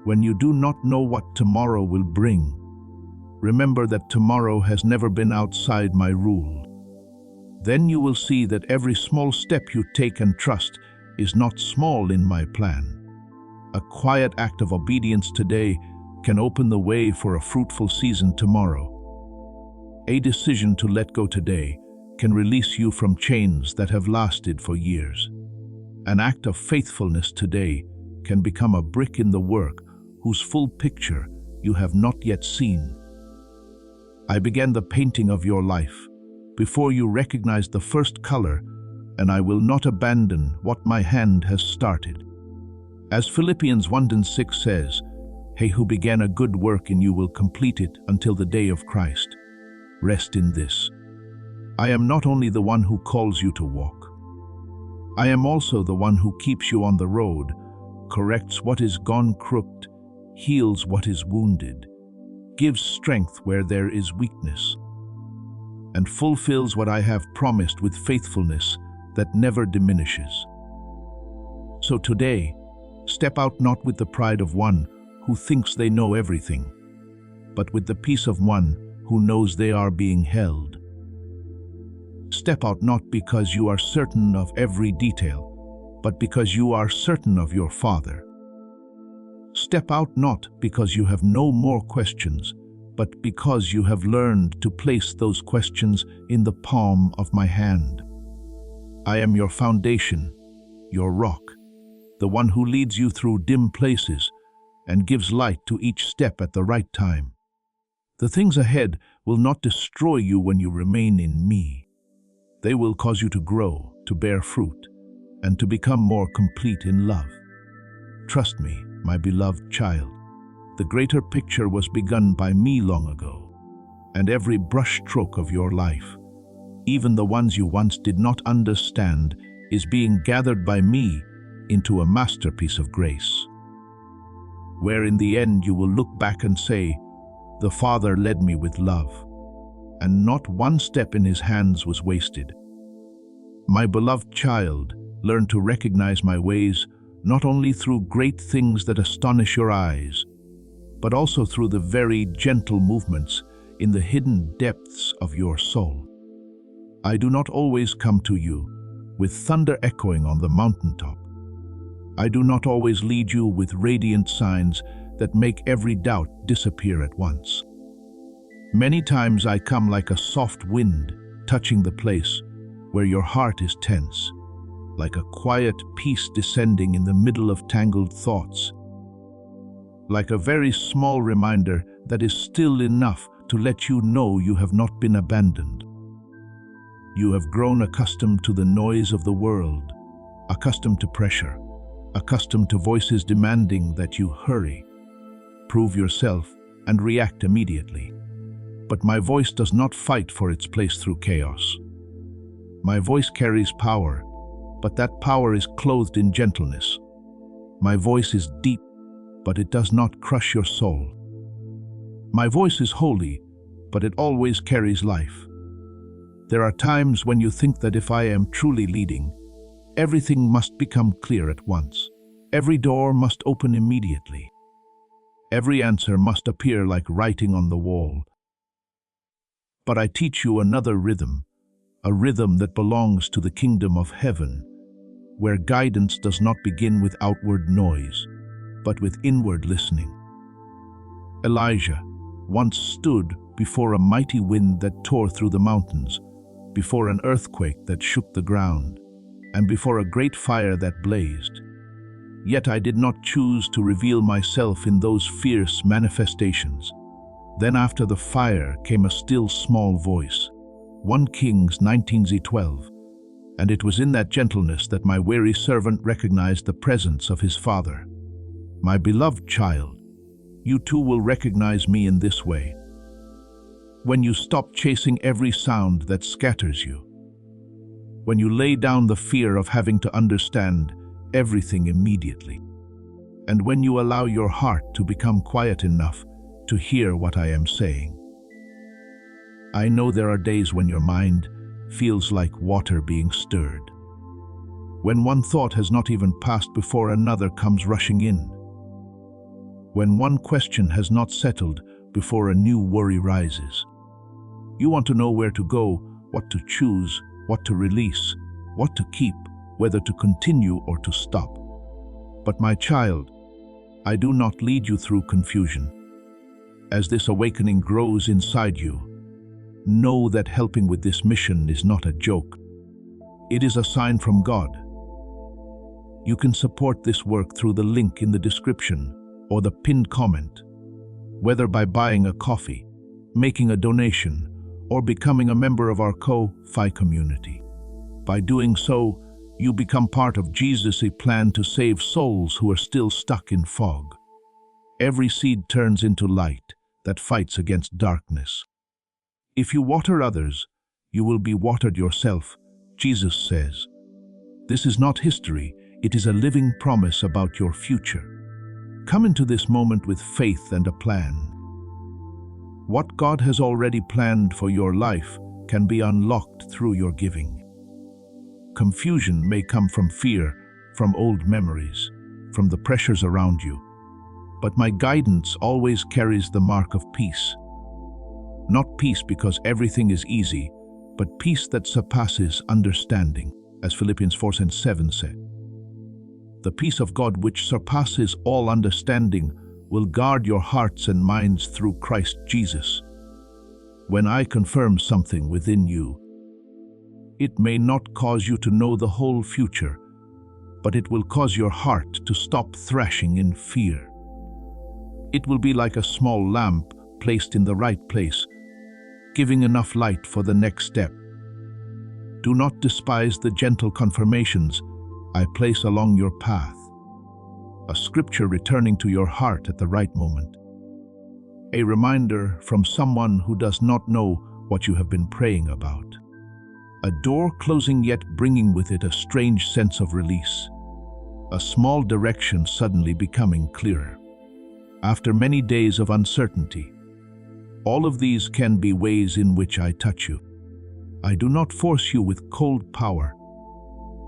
When you do not know what tomorrow will bring, remember that tomorrow has never been outside my rule. Then you will see that every small step you take and trust is not small in my plan. A quiet act of obedience today can open the way for a fruitful season tomorrow. A decision to let go today can release you from chains that have lasted for years. An act of faithfulness today can become a brick in the work whose full picture you have not yet seen. I began the painting of your life before you recognized the first color, and I will not abandon what my hand has started. As Philippians 1:6 says, He who began a good work in you will complete it until the day of Christ. Rest in this. I am not only the one who calls you to walk. I am also the one who keeps you on the road, corrects what is gone crooked, heals what is wounded, gives strength where there is weakness. and fulfills what I have promised with faithfulness that never diminishes. So today, step out not with the pride of one who thinks they know everything, but with the peace of one who knows they are being held. Step out not because you are certain of every detail, but because you are certain of your Father. Step out not because you have no more questions, but because you have learned to place those questions in the palm of my hand. I am your foundation, your rock, the one who leads you through dim places and gives light to each step at the right time. The things ahead will not destroy you when you remain in me. They will cause you to grow, to bear fruit, and to become more complete in love. Trust me, my beloved child. The greater picture was begun by me long ago, and every brushstroke of your life, even the ones you once did not understand, is being gathered by me into a masterpiece of grace, where in the end you will look back and say, "The Father led me with love, and not one step in his hands was wasted." My beloved child, learn to recognize my ways not only through great things that astonish your eyes, but also through the very gentle movements in the hidden depths of your soul. I do not always come to you with thunder echoing on the mountaintop. I do not always lead you with radiant signs that make every doubt disappear at once. Many times I come like a soft wind touching the place where your heart is tense, like a quiet peace descending in the middle of tangled thoughts, like a very small reminder that is still enough to let you know you have not been abandoned. You have grown accustomed to the noise of the world, accustomed to pressure, accustomed to voices demanding that you hurry, prove yourself, and react immediately. But my voice does not fight for its place through chaos. My voice carries power, but that power is clothed in gentleness. My voice is deep, but it does not crush your soul. My voice is holy, but it always carries life. There are times when you think that if I am truly leading, everything must become clear at once. Every door must open immediately. Every answer must appear like writing on the wall. But I teach you another rhythm, a rhythm that belongs to the kingdom of heaven, where guidance does not begin with outward noise, but with inward listening. Elijah once stood before a mighty wind that tore through the mountains, before an earthquake that shook the ground, and before a great fire that blazed. Yet I did not choose to reveal myself in those fierce manifestations. Then after the fire came a still small voice, 1 Kings 19:12, and it was in that gentleness that my weary servant recognized the presence of his Father. My beloved child, you too will recognize me in this way. When you stop chasing every sound that scatters you, when you lay down the fear of having to understand everything immediately, and when you allow your heart to become quiet enough to hear what I am saying. I know there are days when your mind feels like water being stirred, when one thought has not even passed before another comes rushing in, when one question has not settled before a new worry rises. You want to know where to go, what to choose, what to release, what to keep, whether to continue or to stop. But my child, I do not lead you through confusion. As this awakening grows inside you, know that helping with this mission is not a joke. It is a sign from God. You can support this work through the link in the description or the pinned comment, whether by buying a coffee, making a donation, or becoming a member of our Ko-Fi community. By doing so, you become part of Jesus' plan to save souls who are still stuck in fog. Every seed turns into light that fights against darkness. If you water others, you will be watered yourself, Jesus says. This is not history, it is a living promise about your future. Come into this moment with faith and a plan. What God has already planned for your life can be unlocked through your giving. Confusion may come from fear, from old memories, from the pressures around you, but my guidance always carries the mark of peace. Not peace because everything is easy, but peace that surpasses understanding, as Philippians 4:7 said. The peace of God which surpasses all understanding will guard your hearts and minds through Christ Jesus. When I confirm something within you, it may not cause you to know the whole future, but it will cause your heart to stop thrashing in fear. It will be like a small lamp placed in the right place, giving enough light for the next step. Do not despise the gentle confirmations I place along your path, a scripture returning to your heart at the right moment, a reminder from someone who does not know what you have been praying about, a door closing yet bringing with it a strange sense of release, a small direction suddenly becoming clearer. After many days of uncertainty, all of these can be ways in which I touch you. I do not force you with cold power.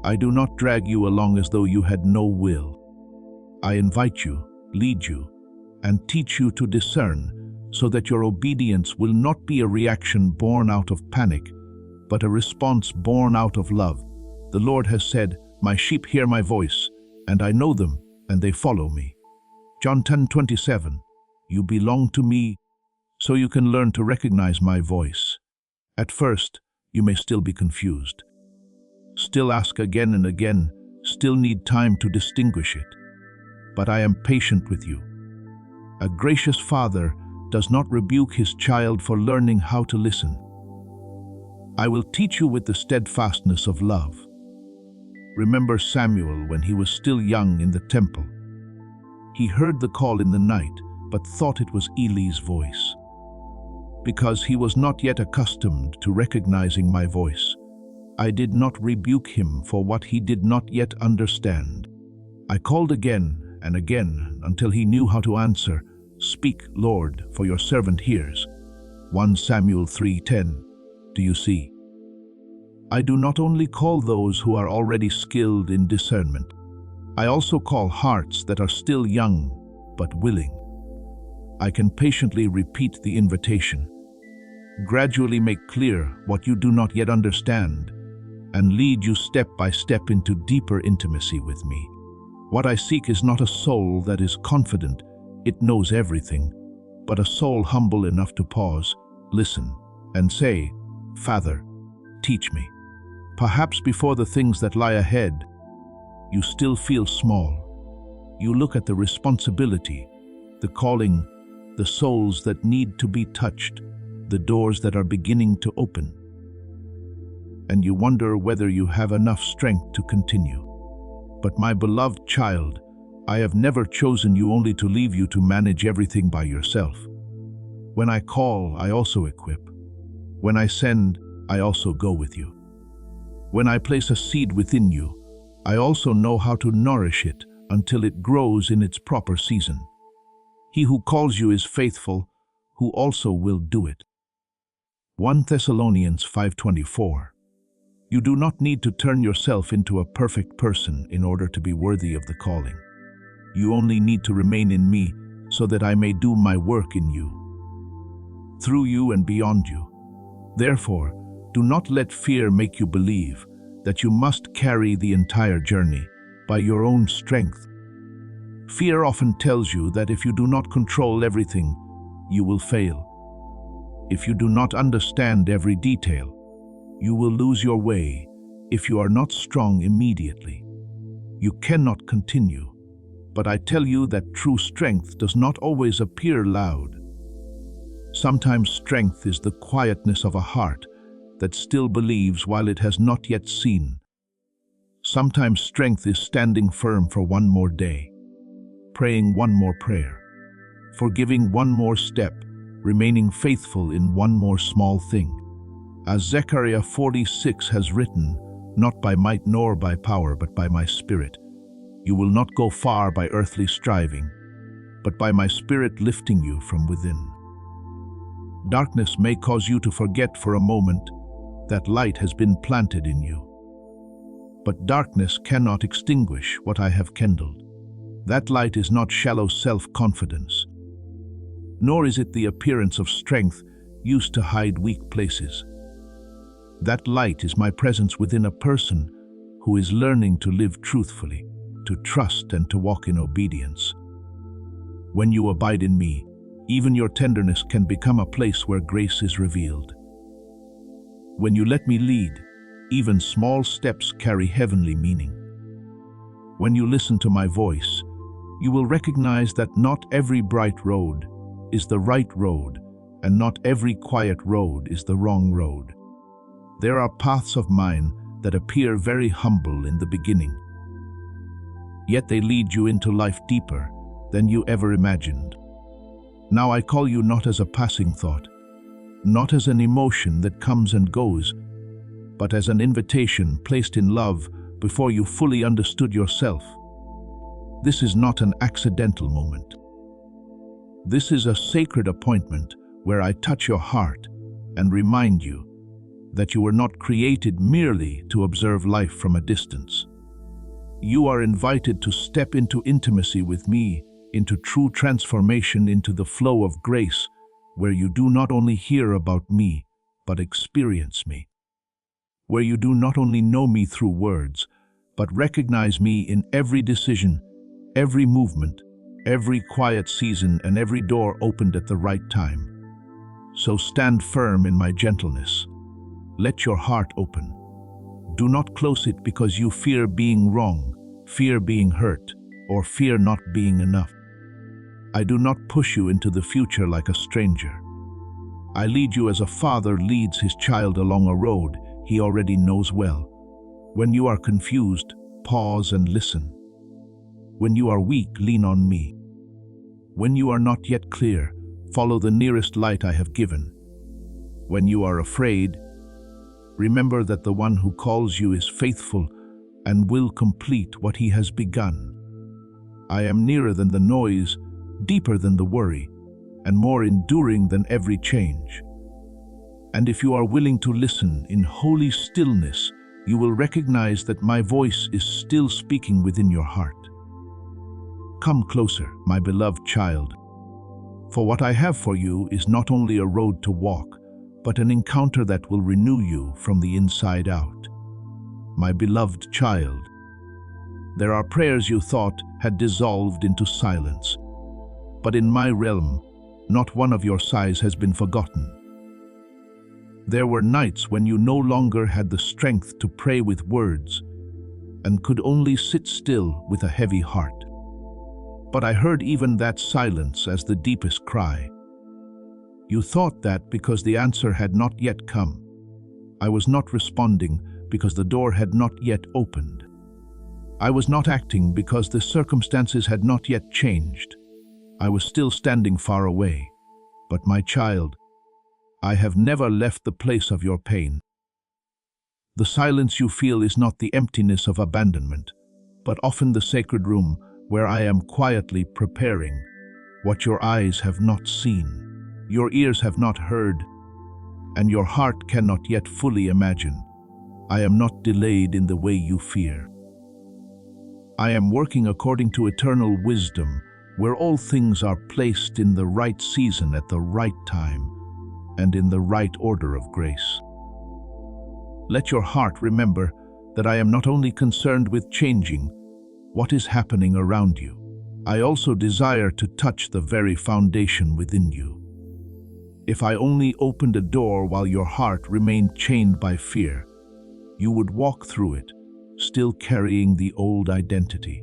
I do not drag you along as though you had no will. I invite you, lead you, and teach you to discern so that your obedience will not be a reaction born out of panic, but a response born out of love. The Lord has said, "My sheep hear my voice, and I know them, and they follow me." John 10:27, "You belong to me, so you can learn to recognize my voice." At first, you may still be confused. Still ask again and again, still need time to distinguish it. But I am patient with you. A gracious father does not rebuke his child for learning how to listen. I will teach you with the steadfastness of love. Remember Samuel when he was still young in the temple. He heard the call in the night, but thought it was Eli's voice. Because he was not yet accustomed to recognizing my voice, I did not rebuke him for what he did not yet understand. I called again and again until he knew how to answer, "Speak, Lord, for your servant hears." 1 Samuel 3:10. Do you see? I do not only call those who are already skilled in discernment. I also call hearts that are still young but willing. I can patiently repeat the invitation, gradually make clear what you do not yet understand, and lead you step by step into deeper intimacy with me. What I seek is not a soul that is confident it knows everything, but a soul humble enough to pause, listen, and say, "Father, teach me." Perhaps before the things that lie ahead, you still feel small. You look at the responsibility, the calling, the souls that need to be touched, the doors that are beginning to open, and you wonder whether you have enough strength to continue. But my beloved child, I have never chosen you only to leave you to manage everything by yourself. When I call, I also equip. When I send, I also go with you. When I place a seed within you, I also know how to nourish it until it grows in its proper season. He who calls you is faithful, who also will do it. 1 Thessalonians 5:24. You do not need to turn yourself into a perfect person in order to be worthy of the calling. You only need to remain in me so that I may do my work in you, through you and beyond you. Therefore, do not let fear make you believe that you must carry the entire journey by your own strength. Fear often tells you that if you do not control everything, you will fail. If you do not understand every detail, you will lose your way if you are not strong immediately. You cannot continue, but I tell you that true strength does not always appear loud. Sometimes strength is the quietness of a heart that still believes while it has not yet seen. Sometimes strength is standing firm for one more day, praying one more prayer, forgiving one more step, remaining faithful in one more small thing. As Zechariah 46 has written, "Not by might nor by power, but by my Spirit. You will not go far by earthly striving, but by my Spirit lifting you from within." Darkness may cause you to forget for a moment That light has been planted in you. But darkness cannot extinguish what I have kindled. That light is not shallow self-confidence, nor is it the appearance of strength used to hide weak places. That light is my presence within a person who is learning to live truthfully, to trust and to walk in obedience. When you abide in me, even your tenderness can become a place where grace is revealed. When you let me lead, even small steps carry heavenly meaning. When you listen to my voice, you will recognize that not every bright road is the right road, and not every quiet road is the wrong road. There are paths of mine that appear very humble in the beginning, yet they lead you into life deeper than you ever imagined. Now I call you not as a passing thought, not as an emotion that comes and goes, but as an invitation placed in love before you fully understood yourself. This is not an accidental moment. This is a sacred appointment where I touch your heart and remind you that you were not created merely to observe life from a distance. You are invited to step into intimacy with me, into true transformation, into the flow of grace, where you do not only hear about me, but experience me. Where you do not only know me through words, but recognize me in every decision, every movement, every quiet season, and every door opened at the right time. So stand firm in my gentleness. Let your heart open. Do not close it because you fear being wrong, fear being hurt, or fear not being enough. I do not push you into the future like a stranger. I lead you as a father leads his child along a road he already knows well. When you are confused, pause and listen. When you are weak, lean on me. When you are not yet clear, follow the nearest light I have given. When you are afraid, remember that the one who calls you is faithful and will complete what he has begun. I am nearer than the noise, deeper than the worry, and more enduring than every change. And if you are willing to listen in holy stillness, you will recognize that my voice is still speaking within your heart. Come closer, my beloved child, for what I have for you is not only a road to walk, but an encounter that will renew you from the inside out. My beloved child, there are prayers you thought had dissolved into silence, but in my realm, not one of your sighs has been forgotten. There were nights when you no longer had the strength to pray with words and could only sit still with a heavy heart. But I heard even that silence as the deepest cry. You thought that because the answer had not yet come. I was not responding because the door had not yet opened. I was not acting because the circumstances had not yet changed. I was still standing far away. But my child, I have never left the place of your pain. The silence you feel is not the emptiness of abandonment, but often the sacred room where I am quietly preparing what your eyes have not seen, your ears have not heard, and your heart cannot yet fully imagine. I am not delayed in the way you fear. I am working according to eternal wisdom, where all things are placed in the right season at the right time and in the right order of grace. Let your heart remember that I am not only concerned with changing what is happening around you, I also desire to touch the very foundation within you. If I only opened a door while your heart remained chained by fear, you would walk through it, still carrying the old identity.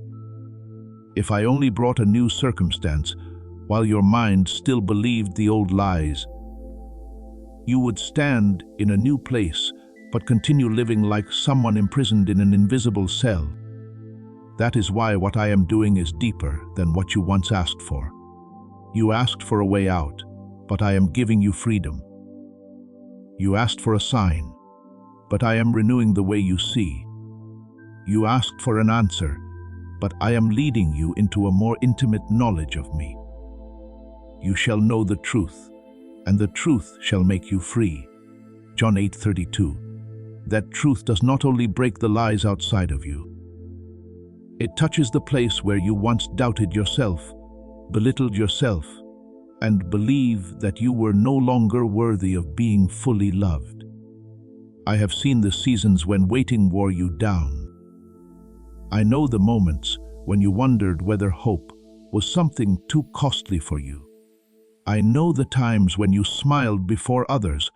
If I only brought a new circumstance while your mind still believed the old lies, you would stand in a new place but continue living like someone imprisoned in an invisible cell. That is why what I am doing is deeper than what you once asked for. You asked for a way out, but I am giving you freedom. You asked for a sign, but I am renewing the way you see. You asked for an answer, but I am leading you into a more intimate knowledge of me. You shall know the truth, and the truth shall make you free. John 8:32. That truth does not only break the lies outside of you, it touches the place where you once doubted yourself, belittled yourself, and believed that you were no longer worthy of being fully loved. I have seen the seasons when waiting wore you down. I know the moments when you wondered whether hope was something too costly for you. I know the times when you smiled before others,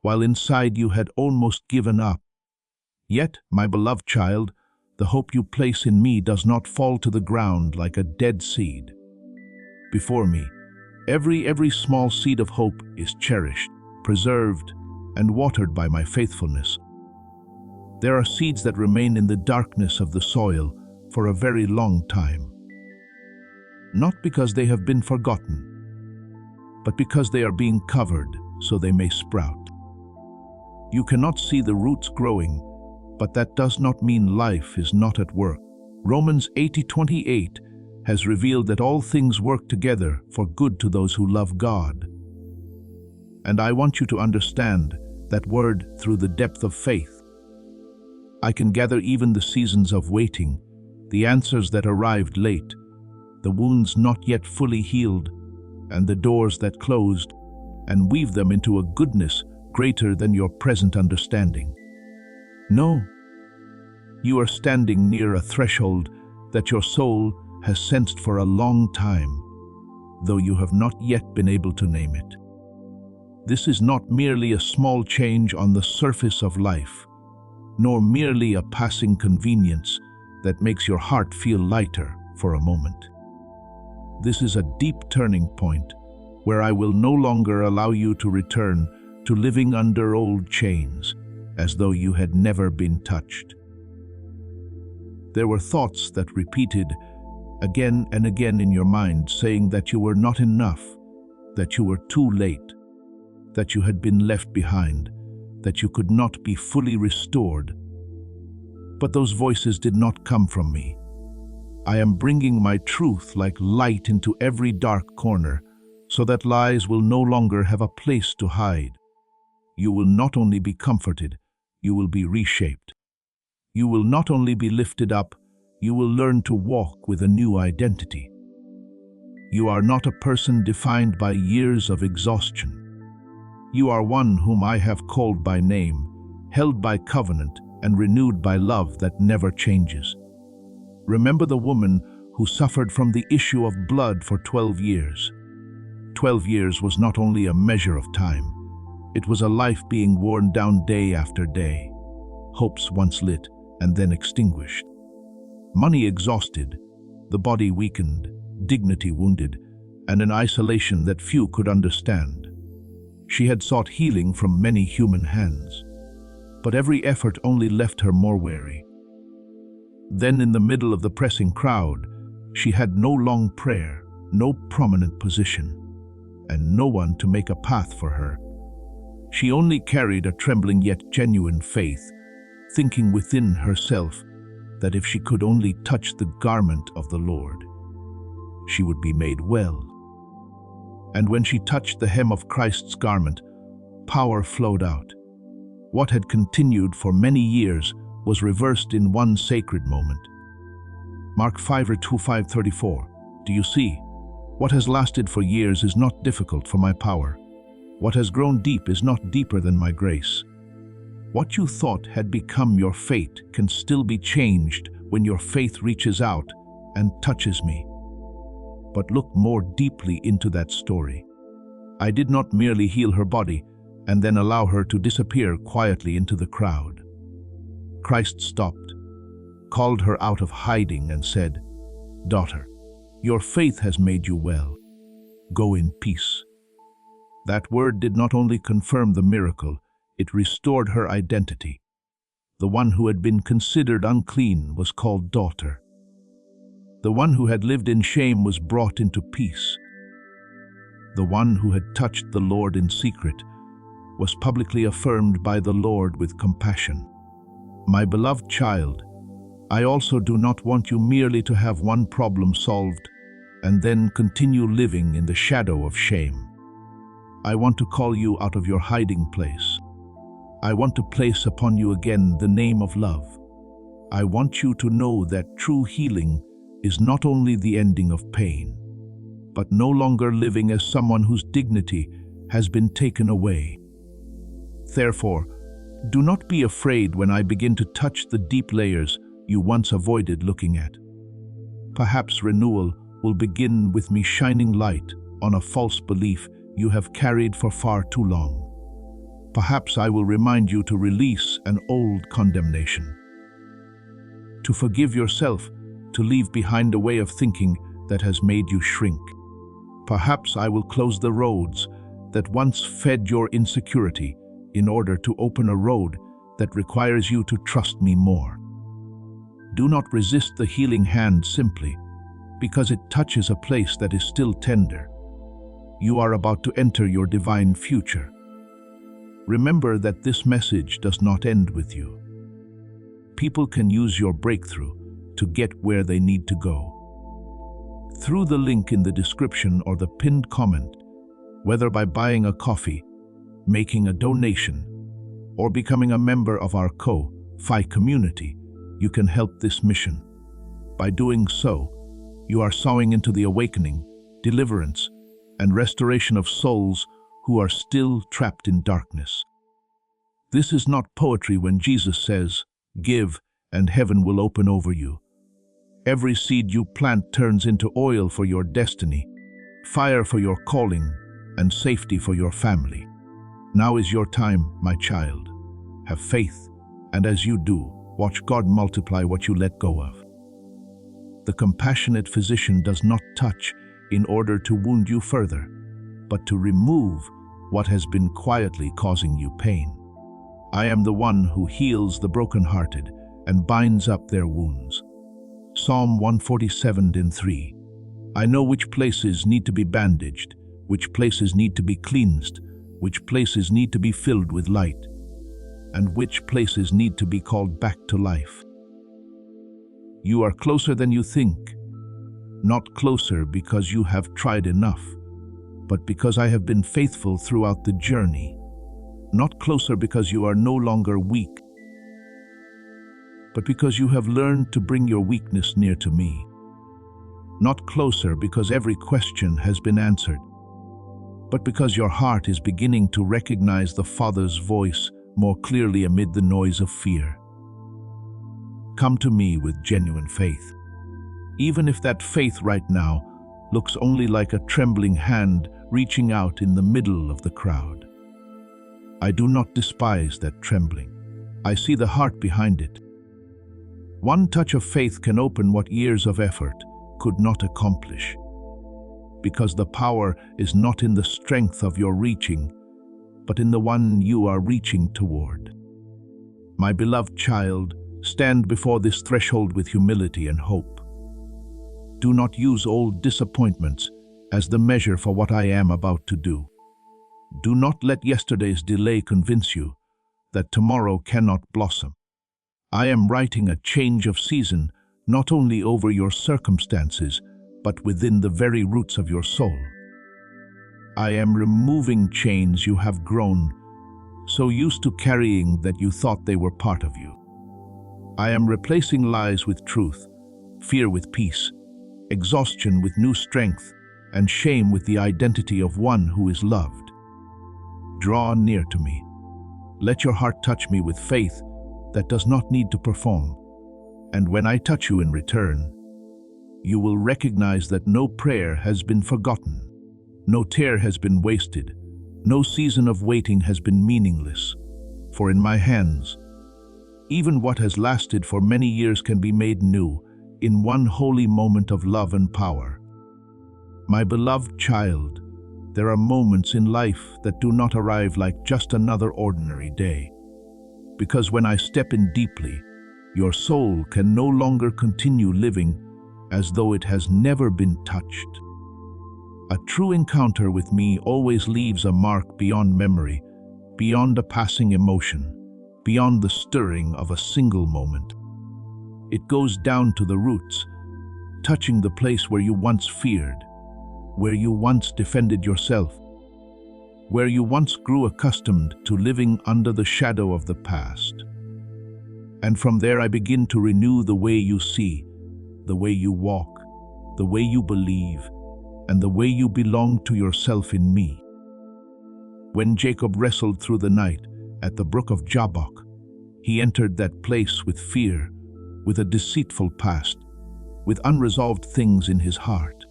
while inside you had almost given up. Yet, my beloved child, the hope you place in me does not fall to the ground like a dead seed. Before me, every small seed of hope is cherished, preserved, and watered by my faithfulness. There are seeds that remain in the darkness of the soil for a very long time. Not because they have been forgotten, but because they are being covered so they may sprout. You cannot see the roots growing, but that does not mean life is not at work. Romans 8:28 has revealed that all things work together for good to those who love God. And I want you to understand that word through the depth of faith. I can gather even the seasons of waiting, the answers that arrived late, the wounds not yet fully healed, and the doors that closed, and weave them into a goodness greater than your present understanding. No, you are standing near a threshold that your soul has sensed for a long time, though you have not yet been able to name it. This is not merely a small change on the surface of life, nor merely a passing convenience that makes your heart feel lighter for a moment. This is a deep turning point where I will no longer allow you to return to living under old chains, as though you had never been touched. There were thoughts that repeated again and again in your mind, saying that you were not enough, that you were too late, that you had been left behind, that you could not be fully restored. But those voices did not come from me. I am bringing my truth like light into every dark corner, so that lies will no longer have a place to hide. You will not only be comforted, you will be reshaped. You will not only be lifted up, you will learn to walk with a new identity. You are not a person defined by years of exhaustion. You are one whom I have called by name, held by covenant, and renewed by love that never changes. Remember the woman who suffered from the issue of blood for 12 years. 12 years was not only a measure of time, it was a life being worn down day after day, hopes once lit and then extinguished. Money exhausted, the body weakened, dignity wounded, and an isolation that few could understand. She had sought healing from many human hands, but every effort only left her more weary. Then in the middle of the pressing crowd, she had no long prayer, no prominent position, and no one to make a path for her. She only carried a trembling yet genuine faith, thinking within herself that if she could only touch the garment of the Lord, she would be made well. And when she touched the hem of Christ's garment, power flowed out. What had continued for many years was reversed in one sacred moment. Mark 5:25-34. Do you see? What has lasted for years is not difficult for my power. What has grown deep is not deeper than my grace. What you thought had become your fate can still be changed when your faith reaches out and touches me. But look more deeply into that story. I did not merely heal her body and then allow her to disappear quietly into the crowd. Christ stopped, called her out of hiding and said, "Daughter, your faith has made you well. Go in peace." That word did not only confirm the miracle, it restored her identity. The one who had been considered unclean was called daughter. The one who had lived in shame was brought into peace. The one who had touched the Lord in secret was publicly affirmed by the Lord with compassion. My beloved child, I also do not want you merely to have one problem solved and then continue living in the shadow of shame. I want to call you out of your hiding place. I want to place upon you again the name of love. I want you to know that true healing is not only the ending of pain, but no longer living as someone whose dignity has been taken away. Therefore, do not be afraid when I begin to touch the deep layers you once avoided looking at. Perhaps renewal will begin with me shining light on a false belief you have carried for far too long. Perhaps I will remind you to release an old condemnation, to forgive yourself, to leave behind a way of thinking that has made you shrink. Perhaps I will close the roads that once fed your insecurity in order to open a road that requires you to trust me more. Do not resist the healing hand simply because it touches a place that is still tender. You are about to enter your divine future. Remember that this message does not end with you. People can use your breakthrough to get where they need to go. Through the link in the description or the pinned comment, whether by buying a coffee, making a donation, or becoming a member of our Ko-Fi community, you can help this mission. By doing so, you are sowing into the awakening, deliverance, and restoration of souls who are still trapped in darkness. This is not poetry when Jesus says, "Give, and heaven will open over you." Every seed you plant turns into oil for your destiny, fire for your calling, and safety for your family. Now is your time, my child. Have faith, and as you do, watch God multiply what you let go of. The compassionate physician does not touch in order to wound you further, but to remove what has been quietly causing you pain. I am the one who heals the brokenhearted and binds up their wounds. Psalm 147:3. I know which places need to be bandaged, which places need to be cleansed, which places need to be filled with light, and which places need to be called back to life. You are closer than you think, not closer because you have tried enough, but because I have been faithful throughout the journey. Not closer because you are no longer weak, but because you have learned to bring your weakness near to me. Not closer because every question has been answered, but because your heart is beginning to recognize the Father's voice more clearly amid the noise of fear. Come to me with genuine faith, even if that faith right now looks only like a trembling hand reaching out in the middle of the crowd. I do not despise that trembling. I see the heart behind it. One touch of faith can open what years of effort could not accomplish, because the power is not in the strength of your reaching, but in the one you are reaching toward. My beloved child, stand before this threshold with humility and hope. Do not use old disappointments as the measure for what I am about to do. Do not let yesterday's delay convince you that tomorrow cannot blossom. I am writing a change of season not only over your circumstances, but within the very roots of your soul. I am removing chains you have grown so used to carrying that you thought they were part of you. I am replacing lies with truth, fear with peace, exhaustion with new strength, and shame with the identity of one who is loved. Draw near to me. Let your heart touch me with faith that does not need to perform. And when I touch you in return, you will recognize that no prayer has been forgotten, no tear has been wasted, no season of waiting has been meaningless. For in my hands, even what has lasted for many years can be made new in one holy moment of love and power. My beloved child, there are moments in life that do not arrive like just another ordinary day. Because when I step in deeply, your soul can no longer continue living as though it has never been touched. A true encounter with me always leaves a mark beyond memory, beyond a passing emotion, beyond the stirring of a single moment. It goes down to the roots, touching the place where you once feared, where you once defended yourself, where you once grew accustomed to living under the shadow of the past. And from there I begin to renew the way you see, the way you walk, the way you believe, and the way you belong to yourself in me. When Jacob wrestled through the night at the brook of Jabbok, he entered that place with fear, with a deceitful past, with unresolved things in his heart.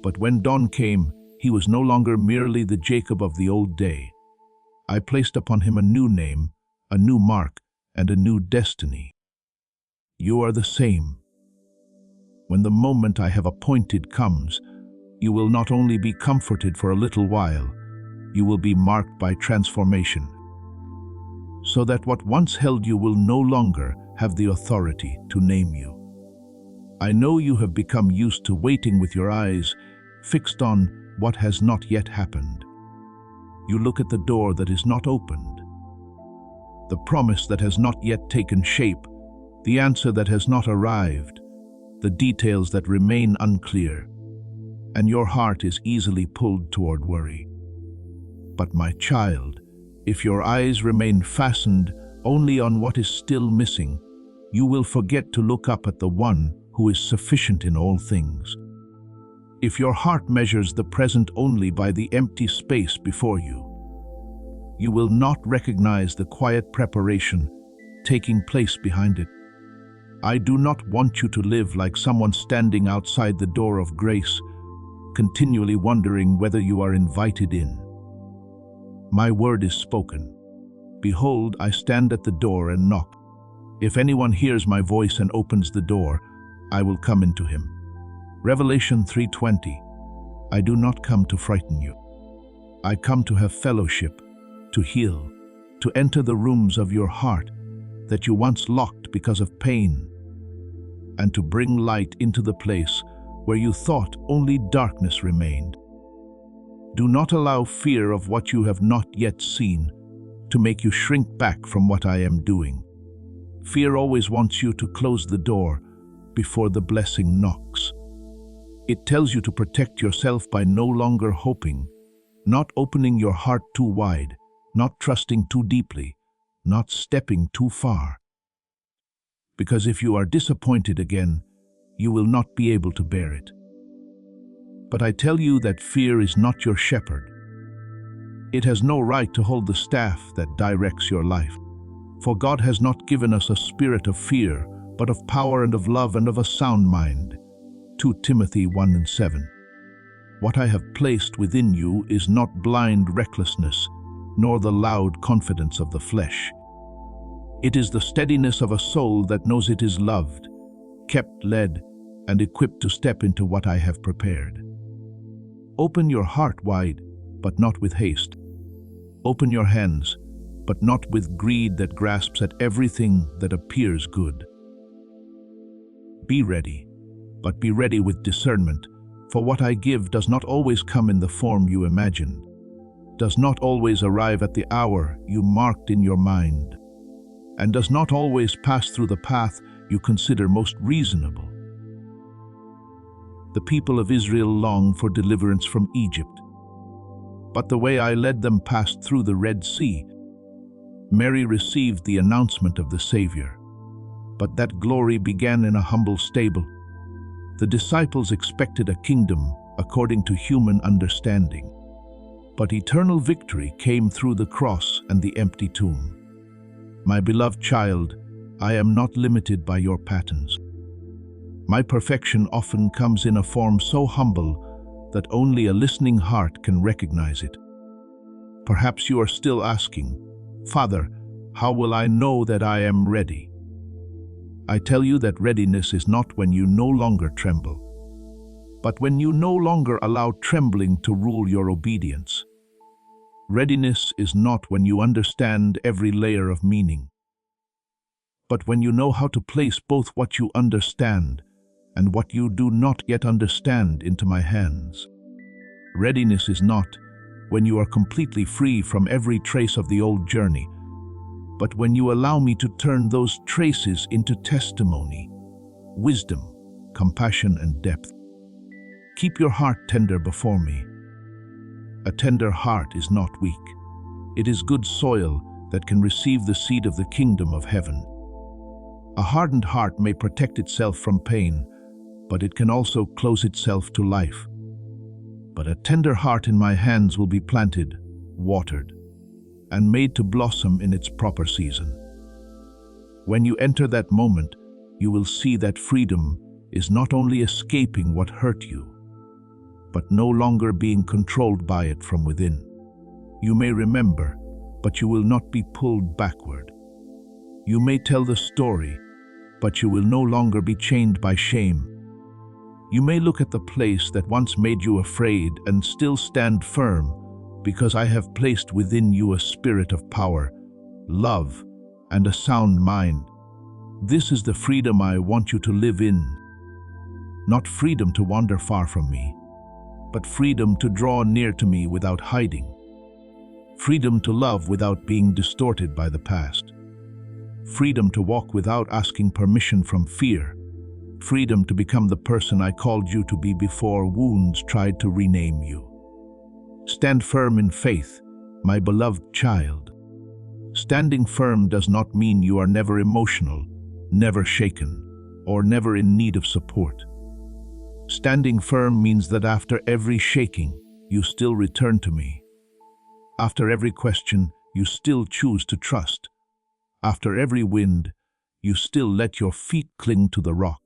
But when dawn came, he was no longer merely the Jacob of the old day. I placed upon him a new name, a new mark, and a new destiny. You are the same. When the moment I have appointed comes, you will not only be comforted for a little while, you will be marked by transformation, so that what once held you will no longer have the authority to name you. I know you have become used to waiting with your eyes fixed on what has not yet happened. You look at the door that is not opened, the promise that has not yet taken shape, the answer that has not arrived, the details that remain unclear, and your heart is easily pulled toward worry. But my child, if your eyes remain fastened only on what is still missing, you will forget to look up at the one who is sufficient in all things. If your heart measures the present only by the empty space before you, you will not recognize the quiet preparation taking place behind it. I do not want you to live like someone standing outside the door of grace, continually wondering whether you are invited in. My word is spoken. Behold, I stand at the door and knock. If anyone hears my voice and opens the door, I will come into him. Revelation 3:20. I do not come to frighten you. I come to have fellowship, to heal, to enter the rooms of your heart that you once locked because of pain, and to bring light into the place where you thought only darkness remained. Do not allow fear of what you have not yet seen to make you shrink back from what I am doing. Fear always wants you to close the door before the blessing knocks. It tells you to protect yourself by no longer hoping, not opening your heart too wide, not trusting too deeply, not stepping too far. Because if you are disappointed again, you will not be able to bear it. But I tell you that fear is not your shepherd. It has no right to hold the staff that directs your life. For God has not given us a spirit of fear, but of power and of love and of a sound mind. 2 Timothy 1:7. What I have placed within you is not blind recklessness, nor the loud confidence of the flesh. It is the steadiness of a soul that knows it is loved, kept, led, and equipped to step into what I have prepared. Open your heart wide, but not with haste. Open your hands, but not with greed that grasps at everything that appears good. Be ready, but be ready with discernment, for what I give does not always come in the form you imagine, does not always arrive at the hour you marked in your mind, and does not always pass through the path you consider most reasonable. The people of Israel longed for deliverance from Egypt, but the way I led them passed through the Red Sea. Mary received the announcement of the Savior, but that glory began in a humble stable. The disciples expected a kingdom according to human understanding, but eternal victory came through the cross and the empty tomb. My beloved child, I am not limited by your patterns. My perfection often comes in a form so humble that only a listening heart can recognize it. Perhaps you are still asking, Father, how will I know that I am ready? I tell you that readiness is not when you no longer tremble, but when you no longer allow trembling to rule your obedience. Readiness is not when you understand every layer of meaning, but when you know how to place both what you understand and what you do not yet understand into my hands. Readiness is not when you are completely free from every trace of the old journey, but when you allow me to turn those traces into testimony, wisdom, compassion, and depth. Keep your heart tender before me. A tender heart is not weak. It is good soil that can receive the seed of the kingdom of heaven. A hardened heart may protect itself from pain, but it can also close itself to life. But a tender heart in my hands will be planted, watered, and made to blossom in its proper season. When you enter that moment, you will see that freedom is not only escaping what hurt you, but no longer being controlled by it from within. You may remember, but you will not be pulled backward. You may tell the story, but you will no longer be chained by shame. You may look at the place that once made you afraid and still stand firm, because I have placed within you a spirit of power, love, and a sound mind. This is the freedom I want you to live in. Not freedom to wander far from me, but freedom to draw near to me without hiding. Freedom to love without being distorted by the past. Freedom to walk without asking permission from fear. Freedom to become the person I called you to be before wounds tried to rename you. Stand firm in faith, my beloved child. Standing firm does not mean you are never emotional, never shaken, or never in need of support. Standing firm means that after every shaking, you still return to me. After every question, you still choose to trust. After every wind, you still let your feet cling to the rock.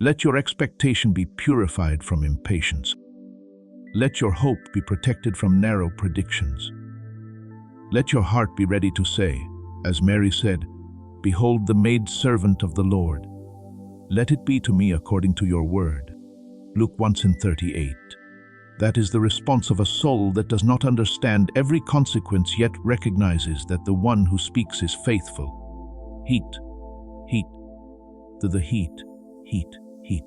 Let your expectation be purified from impatience. Let your hope be protected from narrow predictions. Let your heart be ready to say, as Mary said, "Behold the maidservant of the Lord. Let it be to me according to your word." Luke 1:38. That is the response of a soul that does not understand every consequence yet recognizes that the one who speaks is faithful. Heat, heat, to the heat, heat, heat.